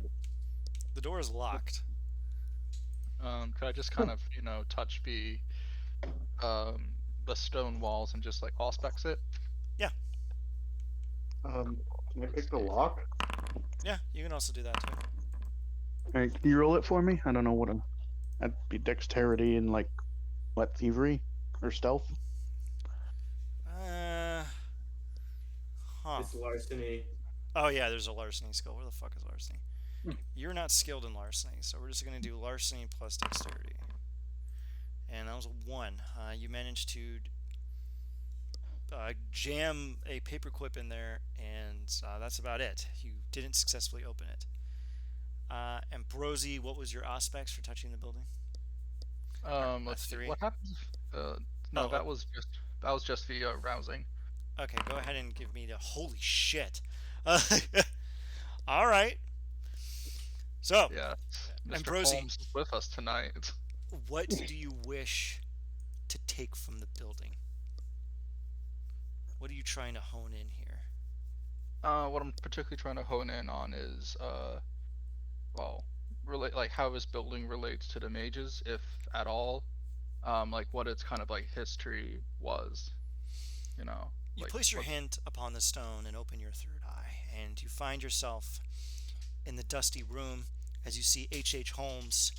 Speaker 1: door is locked.
Speaker 6: Could I just kind of, touch the stone walls and just like auspex it?
Speaker 1: Yeah,
Speaker 3: Can I
Speaker 6: Let's
Speaker 3: pick the
Speaker 6: see.
Speaker 3: lock?
Speaker 1: yeah, you can also do that too.
Speaker 3: Hey, can you roll it for me? I don't know what that'd be dexterity and like what, thievery or stealth?
Speaker 1: Uh, huh.
Speaker 2: It's larceny.
Speaker 1: Oh yeah, there's a larceny skill. Where the fuck is larceny?
Speaker 5: Hmm.
Speaker 1: You're not skilled in larceny, so we're just gonna do larceny plus dexterity. And that was a 1. You managed to jam a paperclip in there, and that's about it. You didn't successfully open it. And Brozy, what was your auspex for touching the building? A
Speaker 6: Let's see.
Speaker 1: 3.
Speaker 6: What happens if, no,
Speaker 1: Oh,
Speaker 6: that was just the rousing.
Speaker 1: okay. Go ahead and give me the holy shit. Uh, all right. So,
Speaker 6: Yeah,
Speaker 1: and
Speaker 6: Mr.
Speaker 1: Brozy,
Speaker 6: Holmes is with us tonight.
Speaker 1: what do you wish to take from the building? What are you trying to hone in here?
Speaker 6: What I'm particularly trying to hone in on is, well, relate like how this building relates to the mages, if at all. Like what its kind of like history was,
Speaker 1: You
Speaker 6: like
Speaker 1: place your
Speaker 6: what.
Speaker 1: hand upon the stone and open your third eye, and you find yourself in the dusty room as you see H. Holmes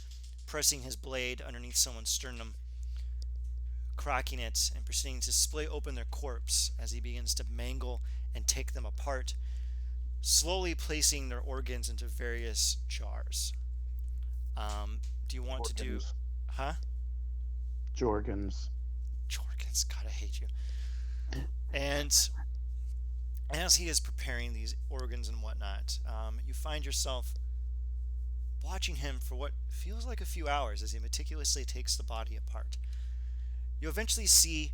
Speaker 1: pressing his blade underneath someone's sternum, cracking it, and proceeding to splay open their corpse as he begins to mangle and take them apart, slowly placing their organs into various jars. Do you want to do.
Speaker 3: Jorgens.
Speaker 1: Huh?
Speaker 3: Jorgens.
Speaker 1: Jorgens, God, I hate you. And as he is preparing these organs and whatnot, you find yourself watching him for what feels like a few hours as he meticulously takes the body apart. You eventually see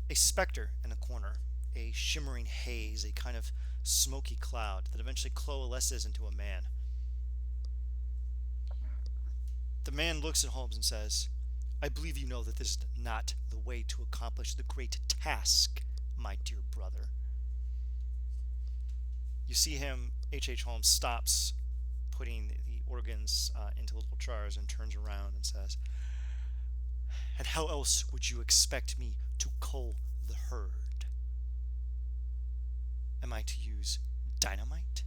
Speaker 1: a specter in a corner, a shimmering haze, a kind of smoky cloud that eventually coalesces into a man. The man looks at Holmes and says, I believe you know that this is not the way to accomplish the great task, my dear brother. You see him, H. Holmes stops putting the organs into little jars and turns around and says, and how else would you expect me to cull the herd? Am I to use dynamite?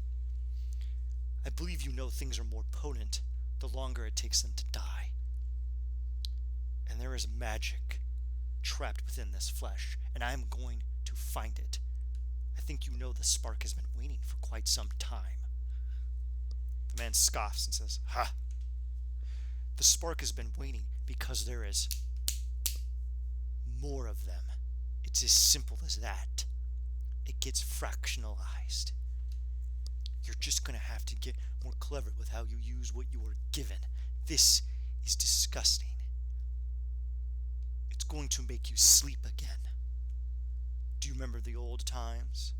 Speaker 1: I believe you know things are more potent the longer it takes them to die. And there is magic trapped within this flesh, and I am going to find it. I think you know the spark has been waning for quite some time. The man scoffs and says, Ha! The spark has been waning because there is more of them. It's as simple as that. It gets fractionalized. You're just going to have to get more clever with how you use what you are given. This is disgusting. It's going to make you sleep again. Do you remember the old times?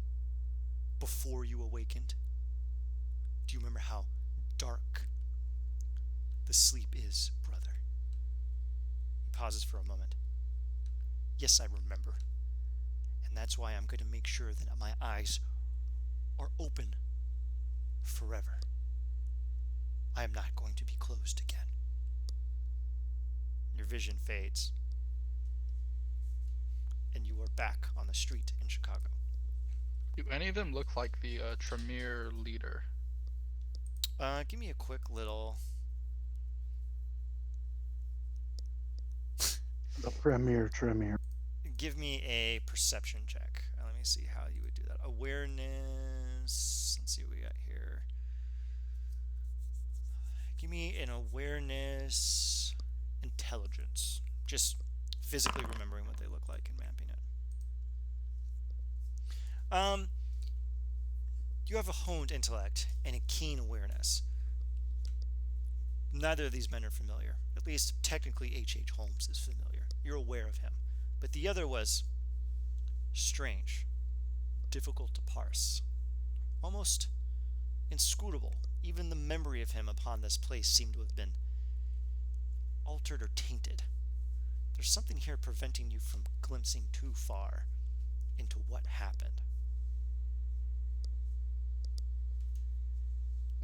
Speaker 1: Before you awakened? Do you remember how dark the sleep is, brother? He pauses for a moment. Yes, I remember. And that's why I'm going to make sure that my eyes are open forever. I am not going to be closed again. Your vision fades, and you are back on the street in Chicago.
Speaker 6: Do any of them look like the Tremere leader?
Speaker 1: Give me a quick little.
Speaker 3: The premier.
Speaker 1: Give me a perception check. Let me see how you would do that. Awareness. Let's see what we got here. Give me an awareness, intelligence. Just physically remembering what they look like and mapping it. You have a honed intellect and a keen awareness. Neither of these men are familiar. At least technically H. Holmes is familiar. You're aware of him. But the other was strange, difficult to parse, almost inscrutable. Even the memory of him upon this place seemed to have been altered or tainted. There's something here preventing you from glimpsing too far into what happened.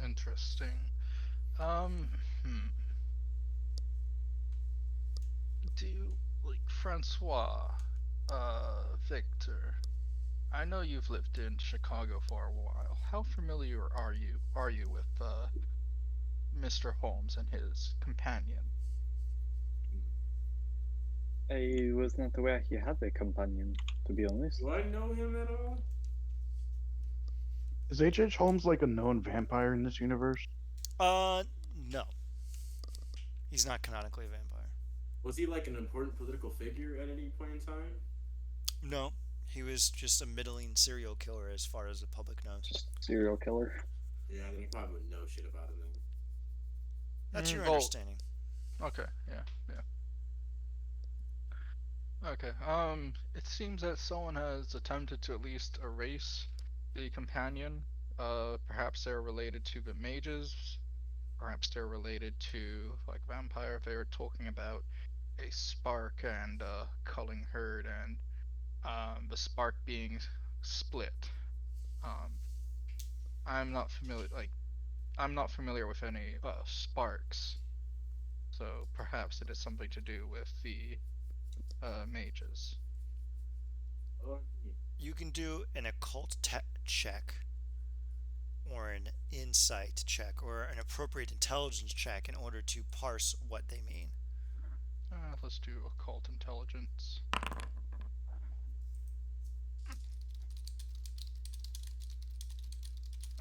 Speaker 6: Interesting. Hmm. Do you like Francois? Victor. I know you've lived in Chicago for a while. How familiar are you with Mr. Holmes and his companion?
Speaker 5: I was not aware he had a companion, to be honest.
Speaker 2: Do I know him at all?
Speaker 3: Is H.H. Holmes like a known vampire in this universe?
Speaker 1: No. He's not canonically a vampire.
Speaker 2: Was he like an important political figure at any point in time?
Speaker 1: No. He was just a middling serial killer as far as the public knows.
Speaker 5: Just serial killer.
Speaker 2: Yeah, then he probably wouldn't know shit about him then.
Speaker 1: That's your
Speaker 6: Well,
Speaker 1: understanding.
Speaker 6: okay, yeah, yeah. Okay, it seems that someone has attempted to at least erase the companion. Perhaps they're related to the mages. Perhaps they're related to, like, vampire. They're talking about a spark and culling herd, and the spark being split. Um, I'm not familiar, like, I'm not familiar with any sparks, so perhaps it is something to do with the mages.
Speaker 2: Oh,
Speaker 1: You can do an occult check, or an insight check, or an appropriate intelligence check in order to parse what they mean.
Speaker 6: Let's do occult intelligence.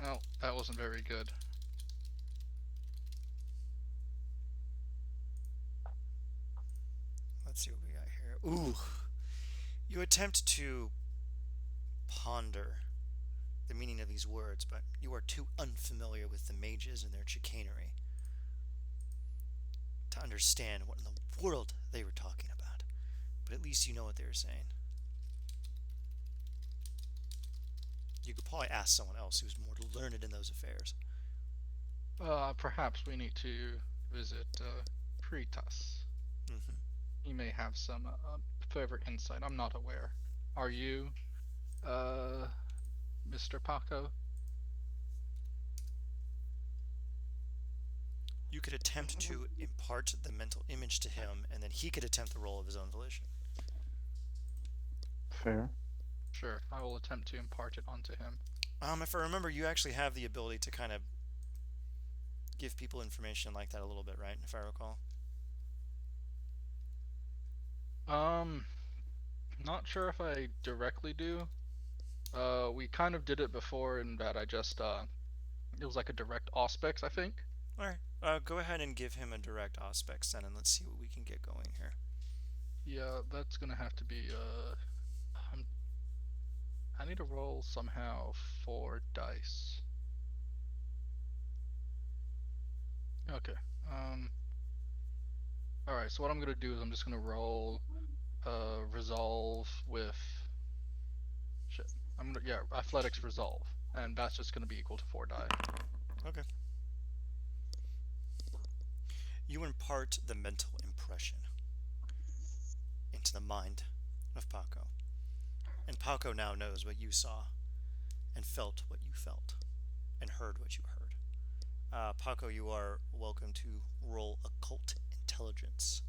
Speaker 6: Oh, that wasn't very good.
Speaker 1: Let's see what we got here. Ooh. You attempt to ponder the meaning of these words, but you are too unfamiliar with the mages and their chicanery to understand what in the world they were talking about. But at least you know what they were saying. You could probably ask someone else who's more learned in those affairs.
Speaker 6: Perhaps we need to visit Pritas.
Speaker 1: Mm-hmm.
Speaker 6: He may have some further insight. I'm not aware. Are you, Mr. Paco?
Speaker 1: You could attempt to impart the mental image to him, and then he could attempt the role of his own volition.
Speaker 3: Fair.
Speaker 6: Sure, I will attempt to impart it onto him.
Speaker 1: If I remember, you actually have the ability to kind of give people information like that a little bit, right? If I recall.
Speaker 6: Not sure if I directly do. We kind of did it before in that I just, it was like a direct auspex, I think.
Speaker 1: Alright, go ahead and give him a direct auspex then, and let's see what we can get going here.
Speaker 6: Yeah, that's gonna have to be, I need to roll somehow 4 dice. Okay, alright, so what I'm gonna do is I'm just gonna roll, resolve with, shit, athletics resolve, and that's just gonna be equal to 4 die.
Speaker 1: Okay. You impart the mental impression into the mind of Paco. And Paco now knows what you saw, and felt what you felt, and heard what you heard. Paco, you are welcome to roll occult intelligence.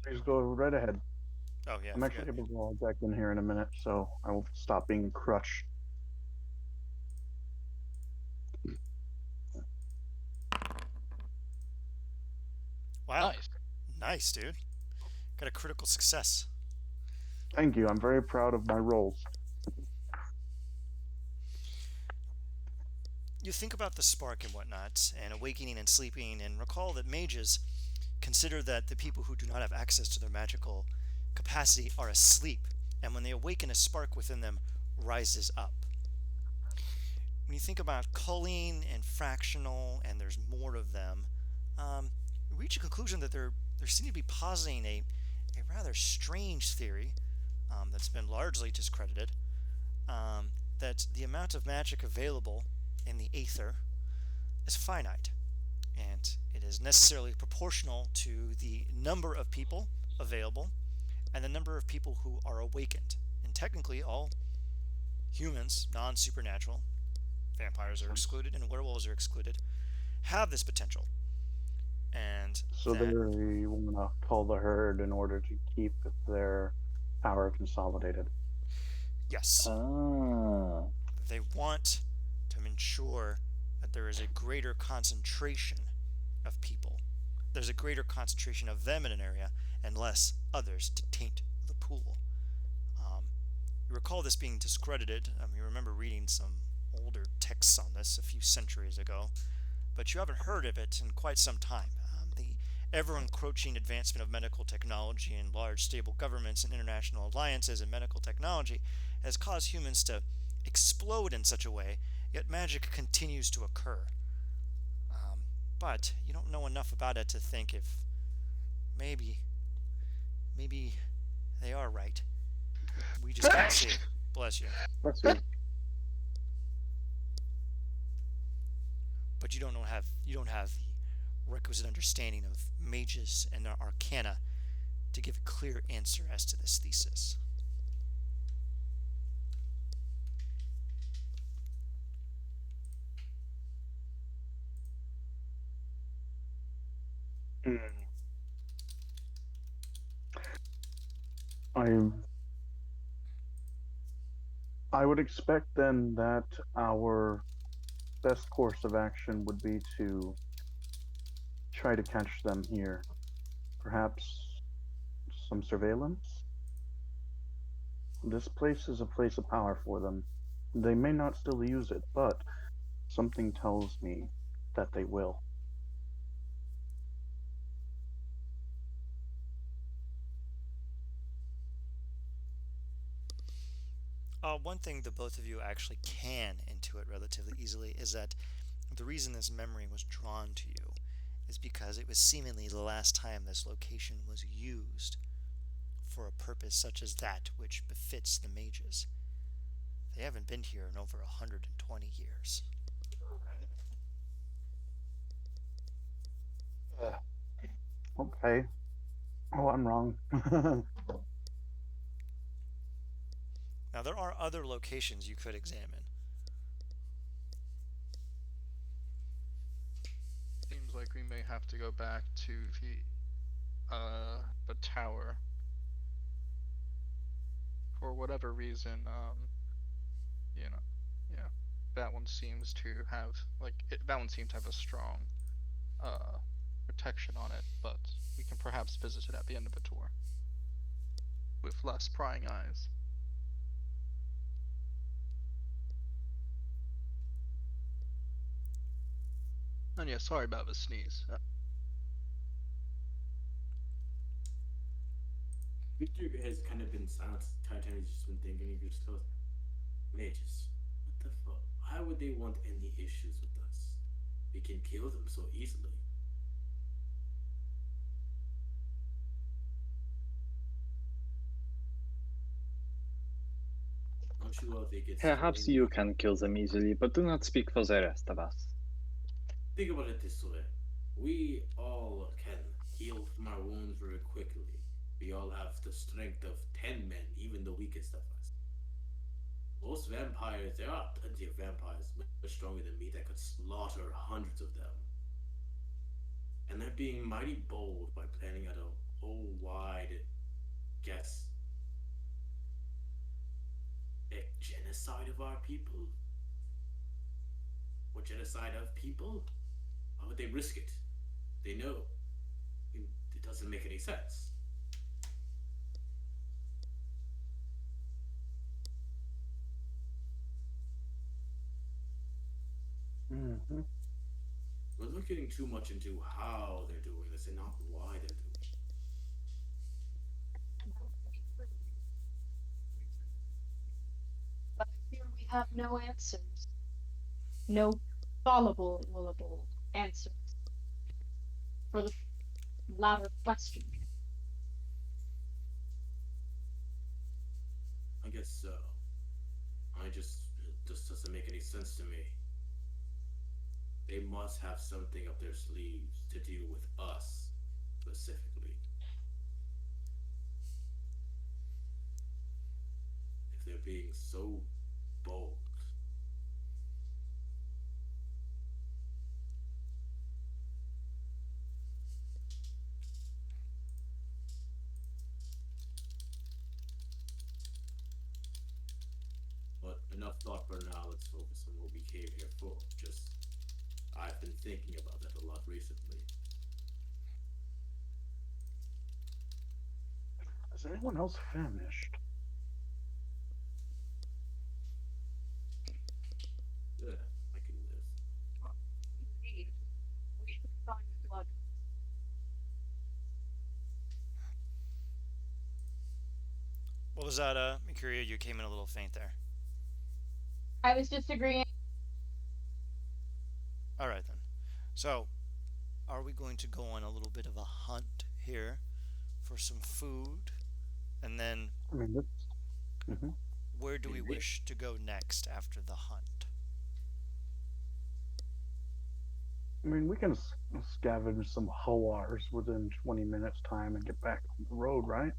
Speaker 3: Please go right ahead.
Speaker 1: Oh, yeah.
Speaker 3: I'm actually able to log back in here in a minute, so I will stop being crushed.
Speaker 1: Wow.
Speaker 6: Nice.
Speaker 1: Nice, dude. Got a critical success.
Speaker 3: Thank you. I'm very proud of my rolls.
Speaker 1: You think about the spark and whatnot, and awakening and sleeping, and recall that mages consider that the people who do not have access to their magical capacity are asleep, and when they awaken, a spark within them rises up. When you think about culling and fractional, and there's more of them, you reach a conclusion that there seem to be positing a rather strange theory that's been largely discredited, that the amount of magic available in the aether is finite, and it is necessarily proportional to the number of people available and the number of people who are awakened. And technically, all humans, non-supernatural, vampires are excluded and werewolves are excluded, have this potential, and
Speaker 7: So
Speaker 1: that
Speaker 7: they want to cull the herd in order to keep their power consolidated.
Speaker 1: yes,
Speaker 5: Ah.
Speaker 1: they want to ensure that there is a greater concentration of people. There's a greater concentration of them in an area and less others to taint the pool. Um, you recall this being discredited. You remember reading some older texts on this a few centuries ago, but you haven't heard of it in quite some time. The ever encroaching advancement of medical technology and large stable governments and international alliances in medical technology has caused humans to explode in such a way, yet magic continues to occur. Um, but you don't know enough about it to think if maybe, maybe they are right. We just can't see it. Bless you.
Speaker 5: That's you.
Speaker 1: But you don't have the requisite understanding of mages and their arcana to give a clear answer as to this thesis.
Speaker 7: Hmm. I I would expect then that our best course of action would be to try to catch them here. Perhaps some surveillance? This place is a place of power for them. They may not still use it, but something tells me that they will.
Speaker 1: One thing the both of you actually can intuit relatively easily is that the reason this memory was drawn to you is because it was seemingly the last time this location was used for a purpose such as that which befits the mages. They haven't been here in over 120 years.
Speaker 7: Okay. Oh, I'm wrong.
Speaker 1: Now, there are other locations you could examine.
Speaker 6: Seems like we may have to go back to the tower. For whatever reason, you know, yeah, that one seems to have that one seems to have a strong uh protection on it, but we can perhaps visit it at the end of the tour with less prying eyes. And yeah, sorry about the sneeze.
Speaker 2: Victor has kind of been silent the entire time. He's just been thinking. He just goes, "Mages, what the fuck? Why would they want any issues with us? We can kill them so easily." I'm sure they get
Speaker 5: Perhaps
Speaker 2: so.
Speaker 5: you can kill them easily, but do not speak for the rest of us.
Speaker 2: Think about it this way: we all can heal from our wounds very quickly. We all have the strength of 10 men, even the weakest of us. Most vampires, there are plenty of vampires much stronger than me that could slaughter hundreds of them. And they're being mighty bold by planning out a whole wide guess a genocide of our people? Or genocide of people? Why would they risk it? They know. It doesn't make any sense.
Speaker 7: Mhm.
Speaker 2: We're looking too much into how they're doing this and not why they're doing it.
Speaker 8: But I fear we have no answers. No fallible answers for the latter question.
Speaker 2: I guess so. It just doesn't make any sense to me. They must have something up their sleeves to deal with us, specifically. If they're being so bold. enough thought for now. Let's focus on what we came here for. Just, I've been thinking about that a lot recently.
Speaker 3: Is anyone else famished?
Speaker 2: Yeah, I can live.
Speaker 8: Indeed. We should find blood.
Speaker 1: What was that, Mercurio? You came in a little faint there.
Speaker 8: I was just agreeing.
Speaker 1: All right then. So, are we going to go on a little bit of a hunt here for some food, and then
Speaker 3: I mean, mhm.
Speaker 1: where do we
Speaker 2: Indeed.
Speaker 1: wish to go next after the hunt?
Speaker 3: I mean, we can scavenge some hoars within 20 minutes time and get back on the road, right?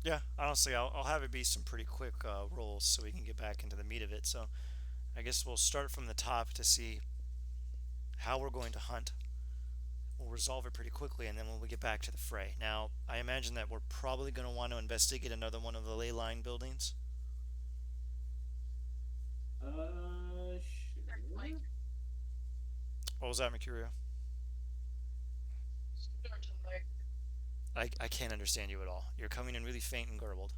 Speaker 1: Yeah, honestly, I'll have it be some pretty quick rolls so we can get back into the meat of it. So I guess we'll start from the top to see how we're going to hunt. We'll resolve it pretty quickly, and then when we get back to the fray. Now, I imagine that we're probably going to want to investigate another one of the ley line buildings.
Speaker 2: Sure.
Speaker 1: What was that, Mercurio?
Speaker 8: Certainly.
Speaker 1: I can't understand you at all. You're coming in really faint and garbled.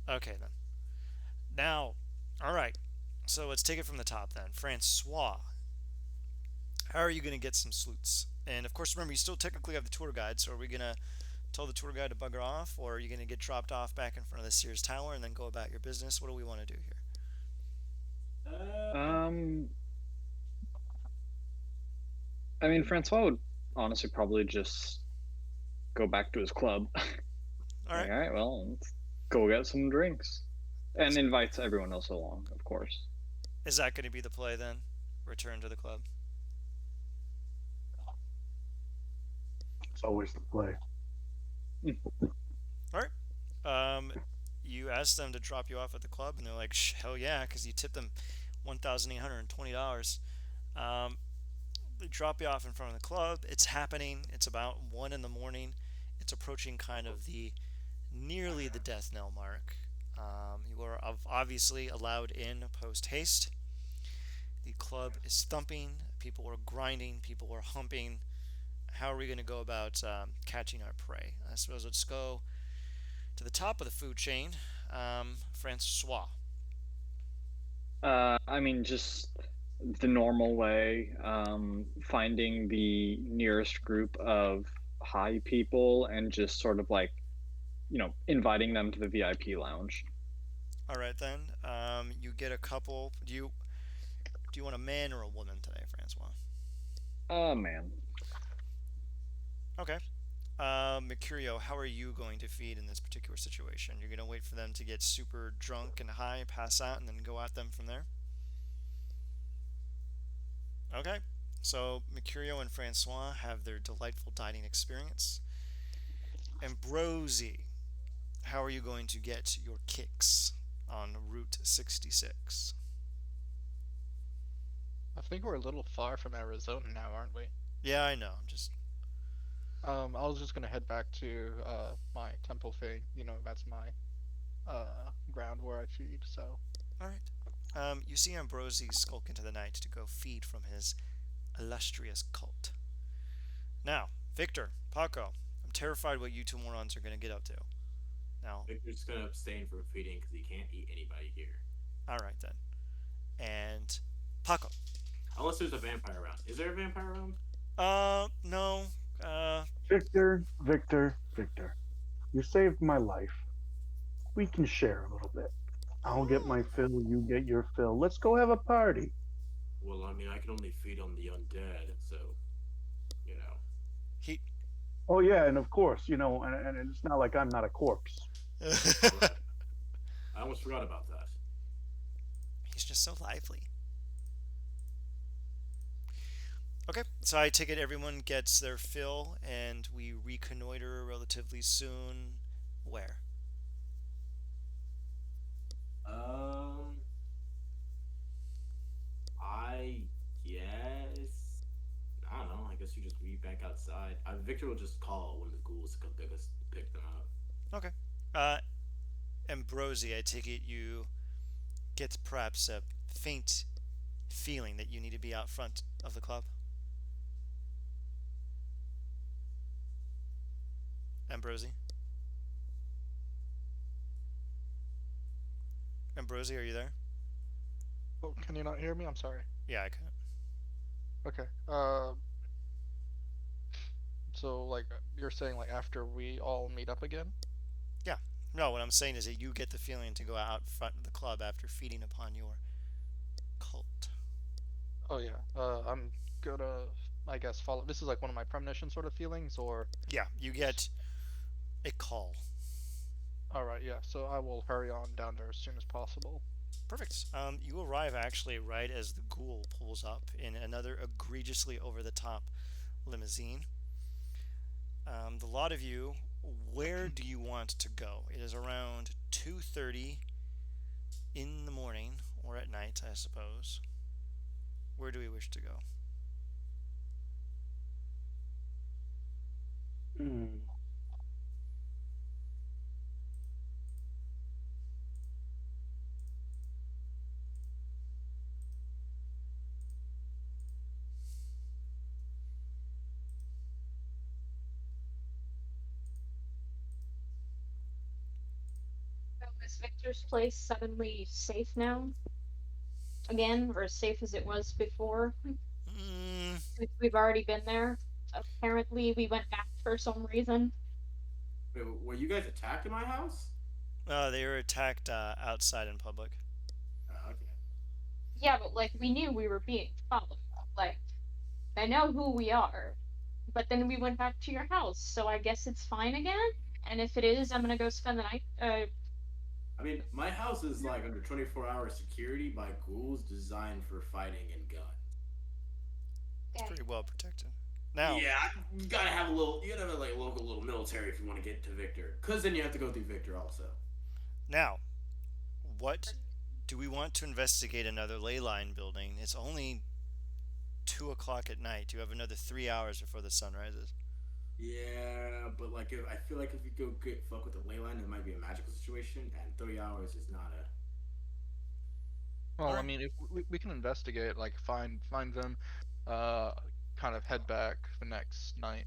Speaker 1: Okay, then. Now, all right. So let's take it from the top then. Francois, how are you going to get some sleuths? And of course, remember, you still technically have the tour guide, so are we going to tell the tour guide to bugger off, or are you going to get dropped off back in front of the Sears Tower and then go about your business? What do we want to do here?
Speaker 2: Uh,
Speaker 5: Um, I mean, Francois would honestly probably just go back to his club.
Speaker 1: All
Speaker 5: Like,
Speaker 1: right.
Speaker 5: all right, well, let's go get some drinks, and invites everyone else along, of course.
Speaker 1: Is that going to be the play then? Return to the club.
Speaker 3: It's always the play.
Speaker 1: All right. You ask them to drop you off at the club, and they're like, "Hell yeah," because you tipped them $1,820. Um, they drop you off in front of the club. It's happening. It's about 1 in the morning. It's approaching kind of the nearly the death knell mark. You are obviously allowed in post haste. The club is thumping. People are grinding. People are humping. How are we going to go about catching our prey? I suppose let's go to the top of the food chain. Francois.
Speaker 5: I mean, just the normal way, finding the nearest group of high people and just sort of like, inviting them to the VIP lounge.
Speaker 1: All right then. You get a couple. Do you want a man or a woman today, Francois?
Speaker 5: Man.
Speaker 1: Okay. Mercurio, how are you going to feed in this particular situation? You're going to wait for them to get super drunk and high, pass out, and then go at them from there? Okay. So Mercurio and Francois have their delightful dining experience. Ambrosi, how are you going to get your kicks on Route 66?
Speaker 6: I think we're a little far from Arizona now, aren't we?
Speaker 1: Yeah, I know. I'm just.
Speaker 6: I was just gonna head back to my temple thing. That's my ground where I feed. So
Speaker 1: Alright. You see Ambrosi skulk into the night to go feed from his illustrious cult. Now, Victor, Paco, I'm terrified what you two morons are going to get up to. Now,
Speaker 2: Victor's just gonna abstain from feeding because he can't eat anybody here.
Speaker 1: alright then. And Paco.
Speaker 2: Unless there's a vampire around. Is there a vampire around?
Speaker 1: No.
Speaker 3: Victor, Victor, Victor. You saved my life. We can share a little bit. I'll get my fill, you get your fill. Let's go have a party.
Speaker 2: Well, I mean, I can only feed on the undead, so, you know.
Speaker 1: He.
Speaker 3: Oh yeah, and of course, and it's not like I'm not a corpse.
Speaker 2: Right. I almost forgot about that.
Speaker 1: He's just so lively. Okay, so I take it everyone gets their fill and we reconnoiter relatively soon. Where?
Speaker 2: Um, I guess. I don't know. I guess you just read back outside. Victor will just call one of the ghouls to come pick them up.
Speaker 1: Okay. Uh, Ambrosi, I take it you get perhaps a faint feeling that you need to be out front of the club? Ambrosi? Ambrosi, are you there?
Speaker 6: Oh, can you not hear me? I'm sorry.
Speaker 1: Yeah, I can.
Speaker 6: Okay. So like you're saying like after we all meet up again?
Speaker 1: Yeah. No, what I'm saying is that you get the feeling to go out front of the club after feeding upon your cult.
Speaker 6: Oh yeah. I'm gonna, I guess, follow. This is like one of my premonition sort of feelings, or
Speaker 1: Yeah, you get a call.
Speaker 6: all right, yeah. So I will hurry on down there as soon as possible.
Speaker 1: Perfect. You arrive actually right as the ghoul pulls up in another egregiously over the top limousine. The lot of you, where do you want to go? It is around 2:30 in the morning or at night, I suppose. Where do we wish to go?
Speaker 3: Hmm.
Speaker 8: So is Victor's place suddenly safe now? Again, or as safe as it was before?
Speaker 1: Mm,
Speaker 8: We've already been there. Apparently, we went back for some reason.
Speaker 2: Wait, were you guys attacked in my house?
Speaker 1: they were attacked outside in public.
Speaker 2: Oh, okay.
Speaker 8: Yeah, but like we knew we were being followed. Like I know who we are, but then we went back to your house, so I guess it's fine again. And if it is, I'm gonna go spend the night.
Speaker 2: I mean, my house is like under 24-hour security by ghouls designed for fighting and guns.
Speaker 1: It's
Speaker 8: Okay.
Speaker 1: pretty well protected. Now,
Speaker 2: Yeah, you gotta have a little. You gotta have like local little military if you want to get to Victor, cause then you have to go through Victor also.
Speaker 1: now, what do we want to investigate another ley line building? It's only 2 o'clock at night. You have another 3 hours before the sun rises.
Speaker 2: Yeah, but like I feel like if you go get fuck with the ley line, it might be a magical situation, and 3 hours is not a.
Speaker 6: Well, I
Speaker 1: Alright.
Speaker 6: mean, if we can investigate, like find them, uh, kind of head back the next night.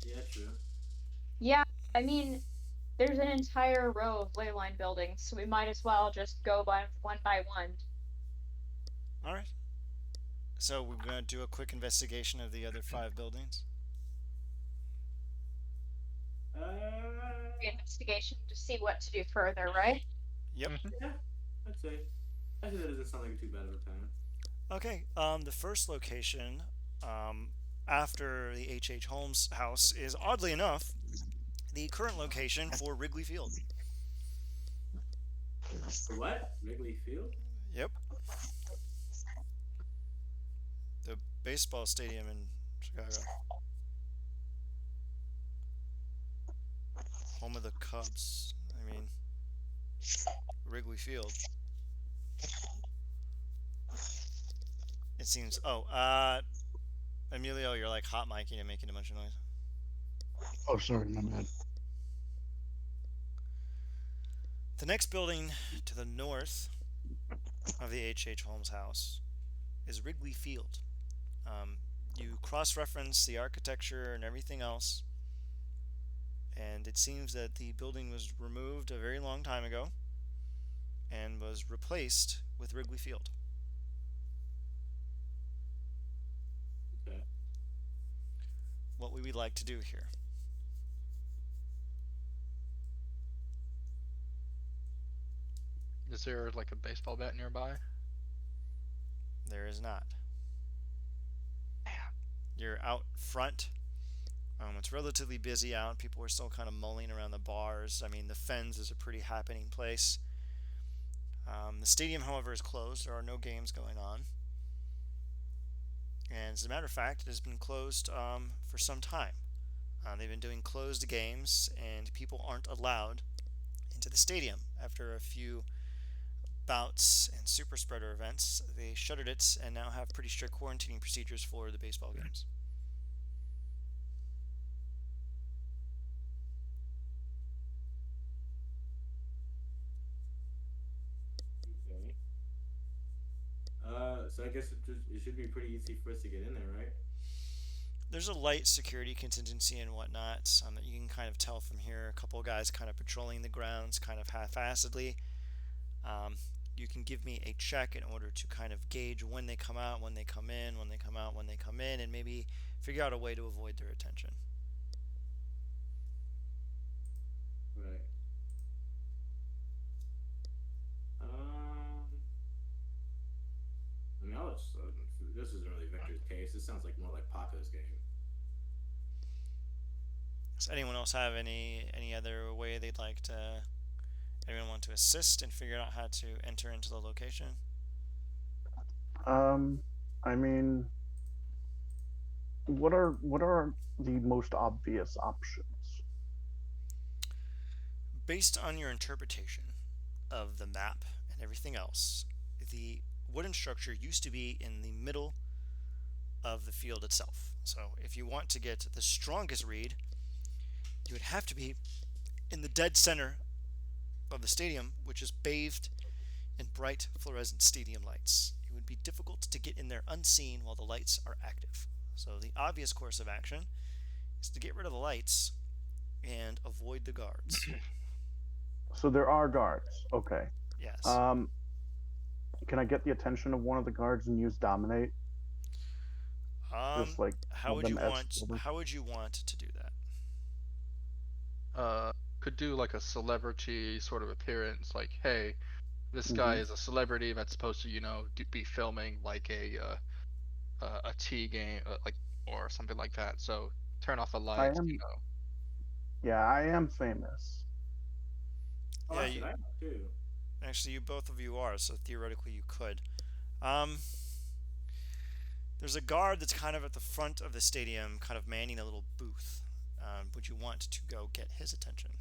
Speaker 2: Yeah, true.
Speaker 8: Yeah, I mean, there's an entire row of ley line buildings, so we might as well just go by one.
Speaker 1: Alright. So we're going to do a quick investigation of the other 5 buildings.
Speaker 2: Uh,
Speaker 8: Investigation to see what to do further, right?
Speaker 1: Yep.
Speaker 6: Mm-hmm.
Speaker 2: yeah, I'd say. Actually, that doesn't sound like too bad of a plan.
Speaker 1: Okay. The first location after the H.H. Holmes house is, oddly enough, the current location for Wrigley Field.
Speaker 2: For what? Wrigley Field?
Speaker 1: Yep. The baseball stadium in Chicago. Home of the Cubs. I mean, Wrigley Field. It seems. Oh, Emilio, you're like hot micing and making a bunch of noise.
Speaker 3: Oh, sorry, my bad.
Speaker 1: The next building to the north of the H.H. Holmes house is Wrigley Field. You cross reference the architecture and everything else, and it seems that the building was removed a very long time ago and was replaced with Wrigley Field.
Speaker 2: Okay.
Speaker 1: What would we like to do here?
Speaker 6: Is there like a baseball bat nearby?
Speaker 1: There is not. You're out front. It's relatively busy out. People are still kind of mulling around the bars. I mean, the Fens is a pretty happening place. The stadium, however, is closed. There are no games going on. And as a matter of fact, it has been closed for some time. They've been doing closed games, and people aren't allowed into the stadium. After a few bouts and super spreader events, they shuttered it and now have pretty strict quarantining procedures for the baseball games.
Speaker 2: So I guess it should be pretty easy for us to get in there, right?
Speaker 1: There's a light security contingency and whatnot that you can kind of tell from here. A couple of guys kind of patrolling the grounds, kind of half-assedly. Um, you can give me a check in order to kind of gauge when they come out, when they come in, when they come out, when they come in, and maybe figure out a way to avoid their attention.
Speaker 2: Right. I mean, this isn't really Victor's case. This sounds like more like Paco's game.
Speaker 1: Does anyone else have any other way they'd like to? Anyone want to assist and figure out how to enter into the location?
Speaker 3: I mean, what are the most obvious options?
Speaker 1: Based on your interpretation of the map and everything else, the wooden structure used to be in the middle of the field itself. So if you want to get the strongest read, you would have to be in the dead center of the stadium, which is bathed in bright fluorescent stadium lights. It would be difficult to get in there unseen while the lights are active. So the obvious course of action is to get rid of the lights and avoid the guards.
Speaker 3: So there are guards. Okay.
Speaker 1: Yes.
Speaker 3: Can I get the attention of one of the guards and use dominate? Just like
Speaker 1: how would you want to do that?
Speaker 6: Could do like a celebrity sort of appearance, like, hey, this guy is a celebrity that's supposed to, be filming like a tea game, like, or something like that. So turn off the lights,
Speaker 3: Yeah, I am famous.
Speaker 2: Oh,
Speaker 1: Yeah,
Speaker 2: actually, I am too.
Speaker 1: Actually, both of you are, so theoretically you could. There's a guard that's kind of at the front of the stadium, kind of manning a little booth. Would you want to go get his attention?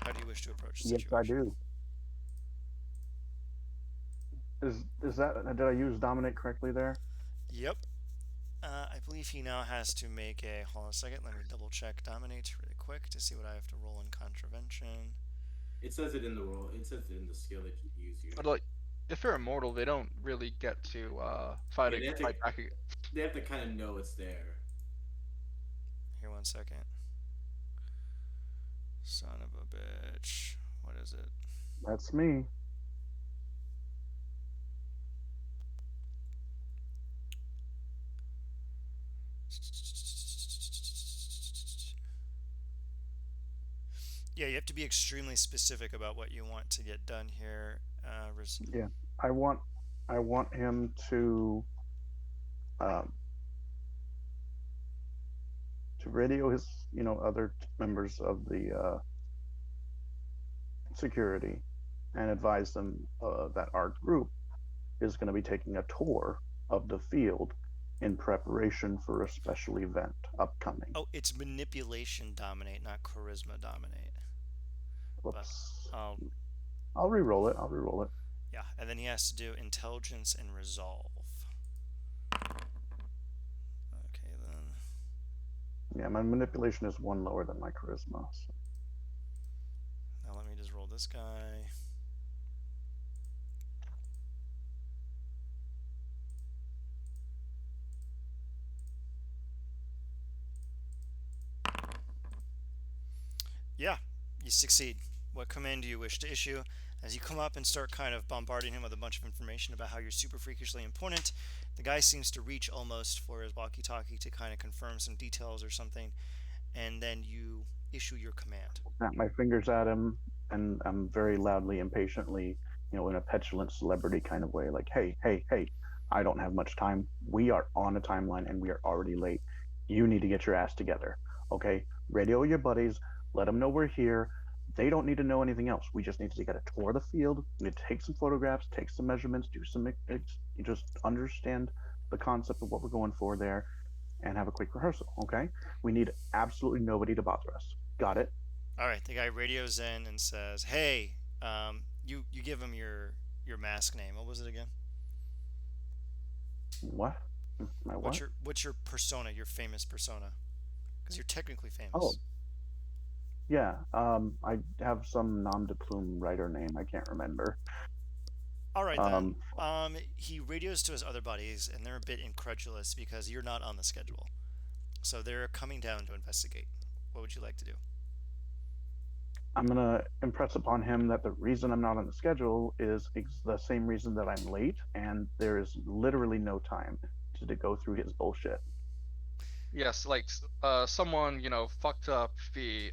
Speaker 1: How do you wish to approach the situation?
Speaker 3: Yes, I do. Is that, did I use dominate correctly there?
Speaker 1: Yep. I believe he now has to make a. Hold on a second. Let me double check dominate really quick to see what I have to roll in contravention.
Speaker 2: It says it in the roll. It says it in the skill that you use here.
Speaker 6: But like, if they're immortal, they don't really get to fight back again.
Speaker 2: They have to kind of know it's there.
Speaker 1: Here, 1 second. Son of a bitch. What is it?
Speaker 3: That's me.
Speaker 1: Yeah, you have to be extremely specific about what you want to get done here.
Speaker 3: Yeah, I want him to radio his other members of the security and advise them that our group is going to be taking a tour of the field in preparation for a special event upcoming.
Speaker 1: Oh, it's manipulation dominate, not charisma dominate.
Speaker 3: Whoops.
Speaker 1: But
Speaker 3: I'll re-roll it.
Speaker 1: Yeah, and then he has to do intelligence and resolve. Okay, then.
Speaker 3: Yeah, my manipulation is 1 lower than my charisma. So.
Speaker 1: Now let me just roll this guy. Yeah, you succeed. What command do you wish to issue? As you come up and start kind of bombarding him with a bunch of information about how you're super freakishly important, the guy seems to reach almost for his walkie-talkie to kind of confirm some details or something, and then you issue your command.
Speaker 3: Snap my fingers at him, and I'm very loudly, impatiently, in a petulant celebrity kind of way, like, hey, I don't have much time. We are on a timeline, and we are already late. You need to get your ass together, okay? Radio your buddies. Let them know we're here. They don't need to know anything else. We just need to get a tour of the field. We need to take some photographs, take some measurements, do some, just understand the concept of what we're going for there, and have a quick rehearsal, okay? We need absolutely nobody to bother us. Got it?
Speaker 1: All right. The guy radios in and says, "Hey, you give him your mask name. What was it again?"
Speaker 3: What? My what?
Speaker 1: What's your persona? Your famous persona? Because you're technically famous.
Speaker 3: Oh. Yeah, I have some nom de plume writer name. I can't remember.
Speaker 1: All right then.
Speaker 3: Um,
Speaker 1: He radios to his other buddies, and they're a bit incredulous because you're not on the schedule. So they're coming down to investigate. What would you like to do?
Speaker 7: I'm gonna impress upon him that the reason I'm not on the schedule is the same reason that I'm late, and there is literally no time to go through his bullshit.
Speaker 6: Yes, like someone, fucked up the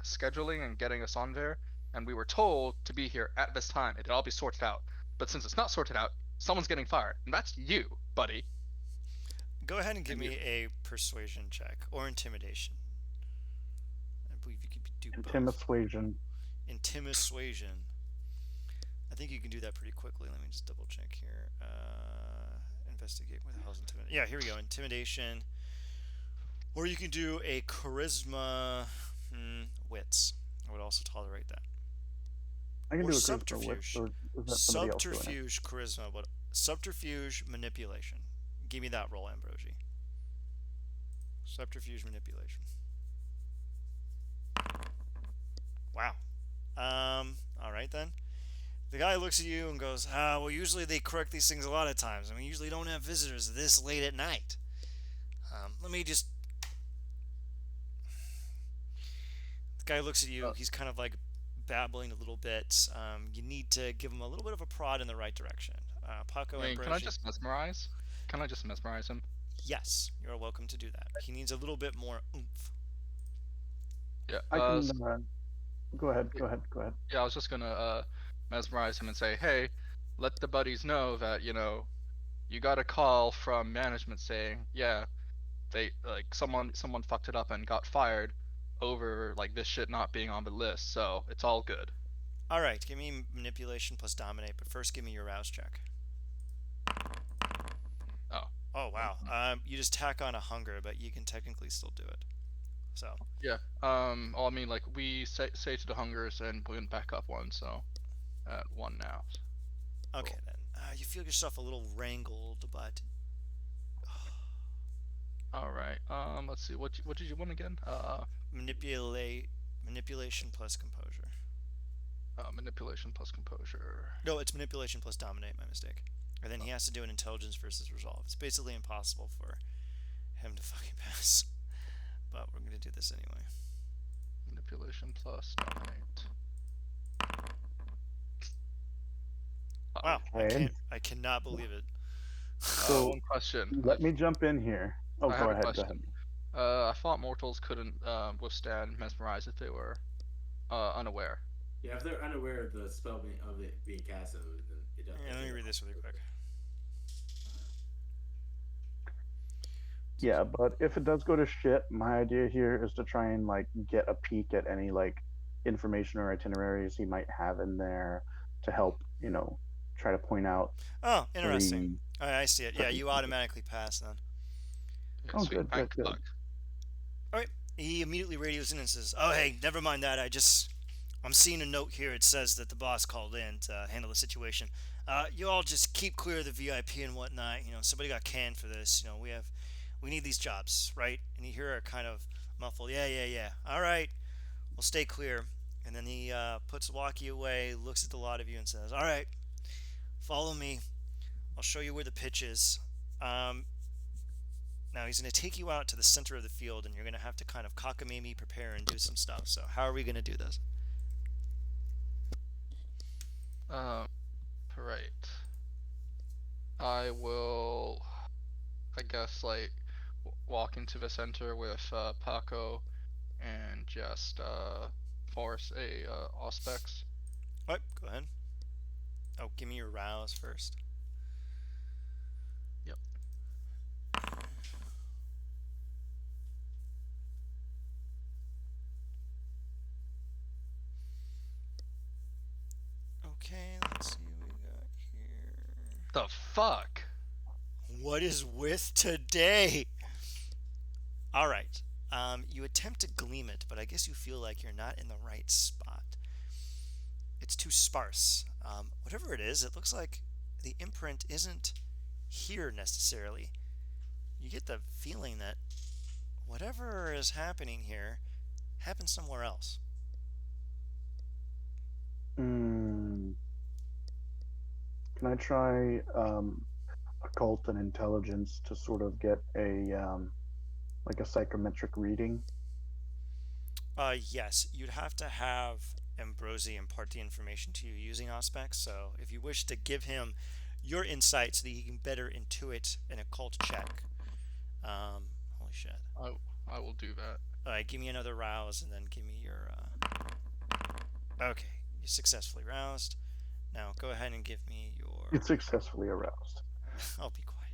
Speaker 6: scheduling and getting us on there, and we were told to be here at this time. It'd all be sorted out. But since it's not sorted out, someone's getting fired, and that's you, buddy.
Speaker 1: Go ahead and give
Speaker 6: And you,
Speaker 1: me a persuasion check or intimidation. I believe you could do both.
Speaker 7: Intimidation.
Speaker 1: Intimisuasion. I think you can do that pretty quickly. Let me just double check here. Investigate. What the hell's intimidation? Yeah, here we go. Intimidation. Or you can do a charisma wits. I would also tolerate that.
Speaker 7: I can
Speaker 1: Or
Speaker 7: do a charisma with,
Speaker 1: subterfuge.
Speaker 7: or is that somebody else doing it?
Speaker 1: Subterfuge charisma, but subterfuge manipulation. Give me that roll, Ambrosi. Subterfuge manipulation. Wow. All right then. The guy looks at you and goes, well, usually they correct these things a lot of times. I mean, usually don't have visitors this late at night. Let me just. The guy looks at you. He's kind of like babbling a little bit. You need to give him a little bit of a prod in the right direction. Paco
Speaker 6: I mean,
Speaker 1: Ambrosi.
Speaker 6: can I just mesmerize? Can I just mesmerize him?
Speaker 1: Yes, you're welcome to do that. He needs a little bit more oomph.
Speaker 6: Yeah.
Speaker 7: I can. Go ahead. Go ahead. Go ahead.
Speaker 6: Yeah, I was just gonna mesmerize him and say, hey, let the buddies know that you got a call from management saying, yeah, they like someone fucked it up and got fired over like this shit not being on the list, so it's all good.
Speaker 1: All right, give me manipulation plus dominate, but first give me your rouse check.
Speaker 6: Oh.
Speaker 1: Oh wow. You just tack on a hunger, but you can technically still do it. So.
Speaker 6: Yeah. Well, I mean, like we say to the hungers and we back up one, so at one now.
Speaker 1: Okay then. You feel yourself a little wrangled, but.
Speaker 6: All right. Let's see. What did you want again?
Speaker 1: Manipulation plus composure.
Speaker 6: Manipulation plus composure.
Speaker 1: No, it's manipulation plus dominate. My mistake. And then he has to do an intelligence versus resolve. It's basically impossible for him to fucking pass. But we're gonna do this anyway.
Speaker 6: Manipulation plus dominate.
Speaker 1: Wow,
Speaker 7: Okay.
Speaker 1: I cannot believe it.
Speaker 7: So
Speaker 6: one question.
Speaker 7: let me jump in here. Oh,
Speaker 6: I
Speaker 7: go
Speaker 6: have a
Speaker 7: ahead. Go
Speaker 6: question.
Speaker 7: ahead.
Speaker 6: I thought mortals couldn't withstand mesmerize if they were unaware.
Speaker 2: Yeah, if they're unaware of the spell of it being cast, then it doesn't.
Speaker 1: Yeah, let me read this really quick.
Speaker 7: Yeah, but if it does go to shit, my idea here is to try and like get a peek at any like information or itineraries he might have in there to help, try to point out.
Speaker 1: Oh, interesting. I see it. Yeah, you automatically pass then.
Speaker 6: Yeah,
Speaker 7: Oh,
Speaker 6: sweet.
Speaker 7: good, good, good.
Speaker 6: Luck.
Speaker 1: All right. He immediately radios in and says, "Oh, hey, never mind that. I'm seeing a note here. It says that the boss called in to handle the situation. You all just keep clear of the VIP and whatnot. Somebody got canned for this. We need these jobs, right?" And you hear a kind of muffled, "Yeah. All right, we'll stay clear." And then he puts the walkie away, looks at the lot of you, and says, "All right, follow me. I'll show you where the pitch is." Now he's going to take you out to the center of the field, and you're going to have to kind of cockamamie prepare and do some stuff. So how are we going to do this?
Speaker 6: Right. I will, I guess, like walk into the center with Paco and just force a auspex.
Speaker 1: All right, go ahead. Oh, give me your rouse first.
Speaker 6: Yep.
Speaker 1: Okay, let's see what we got here.
Speaker 6: The fuck?
Speaker 1: What is with today? All right. You attempt to gleam it, but I guess you feel like you're not in the right spot. It's too sparse. Whatever it is, it looks like the imprint isn't here necessarily. You get the feeling that whatever is happening here happened somewhere else.
Speaker 7: Can I try occult and intelligence to sort of get a like a psychometric reading?
Speaker 1: Yes, you'd have to have Ambrosi impart the information to you using Auspex. So if you wish to give him your insight so that he can better intuit an occult check. Holy shit.
Speaker 6: I will do that.
Speaker 1: Alright, give me another rouse and then give me your. Okay, you successfully roused. Now go ahead and give me your.
Speaker 7: It's successfully aroused.
Speaker 1: I'll be quiet.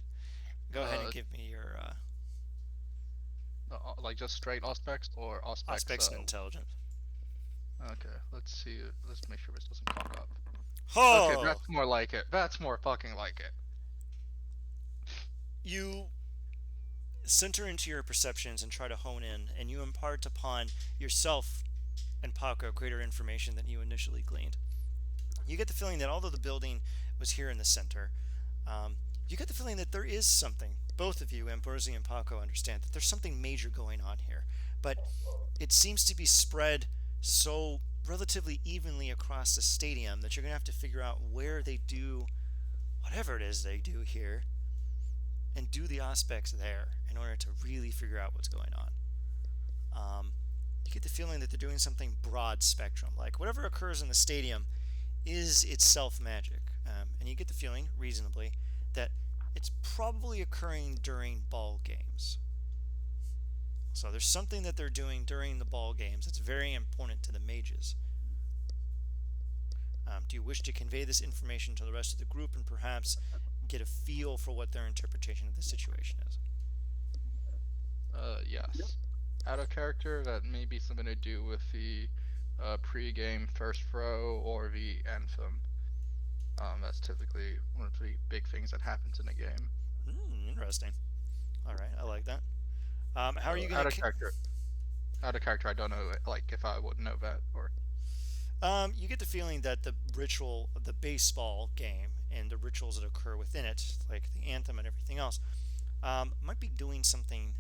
Speaker 1: Go ahead and give me your
Speaker 6: Like just straight Auspex or Auspex.
Speaker 1: Auspex and intelligence.
Speaker 6: Okay, let's see. Let's make sure this doesn't cock up.
Speaker 1: Oh!
Speaker 6: Okay, that's more like it. That's more fucking like it.
Speaker 1: You center into your perceptions and try to hone in, and you impart upon yourself and Paco greater information than you initially gleaned. You get the feeling that although the building was here in the center, you get the feeling that there is something. Both of you, Ambrosi and Paco, understand that there's something major going on here, but it seems to be spread so relatively evenly across the stadium that you're going to have to figure out where they do whatever it is they do here and do the aspects there in order to really figure out what's going on. You get the feeling that they're doing something broad spectrum, like whatever occurs in the stadium is itself magic, and you get the feeling, reasonably, that it's probably occurring during ball games. So there's something that they're doing during the ball games that's very important to the mages. Do you wish to convey this information to the rest of the group and perhaps get a feel for what their interpretation of the situation is?
Speaker 6: Yes. Out of character, that may be something to do with the pre-game first throw or the anthem. That's typically one of the big things that happens in a game.
Speaker 1: Interesting. All right, I like that. How are you going
Speaker 6: to... Out of character, I don't know, like, if I would know that, or...
Speaker 1: You get the feeling that the ritual of the baseball game and the rituals that occur within it, like the anthem and everything else, might be doing something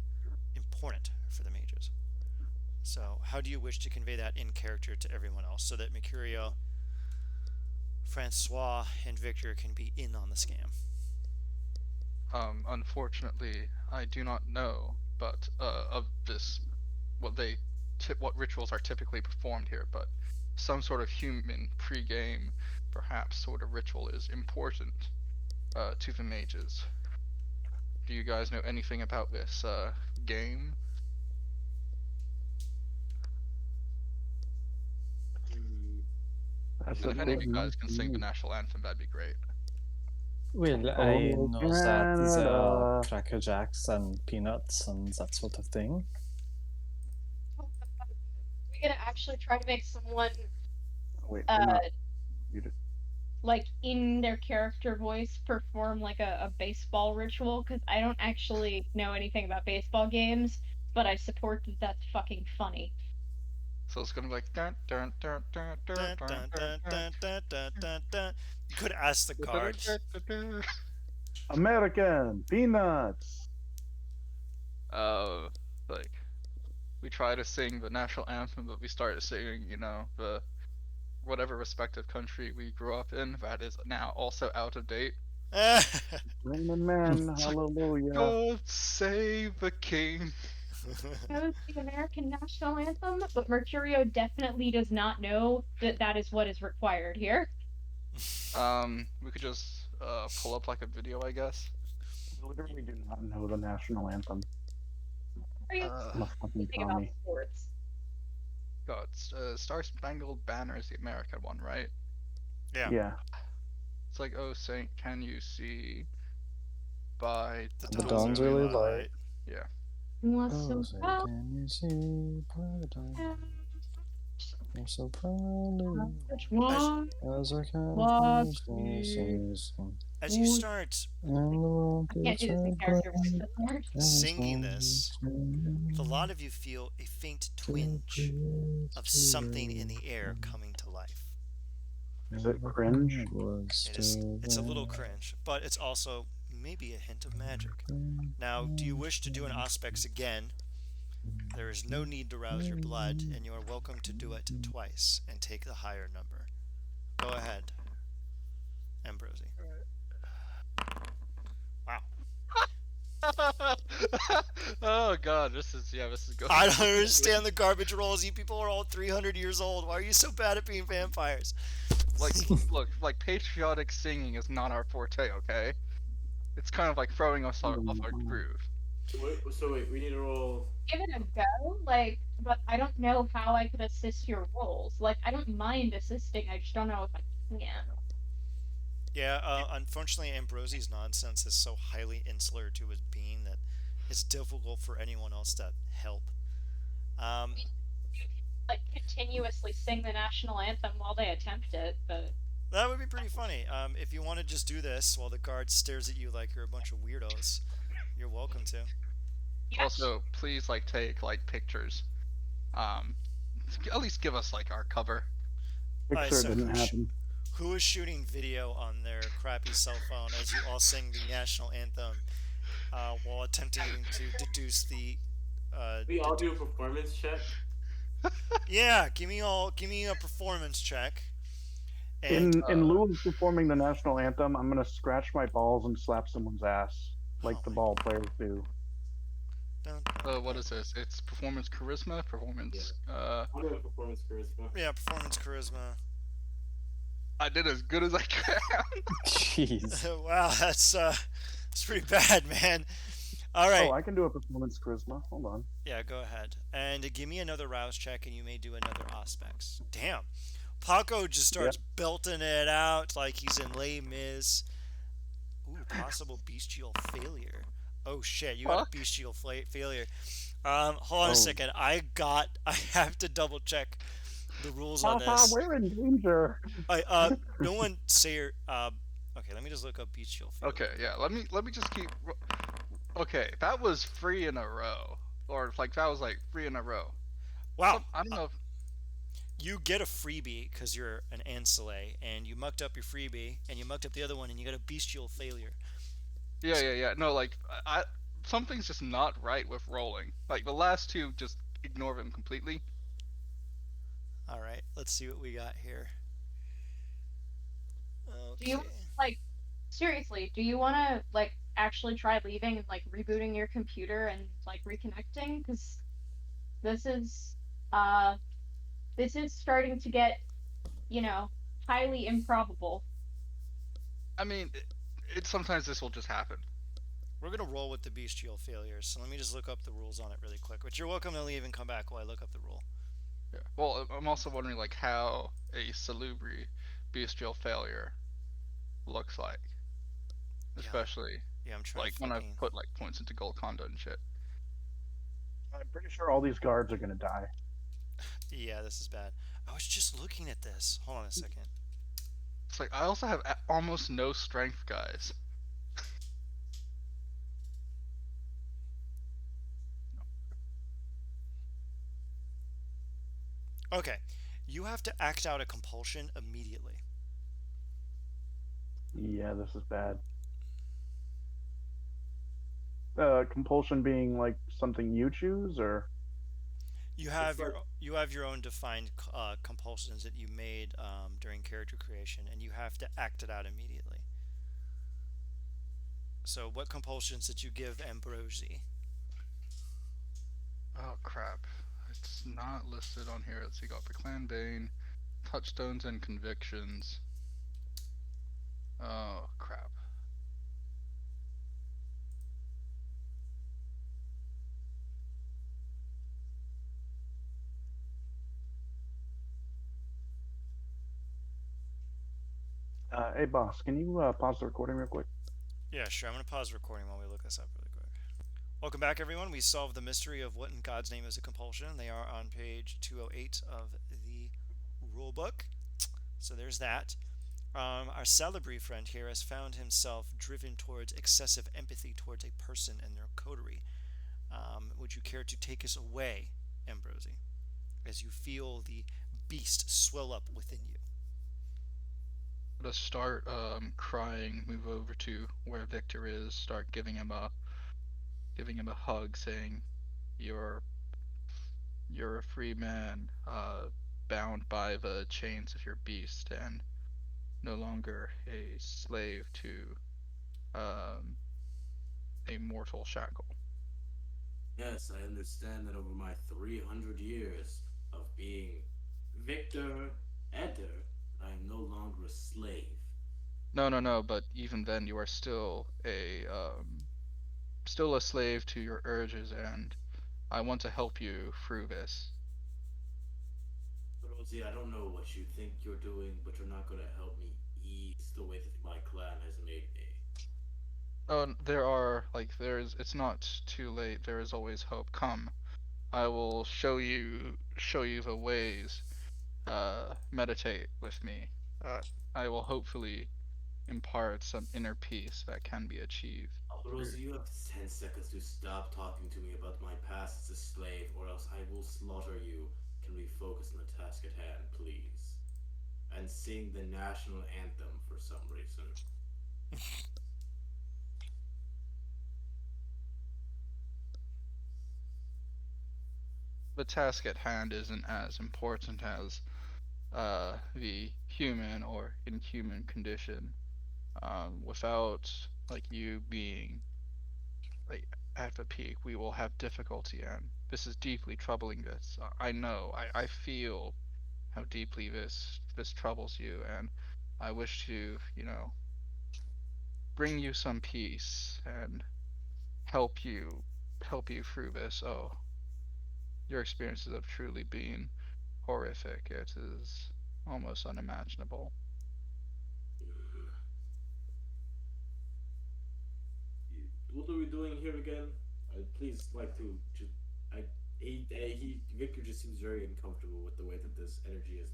Speaker 1: important for the mages. So, how do you wish to convey that in character to everyone else so that Mercurio, Francois, and Victor can be in on the scam?
Speaker 6: Unfortunately, I do not know, but of this, what rituals are typically performed here, but some sort of human pre-game, perhaps, sort of ritual is important to the mages. Do you guys know anything about this game?
Speaker 7: That's
Speaker 6: If any of you guys can sing the national anthem, that'd be great.
Speaker 9: Well, I know that there are Cracker Jacks and peanuts and that sort of thing.
Speaker 8: We're gonna actually try to make someone
Speaker 7: Wait,
Speaker 8: like in their character voice perform like a baseball ritual, because I don't actually know anything about baseball games, but I support that that's fucking funny.
Speaker 6: So it's gonna be like dun dun dun dun dun dun dun dun dun dun dun dun.
Speaker 1: You could ask the cards.
Speaker 7: American peanuts.
Speaker 6: Like we try to sing the national anthem, but we started singing, the whatever respective country we grew up in that is now also out of date.
Speaker 7: Raymond Man, hallelujah.
Speaker 6: God save the king.
Speaker 8: Knows the American national anthem, but Mercurio definitely does not know that that is what is required here.
Speaker 6: We could just pull up like a video, I guess.
Speaker 7: Literally do not know the national anthem.
Speaker 8: Are you thinking about sports?
Speaker 6: God, Star Spangled Banner is the American one, right?
Speaker 1: Yeah.
Speaker 6: It's like, oh saint, can you see by
Speaker 9: the dawn's really light.
Speaker 6: Yeah.
Speaker 9: Oh, say, can you see paradise? You're so proudly as I can't
Speaker 1: as you start singing this, a lot of you feel a faint twinge of something in the air coming to life.
Speaker 7: Is it cringe?
Speaker 1: It's a little cringe, but it's also maybe a hint of magic. Now, do you wish to do an Auspex again? There is no need to rouse your blood, and you are welcome to do it twice and take the higher number. Go ahead. Ambrosi. Wow.
Speaker 6: Oh god, this is going.
Speaker 1: I don't understand the garbage rolls. You people are all 300 years old. Why are you so bad at being vampires?
Speaker 6: Like, look, like patriotic singing is not our forte, okay? It's kind of like throwing us off our groove.
Speaker 2: So wait, we need to roll.
Speaker 8: Give it a go, like, but I don't know how I could assist your rolls. Like, I don't mind assisting, I just don't know if I can.
Speaker 1: Yeah, unfortunately, Ambrosi's nonsense is so highly insular to his being that it's difficult for anyone else to help. Um,
Speaker 8: Like, continuously sing the national anthem while they attempt it, but
Speaker 1: that would be pretty funny. If you want to just do this while the guard stares at you like you're a bunch of weirdos, you're welcome to.
Speaker 8: yes.
Speaker 6: Also, please like take like pictures. At least give us like our cover.
Speaker 1: Alright,
Speaker 7: Picture
Speaker 1: so
Speaker 7: didn't happen.
Speaker 1: who is shooting video on their crappy cell phone as you all sing the national anthem while attempting to deduce the?
Speaker 2: We all do a performance check.
Speaker 1: Yeah, give me a performance check. And
Speaker 7: In lieu of performing the national anthem, I'm gonna scratch my balls and slap someone's ass like
Speaker 1: Oh
Speaker 7: the
Speaker 1: my
Speaker 7: ball players do.
Speaker 6: What is this? It's performance charisma, performance.
Speaker 2: I'm doing performance charisma.
Speaker 1: Yeah, performance charisma.
Speaker 6: I did as good as I can.
Speaker 9: Jeez.
Speaker 1: Wow, that's pretty bad, man. All right.
Speaker 7: Oh, I can do a performance charisma. Hold on.
Speaker 1: Yeah, go ahead. And give me another rouse check, and you may do another aspects. Damn. Paco just starts belting it out like he's in Les Mis. Ooh, possible bestial failure. Oh shit, you got a bestial failure. Hold on a second. I have to double check the rules on this.
Speaker 7: We're in danger.
Speaker 1: No one say okay, let me just look up bestial failure.
Speaker 6: Okay, yeah. Let me just keep. Okay, that was 3 in a row, or like that was like 3 in a row.
Speaker 1: Wow.
Speaker 6: I don't know. If...
Speaker 1: You get a freebie because you're an ancillary, and you mucked up your freebie, and you mucked up the other one, and you got a bestial failure.
Speaker 6: Yeah. No, like something's just not right with rolling. Like the last 2, just ignore them completely.
Speaker 1: All right, let's see what we got here. Okay.
Speaker 8: Do you, like, seriously, do you want to, like, actually try leaving and, like, rebooting your computer and, like, reconnecting? Because this is starting to get, highly improbable.
Speaker 6: I mean, sometimes this will just happen.
Speaker 1: We're gonna roll with the bestial failures, so let me just look up the rules on it really quick. But you're welcome to leave and come back while I look up the rule.
Speaker 6: Yeah. Well, I'm also wondering like how a salubri bestial failure looks like, especially
Speaker 1: I'm trying
Speaker 6: like when I put like points into gold conduit and shit.
Speaker 7: I'm pretty sure all these guards are gonna die.
Speaker 1: Yeah, this is bad. I was just looking at this. Hold on a second.
Speaker 6: It's like I also have almost no strength, guys.
Speaker 1: Okay, you have to act out a compulsion immediately.
Speaker 7: Yeah, this is bad. Compulsion being like something you choose, or
Speaker 1: you have your own defined compulsions that you made during character creation, and you have to act it out immediately. So, what compulsions did you give Ambrosi?
Speaker 6: Oh crap! It's not listed on here. Let's see. Got the Clan Bane, touchstones and convictions. Oh crap!
Speaker 7: Hey boss, can you pause the recording real quick?
Speaker 1: Yeah, sure. I'm gonna pause the recording while we look this up really quick. Welcome back, everyone. We solved the mystery of what in God's name is a compulsion. They are on page 208 of the rulebook. So there's that. Our Salabri friend here has found himself driven towards excessive empathy towards a person and their coterie. Would you care to take us away, Ambrosi, as you feel the beast swell up within you?
Speaker 6: To start crying, move over to where Victor is, start giving him a hug, saying, "You're a free man, bound by the chains of your beast, and no longer a slave to um, a mortal shackle.
Speaker 2: Yes, I understand that over my 300 years of being Victor Eder, I am no longer a slave.
Speaker 6: No, no, no. But even then, you are still a slave to your urges, and I want to help you through this.
Speaker 2: Rosie, I don't know what you think you're doing, but you're not going to help me ease the way that my clan has made me.
Speaker 6: Oh, there's. It's not too late. There is always hope. Come, I will show you the ways. Meditate with me. I will hopefully impart some inner peace that can be achieved through.
Speaker 2: Rosie, you have 10 seconds to stop talking to me about my past as a slave, or else I will slaughter you. Can we focus on the task at hand, please? And sing the national anthem for some reason.
Speaker 6: The task at hand isn't as important as the human or inhuman condition. Without like you being like at the peak, we will have difficulty, and this is deeply troubling. This I know. I feel how deeply this troubles you, and I wish to bring you some peace and help you help you through this. Oh, your experiences have truly been horrific. It is almost unimaginable.
Speaker 2: What are we doing here again? I'd please like to just. Victor just seems very uncomfortable with the way that this energy is.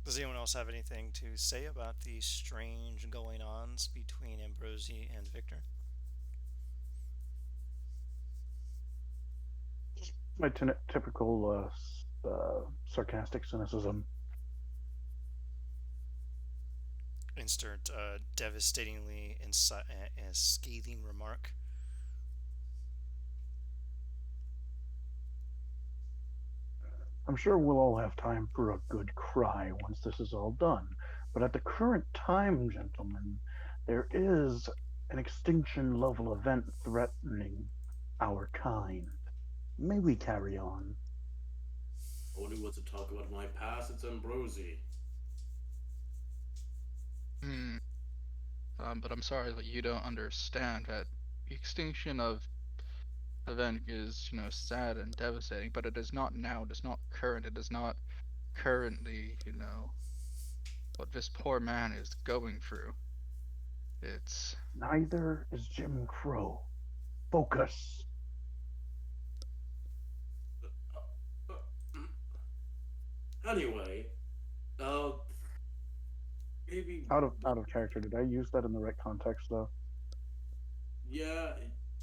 Speaker 1: Does anyone else have anything to say about the strange going ons between Ambrosi and Victor?
Speaker 7: My typical sarcastic cynicism.
Speaker 1: Insert devastatingly scathing remark.
Speaker 7: I'm sure we'll all have time for a good cry once this is all done. But at the current time, gentlemen, there is an extinction level event threatening our kind. May we carry on?
Speaker 2: Only wants to talk about my past, it's Ambrosi.
Speaker 6: Hmm. But I'm sorry that you don't understand that the extinction of event is, sad and devastating, but it is not now, it is not current, it is not currently, what this poor man is going through. It's
Speaker 7: Neither is Jim Crow. Focus.
Speaker 2: Anyway, uh, maybe.
Speaker 7: Out of character. Did I use that in the right context though?
Speaker 2: Yeah,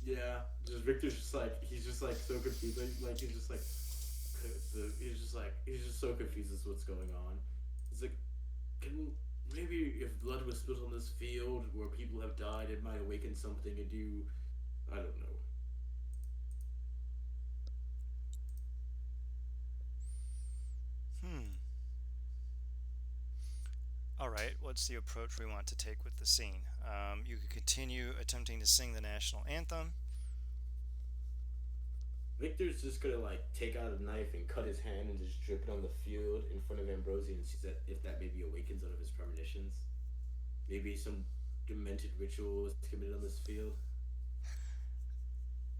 Speaker 2: yeah. Just Victor's just like he's just like so confused. Like he's just like he's just so confused as to what's going on. He's like, can maybe if blood was spilled on this field where people have died, it might awaken something and do. I don't know.
Speaker 1: Hmm. All right, what's the approach we want to take with the scene? You could continue attempting to sing the national anthem.
Speaker 2: Victor's just gonna like take out a knife and cut his hand and just drip it on the field in front of Ambrosi and see that if that maybe awakens one of his premonitions. Maybe some demented ritual was committed on this field.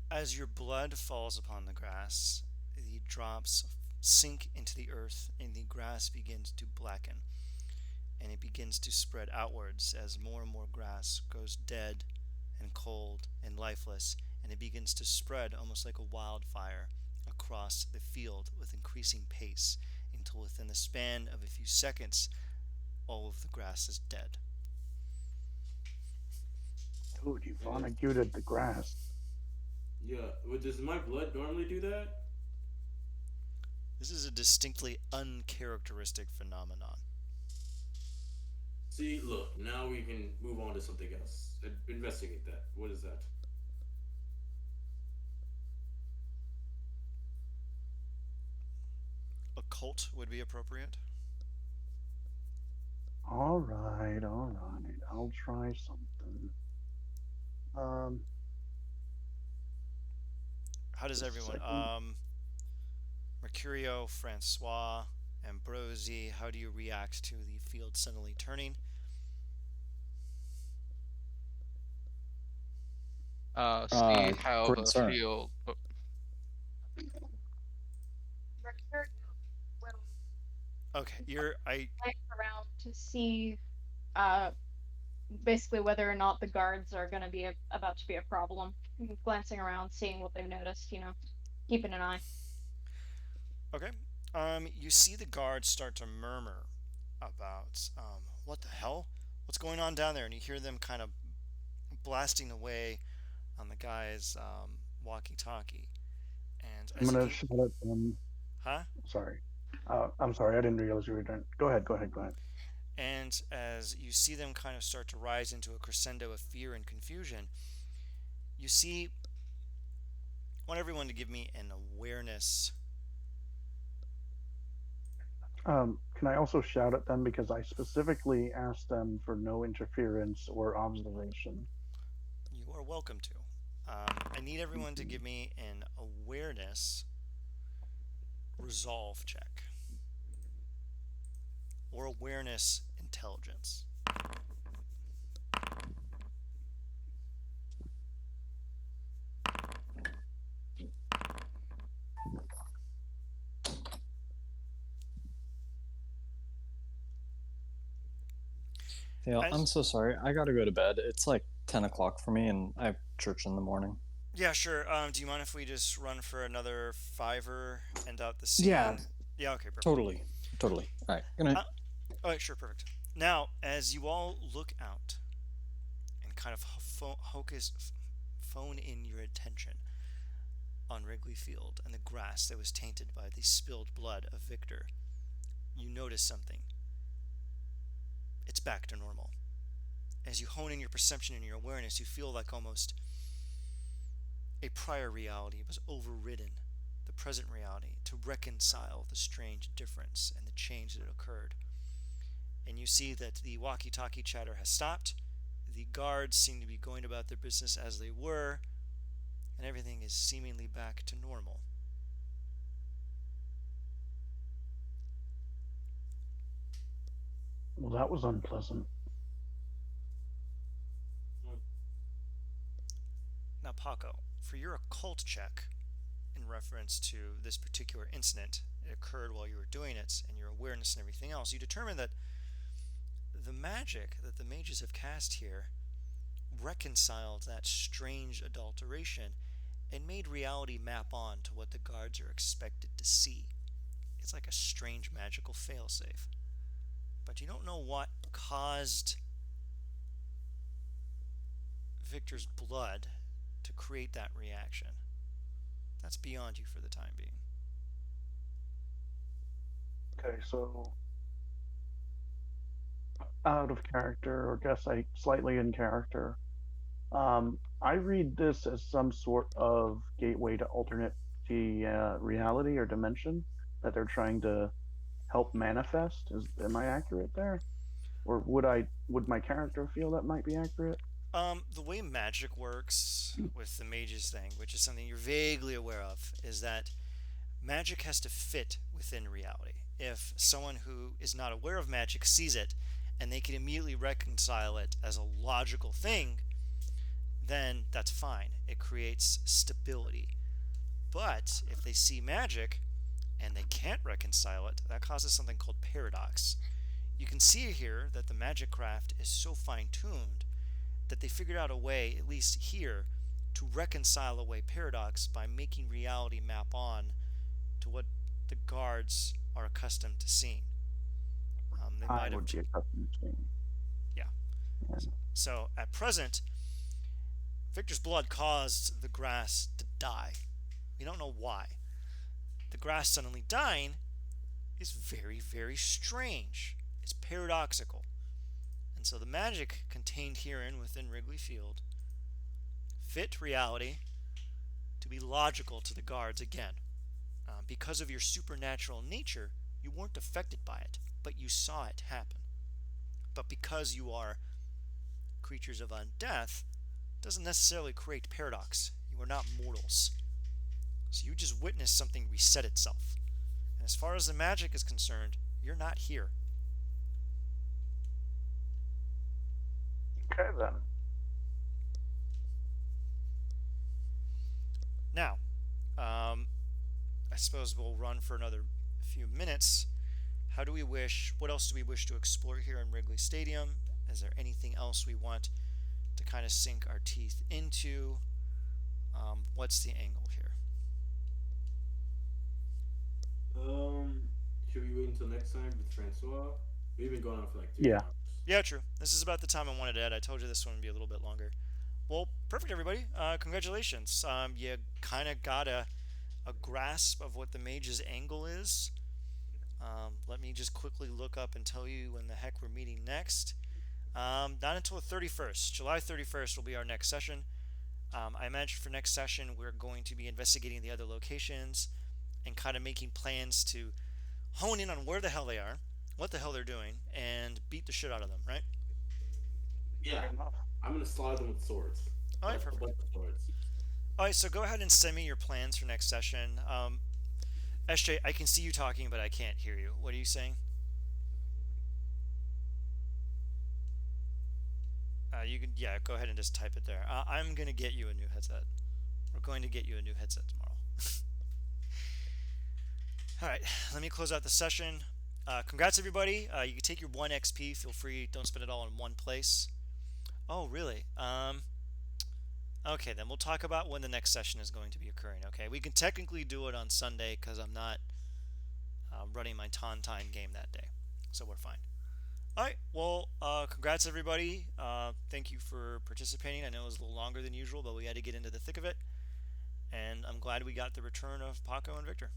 Speaker 1: As your blood falls upon the grass, the drops sink into the earth and the grass begins to blacken. And it begins to spread outwards as more and more grass grows dead and cold and lifeless, and it begins to spread almost like a wildfire across the field with increasing pace until within the span of a few seconds all of the grass is dead.
Speaker 7: Dude, you
Speaker 2: And then,
Speaker 7: vonneguted the grass.
Speaker 2: yeah, does my blood normally do that?
Speaker 1: This is a distinctly uncharacteristic phenomenon.
Speaker 2: See, look, now we can move on to something else. Investigate that. What is that?
Speaker 1: Occult would be appropriate.
Speaker 3: All right, all right. I'll try something. Um,
Speaker 1: How does
Speaker 3: just a
Speaker 1: everyone?
Speaker 3: second.
Speaker 1: Mercurio, Francois, Ambrosi, how do you react to the field suddenly turning?
Speaker 6: See how the
Speaker 9: Concern.
Speaker 6: field.
Speaker 8: Mercury will
Speaker 1: Okay, you're I
Speaker 8: glance around to see uh, basically whether or not the guards are going to be about to be a problem. Glancing around, seeing what they've noticed, keeping an eye.
Speaker 1: okay. You see the guards start to murmur about what the hell, what's going on down there, and you hear them kind of blasting away on the guy's walkie-talkie. And
Speaker 3: I'm
Speaker 1: as you
Speaker 3: gonna
Speaker 1: can,
Speaker 3: shout at them.
Speaker 1: huh?
Speaker 3: Sorry. I'm sorry. I didn't realize you were done. Go ahead. Go ahead. Go ahead.
Speaker 1: And as you see them kind of start to rise into a crescendo of fear and confusion, you see. I want everyone to give me an awareness.
Speaker 3: Can I also shout at them because I specifically asked them for no interference or observation?
Speaker 1: You are welcome to. I need
Speaker 3: Thank
Speaker 1: everyone to
Speaker 3: you.
Speaker 1: give me an awareness resolve check or awareness intelligence.
Speaker 9: Yeah, I'm
Speaker 1: As
Speaker 9: so sorry. I gotta go to bed. It's like 10 o'clock for me, and I have church in the morning.
Speaker 1: Yeah, sure. Do you mind if we just run for another fiver and out the
Speaker 9: Yeah,
Speaker 1: scene? Yeah, okay, perfect.
Speaker 9: totally. Totally. All right. Good night.
Speaker 1: Uh, all right, sure, perfect. Now, as you all look out and kind of phone in your attention on Wrigley Field and the grass that was tainted by the spilled blood of Victor, you notice something. It's back to normal. As you hone in your perception and your awareness, you feel like almost a prior reality was overridden the present reality to reconcile the strange difference and the change that had occurred. And you see that the walkie talkie chatter has stopped, the guards seem to be going about their business as they were, and everything is seemingly back to normal.
Speaker 3: Well, that was unpleasant.
Speaker 1: Now, Paco, for your occult check in reference to this particular incident, it occurred while you were doing it, and your awareness and everything else, you determine that the magic that the mages have cast here reconciled that strange adulteration and made reality map on to what the guards are expected to see. It's like a strange magical failsafe. But you don't know what caused Victor's blood to create that reaction. That's beyond you for the time being.
Speaker 3: Okay, so out of character, or guess I slightly in character. I read this as some sort of gateway to alternate reality or dimension that they're trying to help manifest. Am I accurate there, or would my character feel that might be accurate?
Speaker 1: The way magic works with the mages thing, which is something you're vaguely aware of, is that magic has to fit within reality. If someone who is not aware of magic sees it and they can immediately reconcile it as a logical thing, then that's fine. It creates stability. But if they see magic and they can't reconcile it, that causes something called paradox. You can see here that the magic craft is so fine tuned that they figured out a way, at least here, to reconcile away paradox by making reality map on to what the guards are accustomed to seeing. They
Speaker 3: I
Speaker 1: might have,
Speaker 3: would be accustomed to seeing.
Speaker 1: yeah.
Speaker 3: Yeah.
Speaker 1: So at present, Victor's blood caused the grass to die. We don't know why. The grass suddenly dying is very, very strange. It's paradoxical. And so the magic contained herein within Wrigley Field fit reality to be logical to the guards again. Because of your supernatural nature, you weren't affected by it, but you saw it happen. But because you are creatures of undeath, doesn't necessarily create paradox. You are not mortals. So you just witnessed something reset itself. And as far as the magic is concerned, you're not here.
Speaker 3: Okay, then.
Speaker 1: Now, I suppose we'll run for another few minutes. What else do we wish to explore here in Wrigley Stadium? Is there anything else we want to kind of sink our teeth into? What's the angle here?
Speaker 2: Should we wait until next time with Francois? We've been going on for like 3
Speaker 3: Yeah.
Speaker 2: hours.
Speaker 1: Yeah, true. This is about the time I wanted to end. I told you this one would be a little bit longer. Well, perfect, everybody. Congratulations. You kind of got a grasp of what the mage's angle is. Let me just quickly look up and tell you when the heck we're meeting next. Not until the 31st. July 31st will be our next session. I imagine for next session we're going to be investigating the other locations and kind of making plans to hone in on where the hell they are, what the hell they're doing, and beat the shit out of them, right?
Speaker 2: Yeah. I'm gonna slide them with swords.
Speaker 1: Alright,
Speaker 2: A
Speaker 1: perfect.
Speaker 2: bunch of swords.
Speaker 1: Alright, so go ahead and send me your plans for next session. SJ, I can see you talking, but I can't hear you. What are you saying? You can, yeah, go ahead and just type it there. I'm gonna get you a new headset. We're going to get you a new headset tomorrow. Alright, let me close out the session. Congrats, everybody. You can take your 1 XP. Feel free. Don't spend it all in one place. Oh, really? Okay, then we'll talk about when the next session is going to be occurring. Okay, we can technically do it on Sunday because I'm not running my Tontine game that day. So we're fine. Alright, well, congrats, everybody. Thank you for participating. I know it was a little longer than usual, but we had to get into the thick of it. And I'm glad we got the return of Paco and Victor.